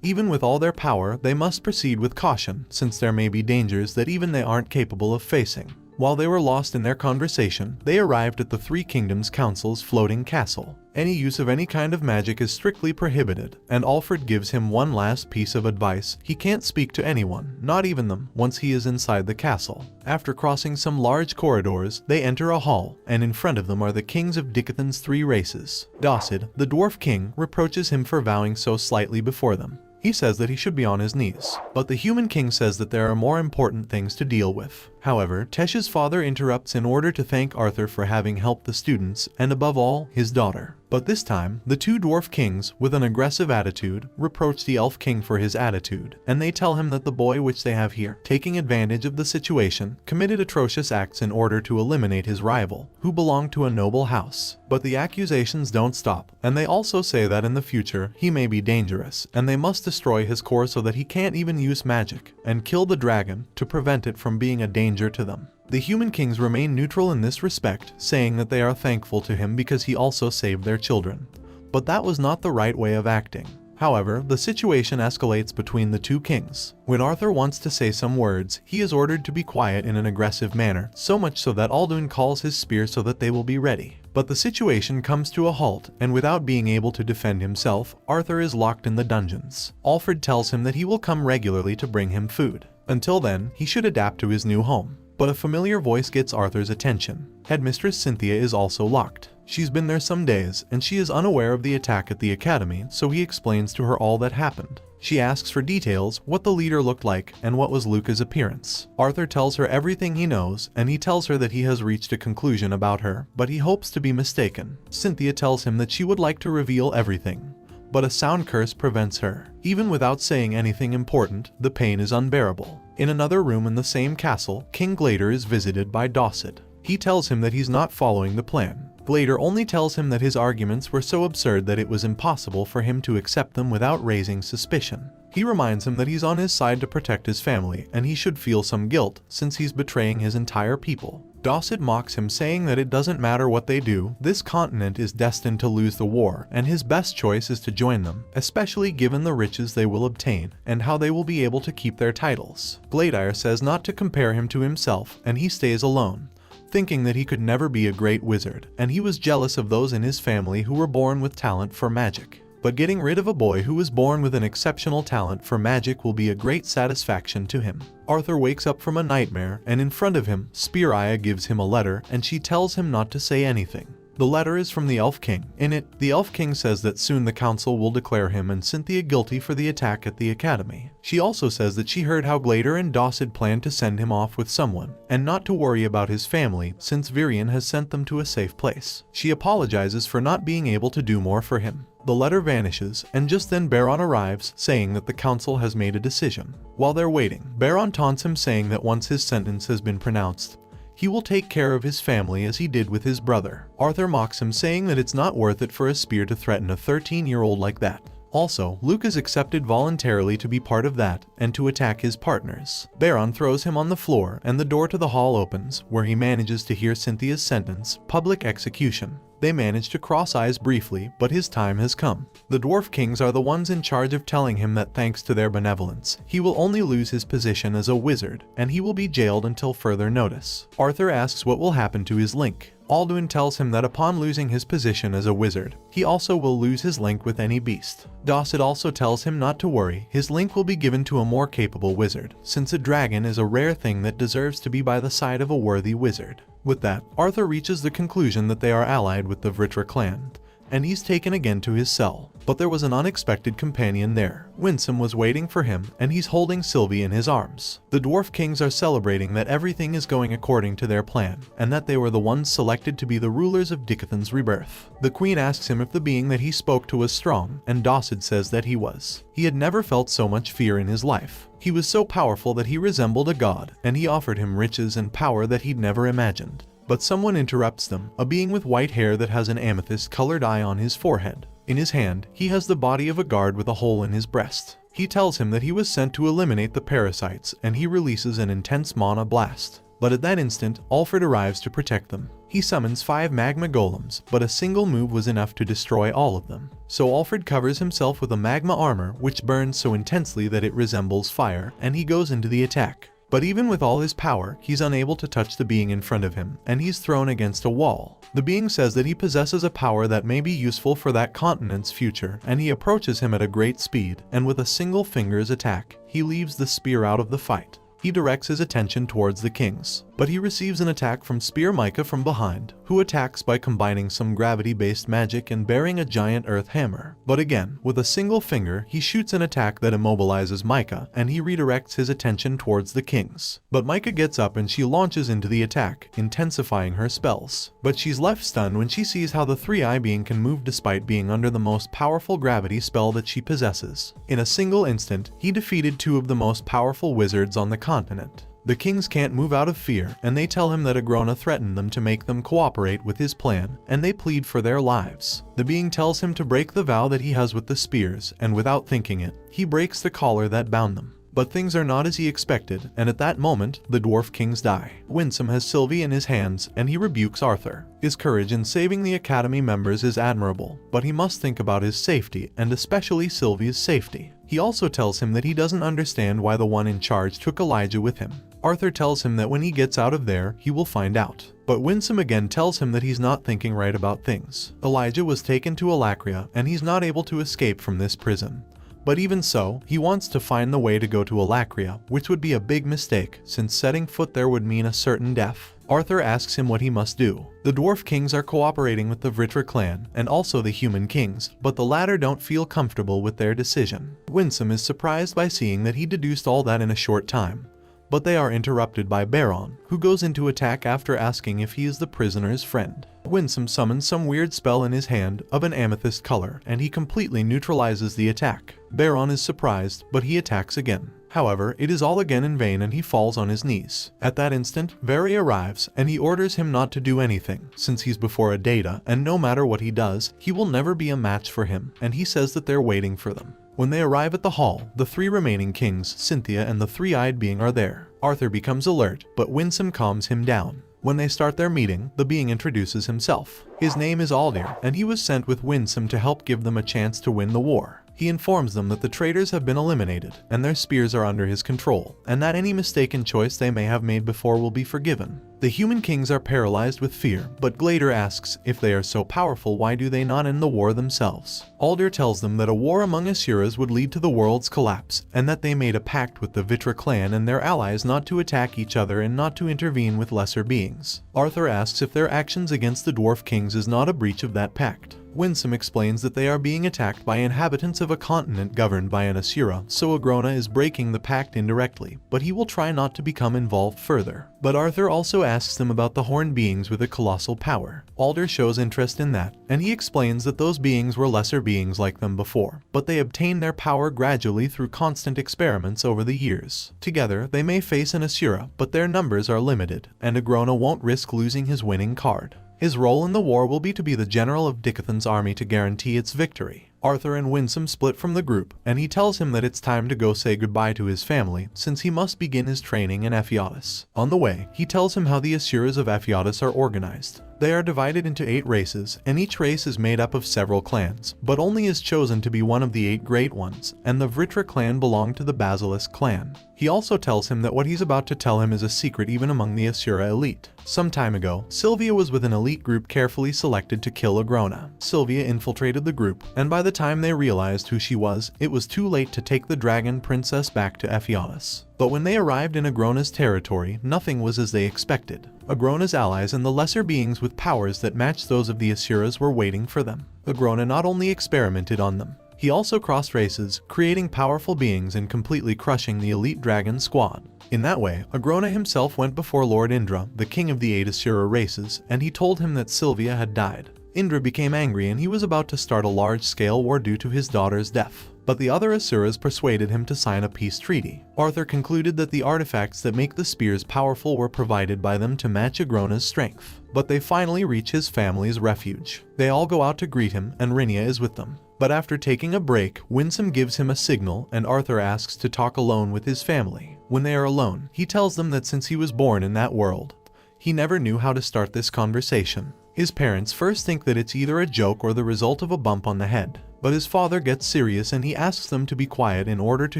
Even with all their power, they must proceed with caution, since there may be dangers that even they aren't capable of facing. While they were lost in their conversation, they arrived at the 3 Kingdoms Council's floating castle. Any use of any kind of magic is strictly prohibited, and Alfred gives him one last piece of advice. He can't speak to anyone, not even them, once he is inside the castle. After crossing some large corridors, they enter a hall, and in front of them are the kings of Dicathan's 3 races. Docid, the dwarf king, reproaches him for bowing so slightly before them. He says that he should be on his knees, but the human king says that there are more important things to deal with. However, Tesh's father interrupts in order to thank Arthur for having helped the students, and above all, his daughter. But this time, the 2 dwarf kings, with an aggressive attitude, reproach the elf king for his attitude, and they tell him that the boy which they have here, taking advantage of the situation, committed atrocious acts in order to eliminate his rival, who belonged to a noble house. But the accusations don't stop, and they also say that in the future, he may be dangerous, and they must destroy his core so that he can't even use magic, and kill the dragon to prevent it from being a danger to them. The human kings remain neutral in this respect, saying that they are thankful to him because he also saved their children. But that was not the right way of acting. However, the situation escalates between the 2 kings. When Arthur wants to say some words, he is ordered to be quiet in an aggressive manner, so much so that Alduin calls his spear so that they will be ready. But the situation comes to a halt, and without being able to defend himself, Arthur is locked in the dungeons. Alfred tells him that he will come regularly to bring him food. Until then, he should adapt to his new home. But a familiar voice gets Arthur's attention. Headmistress Cynthia is also locked. She's been there some days, and she is unaware of the attack at the academy, so he explains to her all that happened. She asks for details, what the leader looked like, and what was Luca's appearance. Arthur tells her everything he knows, and he tells her that he has reached a conclusion about her, but he hopes to be mistaken. Cynthia tells him that she would like to reveal everything, but a sound curse prevents her. Even without saying anything important, the pain is unbearable. In another room in the same castle, King Glader is visited by Docid. He tells him that he's not following the plan. Glader only tells him that his arguments were so absurd that it was impossible for him to accept them without raising suspicion. He reminds him that he's on his side to protect his family, and he should feel some guilt since he's betraying his entire people. Docid mocks him, saying that it doesn't matter what they do, this continent is destined to lose the war, and his best choice is to join them, especially given the riches they will obtain, and how they will be able to keep their titles. Gladir says not to compare him to himself, and he stays alone, thinking that he could never be a great wizard, and he was jealous of those in his family who were born with talent for magic. But getting rid of a boy who was born with an exceptional talent for magic will be a great satisfaction to him. Arthur wakes up from a nightmare, and in front of him, Speariah gives him a letter, and she tells him not to say anything. The letter is from the Elf King. In it, the Elf King says that soon the council will declare him and Cynthia guilty for the attack at the academy. She also says that she heard how Glader and Docid planned to send him off with someone, and not to worry about his family since Virion has sent them to a safe place. She apologizes for not being able to do more for him. The letter vanishes, and just then Baron arrives, saying that the council has made a decision. While they're waiting, Baron taunts him, saying that once his sentence has been pronounced, he will take care of his family as he did with his brother. Arthur mocks him, saying that it's not worth it for a spear to threaten a 13-year-old like that. Also, Luke is accepted voluntarily to be part of that, and to attack his partners. Baron throws him on the floor, and the door to the hall opens, where he manages to hear Cynthia's sentence, public execution. They manage to cross eyes briefly, but his time has come. The Dwarf Kings are the ones in charge of telling him that thanks to their benevolence, he will only lose his position as a wizard, and he will be jailed until further notice. Arthur asks what will happen to his link. Alduin tells him that upon losing his position as a wizard, he also will lose his link with any beast. Docid also tells him not to worry, his link will be given to a more capable wizard, since a dragon is a rare thing that deserves to be by the side of a worthy wizard. With that, Arthur reaches the conclusion that they are allied with the Vritra clan, and he's taken again to his cell. But there was an unexpected companion there. Winsome was waiting for him, and he's holding Sylvie in his arms. The Dwarf Kings are celebrating that everything is going according to their plan, and that they were the ones selected to be the rulers of Dicathan's rebirth. The Queen asks him if the being that he spoke to was strong, and Docid says that he was. He had never felt so much fear in his life. He was so powerful that he resembled a god, and he offered him riches and power that he'd never imagined. But someone interrupts them, a being with white hair that has an amethyst-colored eye on his forehead. In his hand, he has the body of a guard with a hole in his breast. He tells him that he was sent to eliminate the parasites, and he releases an intense mana blast. But at that instant, Alfred arrives to protect them. He summons 5 magma golems, but a single move was enough to destroy all of them. So Alfred covers himself with a magma armor, which burns so intensely that it resembles fire, and he goes into the attack. But even with all his power, he's unable to touch the being in front of him, and he's thrown against a wall. The being says that he possesses a power that may be useful for that continent's future, and he approaches him at a great speed, and with a single finger's attack, he leaves the spear out of the fight. He directs his attention towards the kings, but he receives an attack from Spear Micah from behind, who attacks by combining some gravity-based magic and bearing a giant earth hammer. But again, with a single finger, he shoots an attack that immobilizes Micah, and he redirects his attention towards the kings. But Micah gets up and she launches into the attack, intensifying her spells. But she's left stunned when she sees how the three-eye being can move despite being under the most powerful gravity spell that she possesses. In a single instant, he defeated two of the most powerful wizards on the continent. The kings can't move out of fear, and they tell him that Agrona threatened them to make them cooperate with his plan, and they plead for their lives. The being tells him to break the vow that he has with the spears, and without thinking it, he breaks the collar that bound them. But things are not as he expected, and at that moment, the dwarf kings die. Winsome has Sylvie in his hands, and he rebukes Arthur. His courage in saving the Academy members is admirable, but he must think about his safety, and especially Sylvie's safety. He also tells him that he doesn't understand why the one in charge took Elijah with him. Arthur tells him that when he gets out of there, he will find out. But Winsome again tells him that he's not thinking right about things. Elijah was taken to Alacria, and he's not able to escape from this prison. But even so, he wants to find the way to go to Alacria, which would be a big mistake, since setting foot there would mean a certain death. Arthur asks him what he must do. The dwarf kings are cooperating with the Vritra clan, and also the human kings, but the latter don't feel comfortable with their decision. Winsome is surprised by seeing that he deduced all that in a short time. But they are interrupted by Baron, who goes into attack after asking if he is the prisoner's friend. Winsome summons some weird spell in his hand of an amethyst color, and he completely neutralizes the attack. Baron is surprised, but he attacks again. However, it is all again in vain and he falls on his knees. At that instant, Veri arrives, and he orders him not to do anything, since he's before a data, and no matter what he does, he will never be a match for him, and he says that they're waiting for them. When they arrive at the hall, the three remaining kings, Cynthia and the three-eyed being are there. Arthur becomes alert, but Winsome calms him down. When they start their meeting, the being introduces himself. His name is Aldir, and he was sent with Winsome to help give them a chance to win the war. He informs them that the traitors have been eliminated, and their spears are under his control, and that any mistaken choice they may have made before will be forgiven. The human kings are paralyzed with fear, but Glader asks, if they are so powerful, why do they not end the war themselves? Aldir tells them that a war among Asuras would lead to the world's collapse, and that they made a pact with the Vritra clan and their allies not to attack each other and not to intervene with lesser beings. Arthur asks if their actions against the dwarf kings is not a breach of that pact. Winsome explains that they are being attacked by inhabitants of a continent governed by an Asura, so Agrona is breaking the pact indirectly, but he will try not to become involved further. But Arthur also asks them about the horned beings with a colossal power. Aldir shows interest in that, and he explains that those beings were lesser beings like them before, but they obtained their power gradually through constant experiments over the years. Together, they may face an Asura, but their numbers are limited, and Agrona won't risk losing his winning card. His role in the war will be to be the general of Dickathon's army to guarantee its victory. Arthur and Winsome split from the group, and he tells him that it's time to go say goodbye to his family, since he must begin his training in Ephialtes. On the way, he tells him how the Asuras of Ephialtes are organized. They are divided into 8 races, and each race is made up of several clans, but only is chosen to be one of the 8 great ones, and the Vritra clan belonged to the Basilisk clan. He also tells him that what he's about to tell him is a secret even among the Asura elite. Some time ago, Sylvia was with an elite group carefully selected to kill Agrona. Sylvia infiltrated the group, and by the time they realized who she was, it was too late to take the dragon princess back to Ephialtes. But when they arrived in Agrona's territory, nothing was as they expected. Agrona's allies and the lesser beings with powers that matched those of the Asuras were waiting for them. Agrona not only experimented on them, he also crossed races, creating powerful beings and completely crushing the elite dragon squad. In that way, Agrona himself went before Lord Indra, the king of the 8 Asura races, and he told him that Sylvia had died. Indra became angry and he was about to start a large-scale war due to his daughter's death. But the other Asuras persuaded him to sign a peace treaty. Arthur concluded that the artifacts that make the spears powerful were provided by them to match Agrona's strength. But they finally reach his family's refuge. They all go out to greet him, and Rinia is with them. But after taking a break, Winsome gives him a signal, and Arthur asks to talk alone with his family. When they are alone, he tells them that since he was born in that world, he never knew how to start this conversation. His parents first think that it's either a joke or the result of a bump on the head. But his father gets serious and he asks them to be quiet in order to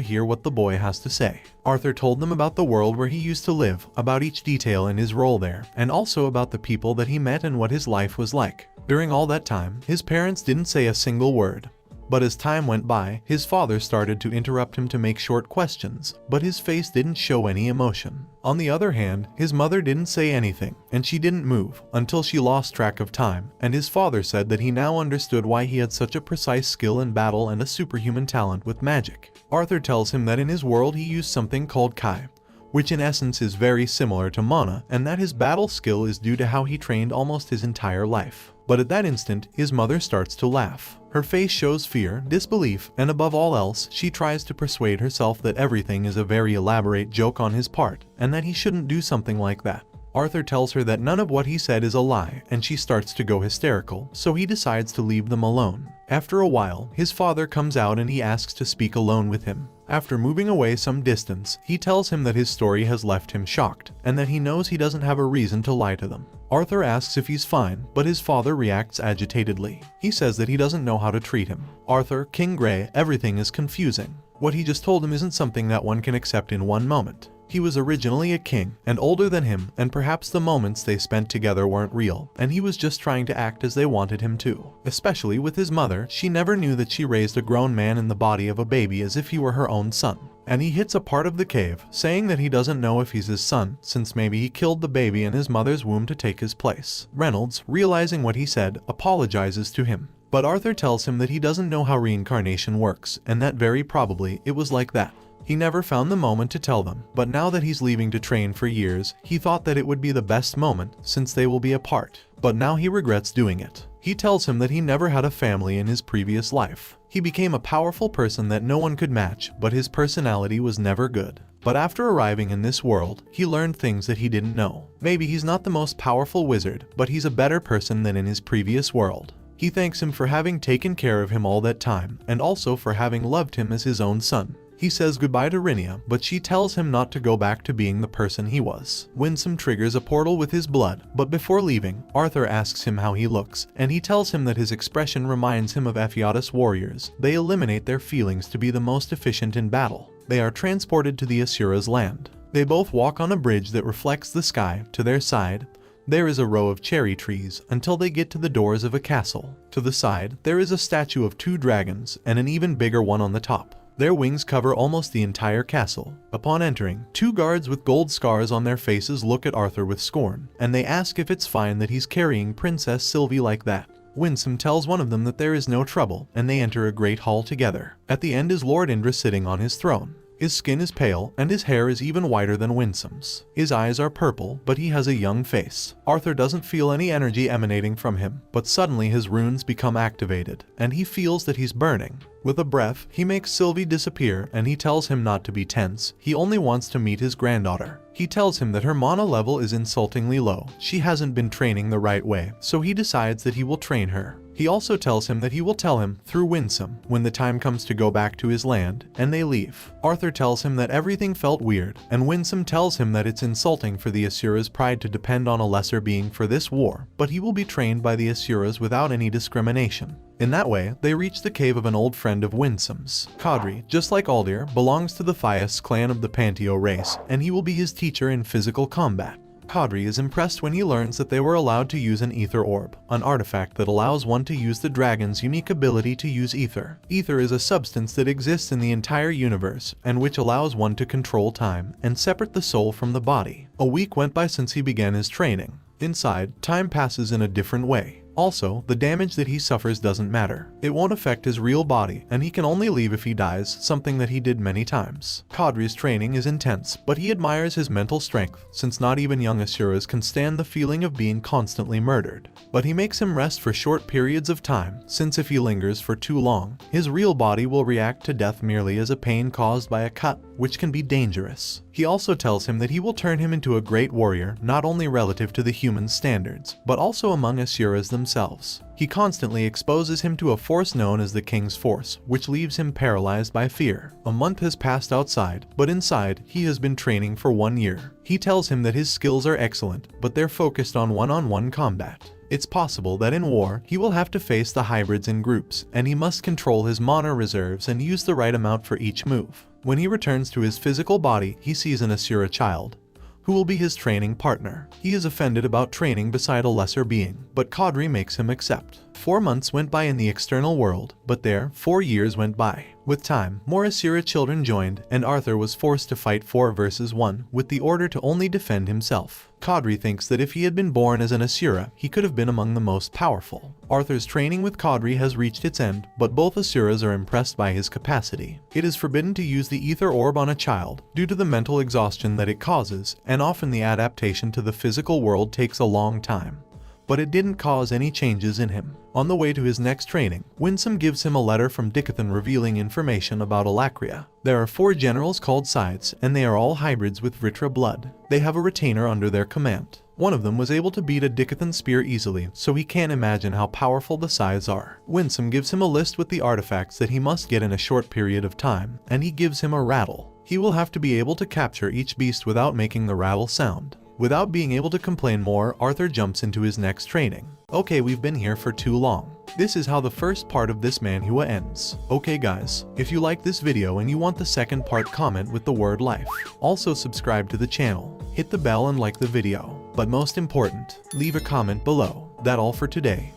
hear what the boy has to say. Arthur told them about the world where he used to live, about each detail in his role there, and also about the people that he met and what his life was like. During all that time, his parents didn't say a single word. But as time went by, his father started to interrupt him to make short questions, but his face didn't show any emotion. On the other hand, his mother didn't say anything, and she didn't move, until she lost track of time, and his father said that he now understood why he had such a precise skill in battle and a superhuman talent with magic. Arthur tells him that in his world he used something called Kai, which in essence is very similar to mana, and that his battle skill is due to how he trained almost his entire life. But at that instant, his mother starts to laugh. Her face shows fear, disbelief, and above all else, she tries to persuade herself that everything is a very elaborate joke on his part, and that he shouldn't do something like that. Arthur tells her that none of what he said is a lie, and she starts to go hysterical, so he decides to leave them alone. After a while, his father comes out and he asks to speak alone with him. After moving away some distance, he tells him that his story has left him shocked, and that he knows he doesn't have a reason to lie to them. Arthur asks if he's fine, but his father reacts agitatedly. He says that he doesn't know how to treat him. Arthur, King Grey, everything is confusing. What he just told him isn't something that one can accept in one moment. He was originally a king, and older than him, and perhaps the moments they spent together weren't real, and he was just trying to act as they wanted him to. Especially with his mother, she never knew that she raised a grown man in the body of a baby as if he were her own son. And he hits a part of the cave, saying that he doesn't know if he's his son, since maybe he killed the baby in his mother's womb to take his place. Reynolds, realizing what he said, apologizes to him. But Arthur tells him that he doesn't know how reincarnation works, and that very probably it was like that. He never found the moment to tell them, but now that he's leaving to train for years, he thought that it would be the best moment since they will be apart. But now he regrets doing it. He tells him that he never had a family in his previous life. He became a powerful person that no one could match, but his personality was never good. But after arriving in this world, he learned things that he didn't know. Maybe he's not the most powerful wizard, but he's a better person than in his previous world. He thanks him for having taken care of him all that time, and also for having loved him as his own son. He says goodbye to Rinia, but she tells him not to go back to being the person he was. Winsome triggers a portal with his blood, but before leaving, Arthur asks him how he looks, and he tells him that his expression reminds him of Ephiatus warriors. They eliminate their feelings to be the most efficient in battle. They are transported to the Asura's land. They both walk on a bridge that reflects the sky. To their side, there is a row of cherry trees until they get to the doors of a castle. To the side, there is a statue of 2 dragons and an even bigger one on the top. Their wings cover almost the entire castle. Upon entering, 2 guards with gold scars on their faces look at Arthur with scorn, and they ask if it's fine that he's carrying Princess Sylvie like that. Winsome tells one of them that there is no trouble, and they enter a great hall together. At the end is Lord Indra sitting on his throne. His skin is pale, and his hair is even whiter than Winsome's. His eyes are purple, but he has a young face. Arthur doesn't feel any energy emanating from him, but suddenly his runes become activated, and he feels that he's burning. With a breath, he makes Sylvie disappear, and he tells him not to be tense. He only wants to meet his granddaughter. He tells him that her mana level is insultingly low. She hasn't been training the right way, so he decides that he will train her. He also tells him that he will tell him, through Winsome, when the time comes to go back to his land, and they leave. Arthur tells him that everything felt weird, and Winsome tells him that it's insulting for the Asura's pride to depend on a lesser being for this war, but he will be trained by the Asura's without any discrimination. In that way, they reach the cave of an old friend of Winsome's. Kadri, just like Aldir, belongs to the Thias clan of the Panteo race, and he will be his teacher in physical combat. Kadri is impressed when he learns that they were allowed to use an ether orb, an artifact that allows one to use the dragon's unique ability to use ether. Ether is a substance that exists in the entire universe, and which allows one to control time and separate the soul from the body. A week went by since he began his training. Inside, time passes in a different way. Also, the damage that he suffers doesn't matter. It won't affect his real body, and he can only leave if he dies, something that he did many times. Kadri's training is intense, but he admires his mental strength, since not even young Asuras can stand the feeling of being constantly murdered. But he makes him rest for short periods of time, since if he lingers for too long, his real body will react to death merely as a pain caused by a cut, which can be dangerous. He also tells him that he will turn him into a great warrior, not only relative to the human standards, but also among Asuras themselves. He constantly exposes him to a force known as the King's Force, which leaves him paralyzed by fear. A month has passed outside, but inside, he has been training for 1 year. He tells him that his skills are excellent, but they're focused on one-on-one combat. It's possible that in war, he will have to face the hybrids in groups, and he must control his mana reserves and use the right amount for each move. When he returns to his physical body, he sees an Asura child, who will be his training partner. He is offended about training beside a lesser being, but Kadri makes him accept. 4 months went by in the external world, but there, 4 years went by. With time, more Asura children joined, and Arthur was forced to fight 4 versus 1, with the order to only defend himself. Kadri thinks that if he had been born as an Asura, he could have been among the most powerful. Arthur's training with Kadri has reached its end, but both Asuras are impressed by his capacity. It is forbidden to use the ether orb on a child, due to the mental exhaustion that it causes, and often the adaptation to the physical world takes a long time. But it didn't cause any changes in him. On the way to his next training, Winsome gives him a letter from Dickathon revealing information about Alakria. There are 4 generals called Sides, and they are all hybrids with Vritra blood. They have a retainer under their command. One of them was able to beat a Dickathon spear easily, so he can't imagine how powerful the Sides are. Winsome gives him a list with the artifacts that he must get in a short period of time, and he gives him a rattle. He will have to be able to capture each beast without making the rattle sound. Without being able to complain more, Arthur jumps into his next training. Okay, we've been here for too long. This is how the first part of this manhua ends. Okay guys, if you like this video and you want the second part, comment with the word life. Also subscribe to the channel, hit the bell and like the video. But most important, leave a comment below. That's all for today.